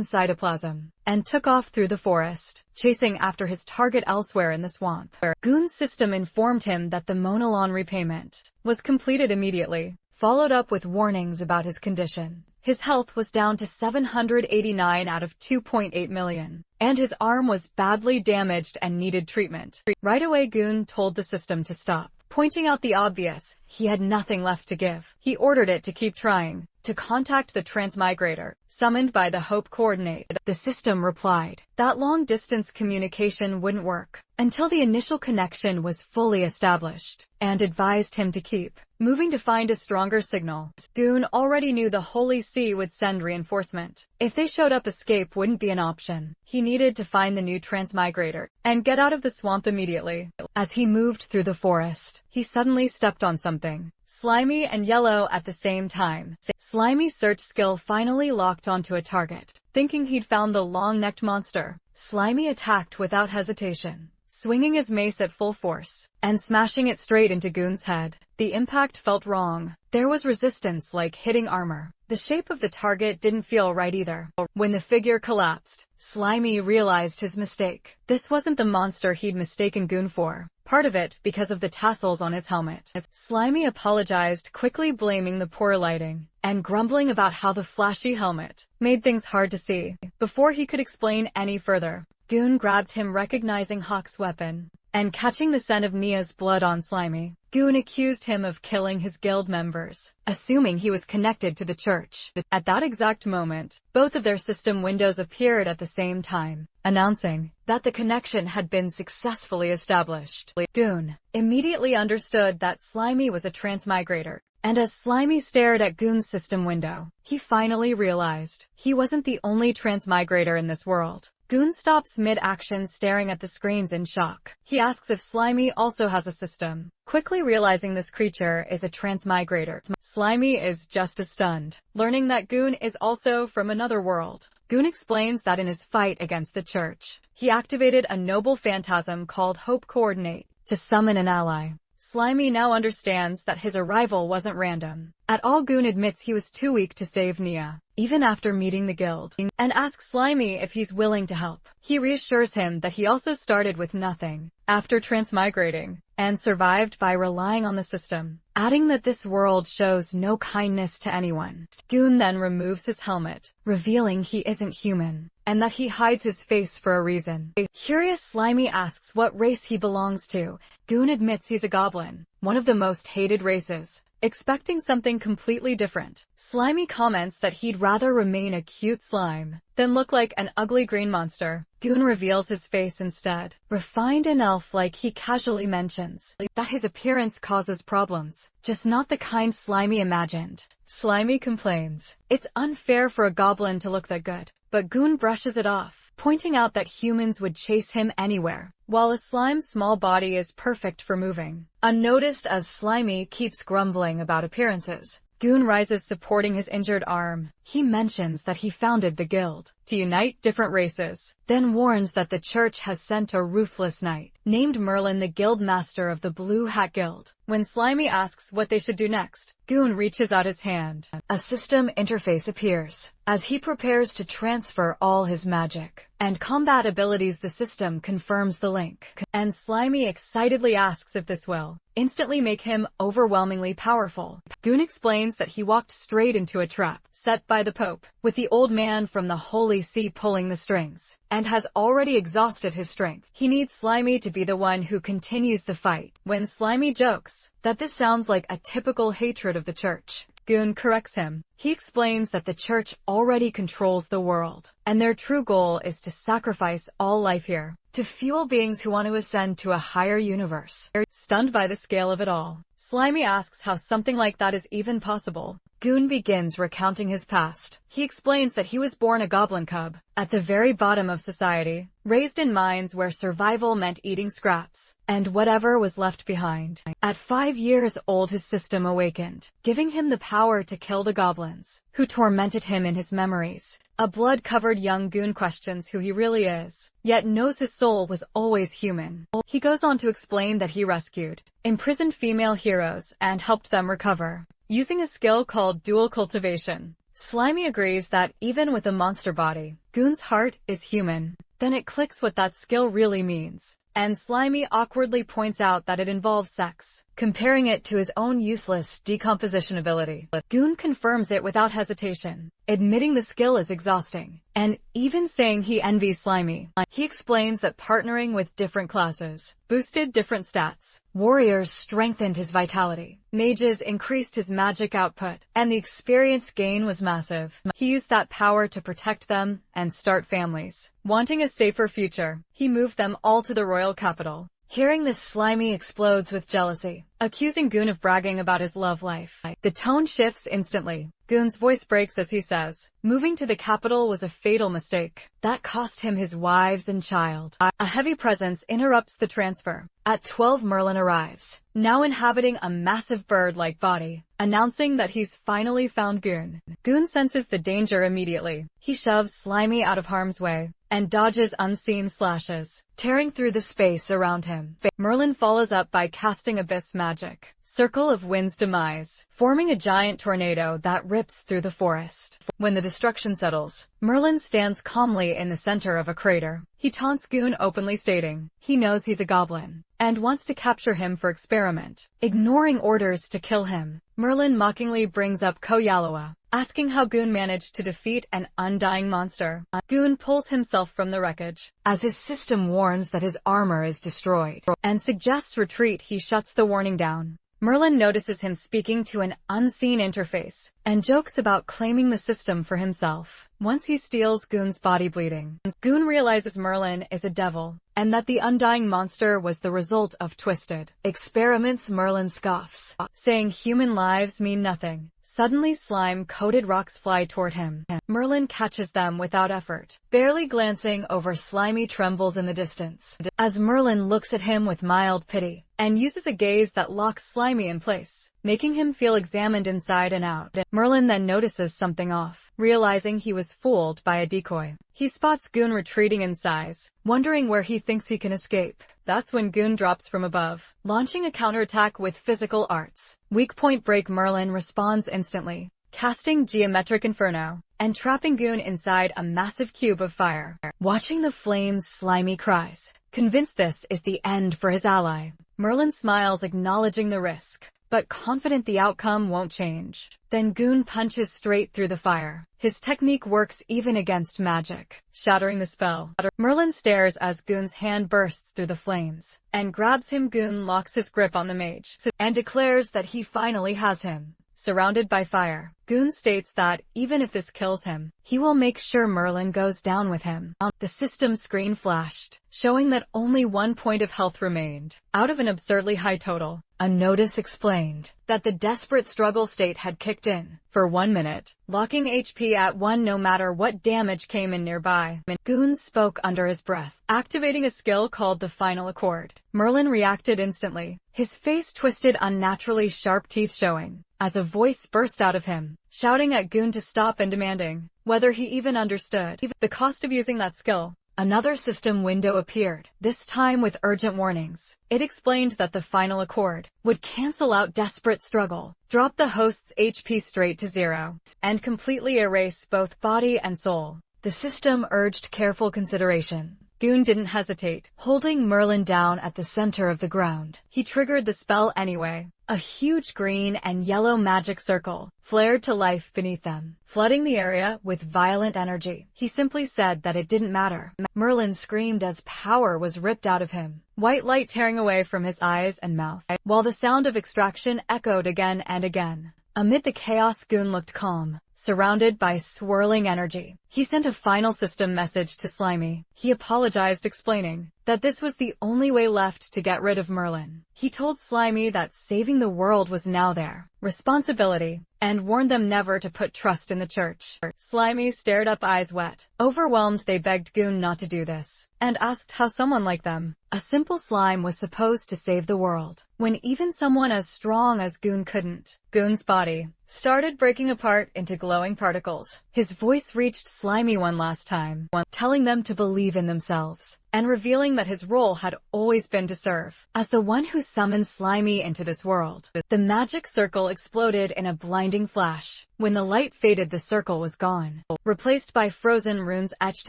cytoplasm, and took off through the forest, chasing after his target elsewhere in the swamp. Goon's system informed him that the Monalon repayment was completed immediately, followed up with warnings about his condition. His health was down to 789 out of 2.8 million, and his arm was badly damaged and needed treatment. Right away, Goon told the system to stop, pointing out the obvious: he had nothing left to give. He ordered it to keep trying to contact the transmigrator, summoned by the Hope Coordinate. The system replied that long-distance communication wouldn't work until the initial connection was fully established, and advised him to keep moving to find a stronger signal. Goon already knew the Holy See would send reinforcement. If they showed up, escape wouldn't be an option. He needed to find the new transmigrator and get out of the swamp immediately. As he moved through the forest, he suddenly stepped on something slimy and yellow at the same time. Slimy's search skill finally locked onto a target. Thinking he'd found the long-necked monster, Slimy attacked without hesitation, swinging his mace at full force and smashing it straight into Goon's head. The impact felt wrong. There was resistance, like hitting armor. The shape of the target didn't feel right either. When the figure collapsed, Slimy realized his mistake. This wasn't the monster he'd mistaken Goon for, part of it because of the tassels on his helmet. Slimy apologized, quickly blaming the poor lighting and grumbling about how the flashy helmet made things hard to see. Before he could explain any further, Goon grabbed him, recognizing Hawk's weapon, and catching the scent of Nia's blood on Slimy. Goon accused him of killing his guild members, assuming he was connected to the church. At that exact moment, both of their system windows appeared at the same time, announcing that the connection had been successfully established. Goon immediately understood that Slimy was a transmigrator, and as Slimy stared at Goon's system window, he finally realized he wasn't the only transmigrator in this world. Goon stops mid-action, staring at the screens in shock. He asks if Slimy also has a system, quickly realizing this creature is a transmigrator. Slimy is just as stunned, learning that Goon is also from another world. Goon explains that in his fight against the church, he activated a noble phantasm called Hope Coordinate to summon an ally. Slimy now understands that his arrival wasn't random at all. Goon admits he was too weak to save Nia, even after meeting the guild, and asks Slimy if he's willing to help. He reassures him that he also started with nothing after transmigrating, and survived by relying on the system, adding that this world shows no kindness to anyone. Goon then removes his helmet, revealing he isn't human, and that he hides his face for a reason. Curious, Slimy asks what race he belongs to. Goon admits he's a goblin, one of the most hated races. Expecting something completely different, Slimy comments that he'd rather remain a cute slime than look like an ugly green monster. Goon reveals his face instead, refined and elf-like. He casually mentions that his appearance causes problems, just not the kind Slimy imagined. Slimy complains it's unfair for a goblin to look that good, but Goon brushes it off, pointing out that humans would chase him anywhere, while a slime's small body is perfect for moving unnoticed. As Slimy keeps grumbling about appearances, Goon rises, supporting his injured arm. He mentions that he founded the guild to unite different races, then warns that the church has sent a ruthless knight named Merlin, the guild master of the Blue Hat Guild. When Slimy asks what they should do next, Goon reaches out his hand. A system interface appears as he prepares to transfer all his magic and combat abilities. The system confirms the link, and Slimy excitedly asks if this will instantly make him overwhelmingly powerful. Goon explains that he walked straight into a trap set by the Pope, with the old man from the Holy See pulling the strings, and has already exhausted his strength. He needs Slimy to be the one who continues the fight. When Slimy jokes that this sounds like a typical hatred of the church, Goon corrects him. He explains that the church already controls the world, and their true goal is to sacrifice all life here, to fuel beings who want to ascend to a higher universe. Stunned by the scale of it all, Slimy asks how something like that is even possible. Goon begins recounting his past. He explains that he was born a goblin cub, at the very bottom of society, raised in mines where survival meant eating scraps, and whatever was left behind. At 5 years old his system awakened, giving him the power to kill the goblins, who tormented him in his memories. A blood-covered young Goon questions who he really is, yet knows his soul was always human. He goes on to explain that he rescued imprisoned female heroes and helped them recover, using a skill called dual cultivation. Slimy agrees that even with a monster body, Goon's heart is human. Then it clicks what that skill really means, and Slimy awkwardly points out that it involves sex, comparing it to his own useless decomposition ability. Goon confirms it without hesitation, admitting the skill is exhausting, and even saying he envies Slimy. He explains that partnering with different classes boosted different stats. Warriors strengthened his vitality, mages increased his magic output, and the experience gain was massive. He used that power to protect them and start families. Wanting a safer future, he moved them all to the royal capital. Hearing this, Slimy explodes with jealousy, accusing Goon of bragging about his love life. The tone shifts instantly. Goon's voice breaks as he says, moving to the capital was a fatal mistake. That cost him his wives and child. A heavy presence interrupts the transfer. At 12 Merlin arrives, now inhabiting a massive bird-like body, announcing that he's finally found Goon. Goon senses the danger immediately. He shoves Slimy out of harm's way, and dodges unseen slashes, tearing through the space around him. Merlin follows up by casting Abyss Magic, Circle of Wind's demise, forming a giant tornado that rips through the forest. When the destruction settles, Merlin stands calmly in the center of a crater. He taunts Goon, openly stating he knows he's a goblin, and wants to capture him for experiment, ignoring orders to kill him. Merlin mockingly brings up Koyalawa, asking how Goon managed to defeat an undying monster. Goon pulls himself from the wreckage, as his system warns that his armor is destroyed, and suggests retreat. He shuts the warning down. Merlin notices him speaking to an unseen interface, and jokes about claiming the system for himself. Once he steals Goon's body bleeding, Goon realizes Merlin is a devil, and that the undying monster was the result of twisted experiments. Merlin scoffs, saying human lives mean nothing. Suddenly slime-coated rocks fly toward him. Merlin catches them without effort, barely glancing over. Slimy trembles in the distance, as Merlin looks at him with mild pity, and uses a gaze that locks Slimy in place, making him feel examined inside and out. Merlin then notices something off, realizing he was fooled by a decoy. He spots Goon retreating in size, wondering where he thinks he can escape. That's when Goon drops from above, launching a counterattack with physical arts. Weak point break. Merlin responds instantly, casting Geometric Inferno, and trapping Goon inside a massive cube of fire. Watching the flames, Slimy cries, convinced this is the end for his ally. Merlin smiles, acknowledging the risk, but confident the outcome won't change. Then Goon punches straight through the fire. His technique works even against magic, shattering the spell. Merlin stares as Goon's hand bursts through the flames, and grabs him. Goon locks his grip on the mage, and declares that he finally has him. Surrounded by fire, Goon states that, even if this kills him, he will make sure Merlin goes down with him. The system screen flashed, showing that only 1 point of health remained, out of an absurdly high total. A notice explained that the desperate struggle state had kicked in for 1 minute, locking HP at 1 no matter what damage came in nearby. Goon spoke under his breath, activating a skill called the Final Accord. Merlin reacted instantly, his face twisted, unnaturally sharp teeth showing, as a voice burst out of him, shouting at Goon to stop and demanding whether he even understood the cost of using that skill. Another system window appeared, this time with urgent warnings. It explained that the Final Accord would cancel out desperate struggle, drop the host's HP straight to 0, and completely erase both body and soul. The system urged careful consideration. Goon didn't hesitate, holding Merlin down at the center of the ground. He triggered the spell anyway. A huge green and yellow magic circle flared to life beneath them, flooding the area with violent energy. He simply said that it didn't matter. Merlin screamed as power was ripped out of him, white light tearing away from his eyes and mouth, while the sound of extraction echoed again and again. Amid the chaos, Goon looked calm, surrounded by swirling energy. He sent a final system message to Slimy. He apologized, explaining that this was the only way left to get rid of Merlin. He told Slimy that saving the world was now their responsibility, and warned them never to put trust in the church. Slimy stared up, eyes wet. Overwhelmed, they begged Goon not to do this, and asked how someone like them, a simple slime, was supposed to save the world, when even someone as strong as Goon couldn't. Goon's body started breaking apart into glowing particles. His voice reached Slimy one last time, telling them to believe in themselves, and revealing that his role had always been to serve as the one who summoned Slimy into this world. The magic circle exploded in a blinding flash. When the light faded, the circle was gone, replaced by frozen runes etched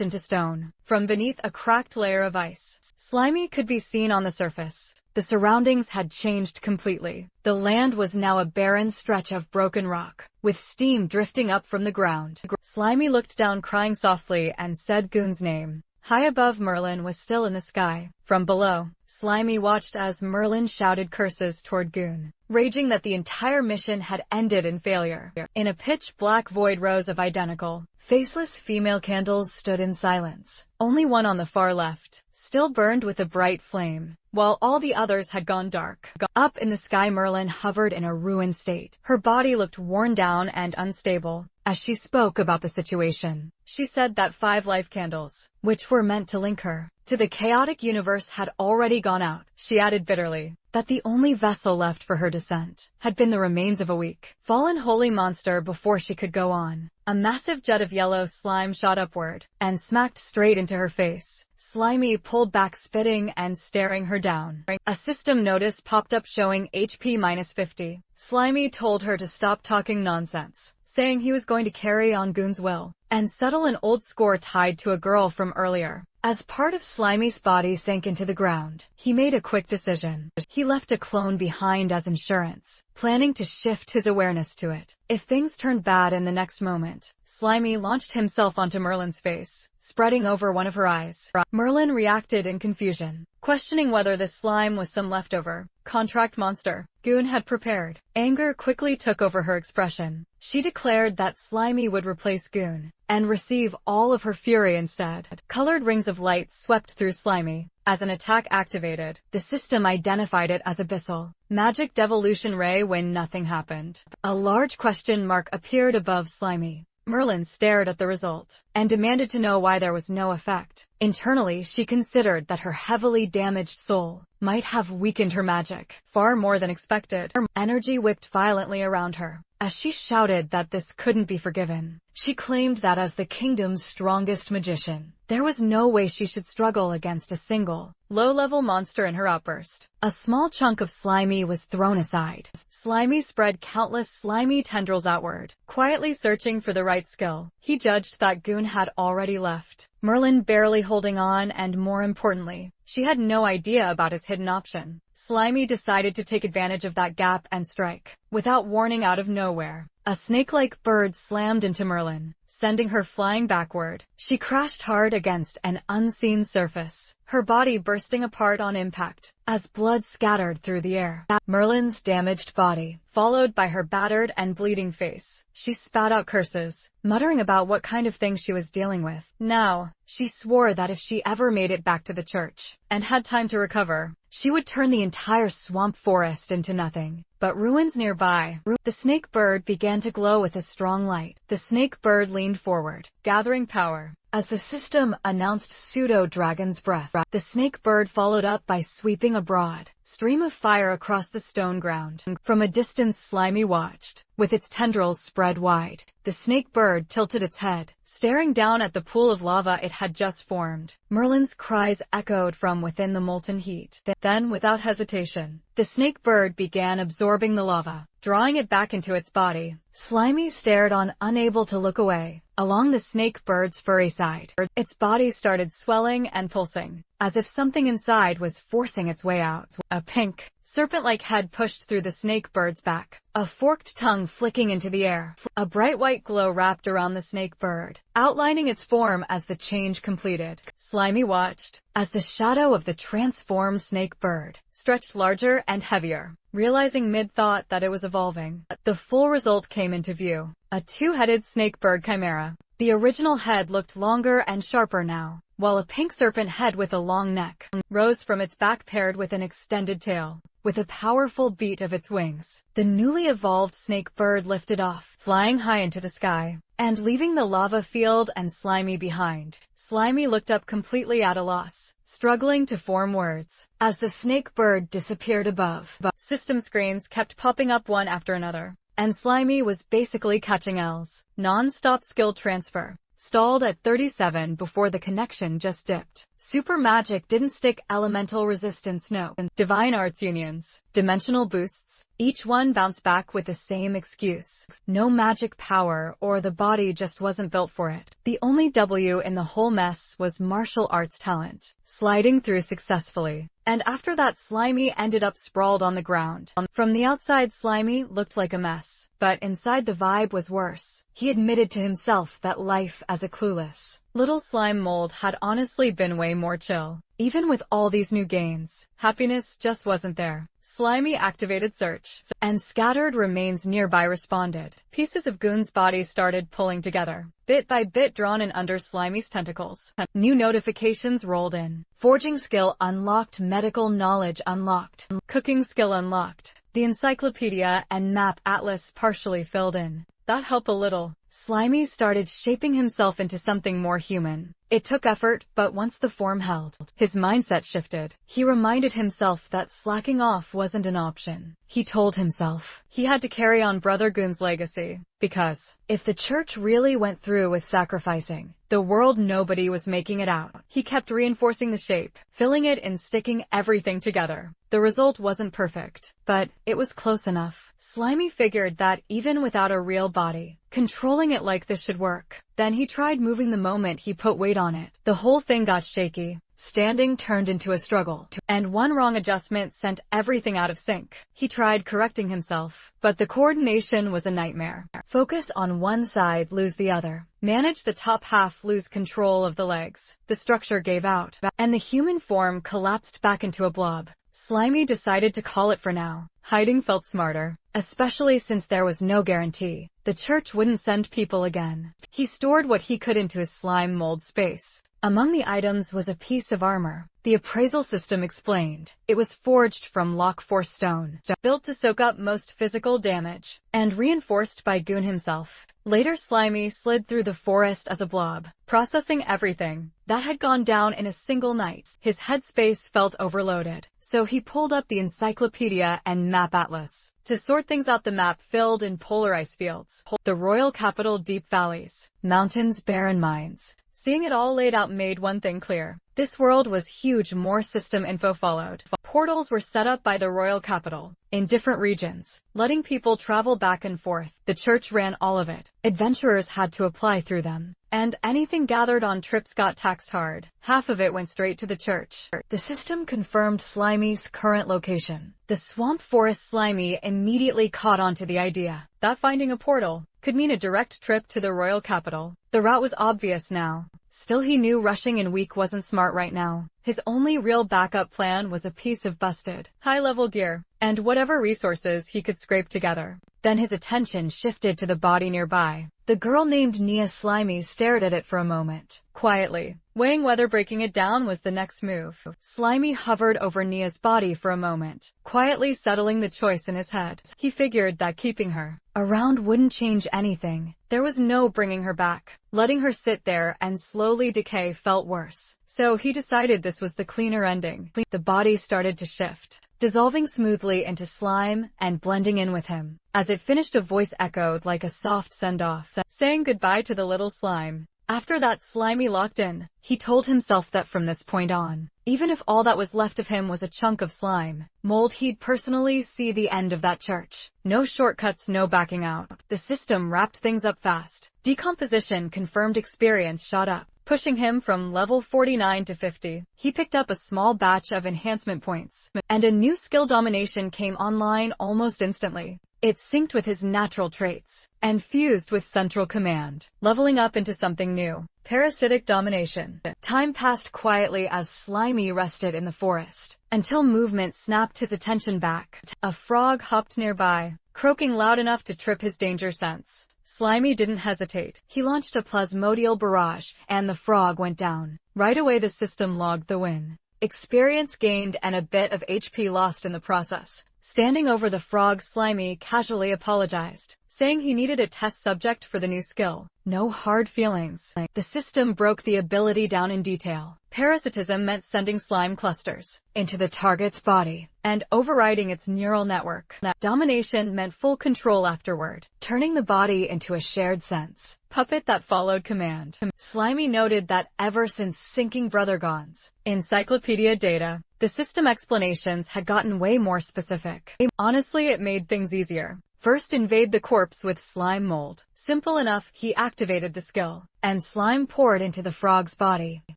into stone from beneath a cracked layer of ice. Slimy could be seen on the surface. The surroundings had changed completely. The land was now a barren stretch of broken rock, with steam drifting up from the ground. Slimy looked down, crying softly, and said Goon's name. High above, Merlin was still in the sky. From below, Slimy watched as Merlin shouted curses toward Goon, raging that the entire mission had ended in failure. In a pitch-black void, rows of identical, faceless female candles stood in silence. Only one on the far left still burned with a bright flame, while all the others had gone dark. Up in the sky, Merlin hovered in a ruined state. Her body looked worn down and unstable. As she spoke about the situation, she said that 5 life candles, which were meant to link her to the chaotic universe, had already gone out. She added bitterly that the only vessel left for her descent had been the remains of a weak, fallen holy monster. Before she could go on, a massive jet of yellow slime shot upward and smacked straight into her face. Slimy pulled back, spitting and staring her down. A system notice popped up showing HP -50. Slimy told her to stop talking nonsense, saying he was going to carry on Goon's will and settle an old score tied to a girl from earlier. As part of Slimy's body sank into the ground, he made a quick decision. He left a clone behind as insurance, planning to shift his awareness to it if things turned bad in the next moment. Slimy launched himself onto Merlin's face, spreading over one of her eyes. Merlin reacted in confusion, questioning whether this slime was some leftover contract monster Goon had prepared. Anger quickly took over her expression. She declared that Slimy would replace Goon and receive all of her fury instead. Colored rings of light swept through Slimy. As an attack activated, the system identified it as Abyssal Magic Devolution Ray. When nothing happened, a large question mark appeared above Slimy. Merlin stared at the result and demanded to know why there was no effect. Internally, she considered that her heavily damaged soul might have weakened her magic far more than expected. Her energy whipped violently around her as she shouted that this couldn't be forgiven. She claimed that as the kingdom's strongest magician, there was no way she should struggle against a single, low-level monster. In her outburst, a small chunk of Slimy was thrown aside. Slimy spread countless slimy tendrils outward, quietly searching for the right skill. He judged that Goon had already left, Merlin barely holding on, and more importantly, she had no idea about his hidden option. Slimy decided to take advantage of that gap and strike. Without warning, out of nowhere, a snake-like bird slammed into Merlin, sending her flying backward. She crashed hard against an unseen surface, her body bursting apart on impact as blood scattered through the air. Merlin's damaged body, followed by her battered and bleeding face. She spat out curses, muttering about what kind of thing she was dealing with. Now, she swore that if she ever made it back to the church and had time to recover, she would turn the entire swamp forest into nothing but ruins nearby. The snake bird began to glow with a strong light. The snake bird leaned forward, gathering power. As the system announced pseudo-dragon's breath, the snake bird followed up by sweeping a broad stream of fire across the stone ground. From a distance, Slimy watched, with its tendrils spread wide. The snake bird tilted its head, staring down at the pool of lava it had just formed. Merlin's cries echoed from within the molten heat. Then, without hesitation, the snake bird began absorbing the lava, drawing it back into its body. Slimy stared on, unable to look away. along the snake bird's furry side. Its body started swelling and pulsing, as if something inside was forcing its way out. A pink, serpent-like head pushed through the snake bird's back, a forked tongue flicking into the air. A bright white glow wrapped around the snake bird, outlining its form as the change completed. Slimy watched as the shadow of the transformed snake bird stretched larger and heavier, realizing mid-thought that it was evolving. The full result came into view. A two-headed snake bird chimera. The original head looked longer and sharper now, while a pink serpent head with a long neck rose from its back paired with an extended tail. With a powerful beat of its wings, the newly evolved snake bird lifted off, flying high into the sky, and leaving the lava field and Slimy behind. Slimy looked up completely at a loss, struggling to form words. As the snake bird disappeared above, system screens kept popping up one after another, and Slimy was basically catching L's. Non-stop skill transfer stalled at 37 before the connection just dipped. Super magic didn't stick. Elemental resistance no. Divine arts unions. Dimensional boosts. Each one bounced back with the same excuse. No magic power, or the body just wasn't built for it. The only W in the whole mess was martial arts talent, sliding through successfully. And after that, Slimy ended up sprawled on the ground. From the outside, Slimy looked like a mess, but inside the vibe was worse. He admitted to himself that life as a clueless little slime mold had honestly been way more chill. Even with all these new gains, happiness just wasn't there. Slimy activated search, and scattered remains nearby responded. Pieces of Goon's body started pulling together, bit by bit drawn in under Slimy's tentacles. New notifications rolled in. Forging skill unlocked, medical knowledge unlocked, cooking skill unlocked. The encyclopedia and map atlas partially filled in. That helped a little. Slimy started shaping himself into something more human. It took effort, but once the form held, his mindset shifted. He reminded himself that slacking off wasn't an option. He told himself he had to carry on Brother Goon's legacy, because if the church really went through with sacrificing the world, nobody was making it out. He kept reinforcing the shape, filling it and sticking everything together. The result wasn't perfect, but it was close enough. Slimy figured that even without a real body, controlling it like this should work. Then he tried moving the moment he put weight on it. The whole thing got shaky. Standing turned into a struggle, and one wrong adjustment sent everything out of sync. He tried correcting himself, but the coordination was a nightmare. Focus on one side, lose the other. Manage the top half, lose control of the legs. The structure gave out, and the human form collapsed back into a blob. Slimy decided to call it for now. Hiding felt smarter, especially since there was no guarantee the church wouldn't send people again. He stored what he could into his slime mold space. Among the items was a piece of armor. The appraisal system explained it was forged from lock force stone, built to soak up most physical damage, and reinforced by Goon himself. Later, Slimy slid through the forest as a blob, processing everything that had gone down in a single night. His headspace felt overloaded, so he pulled up the encyclopedia and map atlas to sort things out. The map filled in polar ice fields, the royal capital, deep valleys, mountains, barren mines. Seeing it all laid out made one thing clear. This world was huge. More system info followed. Portals were set up by the royal capital in different regions, letting people travel back and forth. The church ran all of it. Adventurers had to apply through them, and anything gathered on trips got taxed hard. Half of it went straight to the church. The system confirmed Slimy's current location. The swamp forest. Slimy immediately caught on to the idea that finding a portal could mean a direct trip to the royal capital. The route was obvious now. Still, he knew rushing in weak wasn't smart right now. His only real backup plan was a piece of busted, high-level gear, and whatever resources he could scrape together. Then his attention shifted to the body nearby. The girl named Nia. Slimy stared at it for a moment, quietly, weighing whether breaking it down was the next move. Slimy hovered over Nia's body for a moment, quietly settling the choice in his head. He figured that keeping her around wouldn't change anything. There was no bringing her back. Letting her sit there and slowly decay felt worse. So he decided this was the cleaner ending. The body started to shift, dissolving smoothly into slime and blending in with him. As it finished, a voice echoed like a soft send-off, saying goodbye to the little slime. After that slimy locked in, he told himself that from this point on, even if all that was left of him was a chunk of slime mold, he'd personally see the end of that church. No shortcuts, no backing out. The system wrapped things up fast. Decomposition confirmed experience shot up, pushing him from level 49 to 50. He picked up a small batch of enhancement points, and a new skill, domination, came online almost instantly. It synced with his natural traits, and fused with central command, leveling up into something new. Parasitic domination. Time passed quietly as Slimy rested in the forest, until movement snapped his attention back. A frog hopped nearby, croaking loud enough to trip his danger sense. Slimy didn't hesitate. He launched a plasmodial barrage, and the frog went down. Right away the system logged the win. Experience gained and a bit of HP lost in the process. Standing over the frog, Slimy casually apologized, saying he needed a test subject for the new skill. No hard feelings. The system broke the ability down in detail. Parasitism meant sending slime clusters into the target's body and overriding its neural network. Domination meant full control afterward, turning the body into a shared sense puppet that followed command. Slimy noted that ever since syncing Brothergon's encyclopedia data, the system explanations had gotten way more specific. Honestly, it made things easier. First, invade the corpse with slime mold. Simple enough. He activated the skill, and slime poured into the frog's body.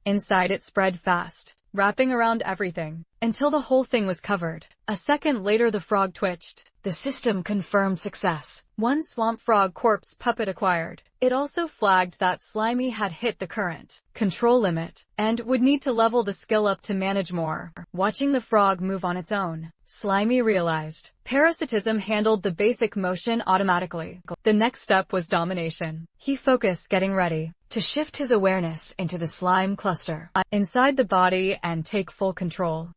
Inside, it spread fast, wrapping around everything, until the whole thing was covered. A second later, the frog twitched. The system confirmed success. One swamp frog corpse puppet acquired. It also flagged that Slimy had hit the current control limit, and would need to level the skill up to manage more. Watching the frog move on its own, Slimy realized parasitism handled the basic motion automatically. The next step was domination. He focused, getting ready to shift his awareness into the slime cluster inside the body and take full control.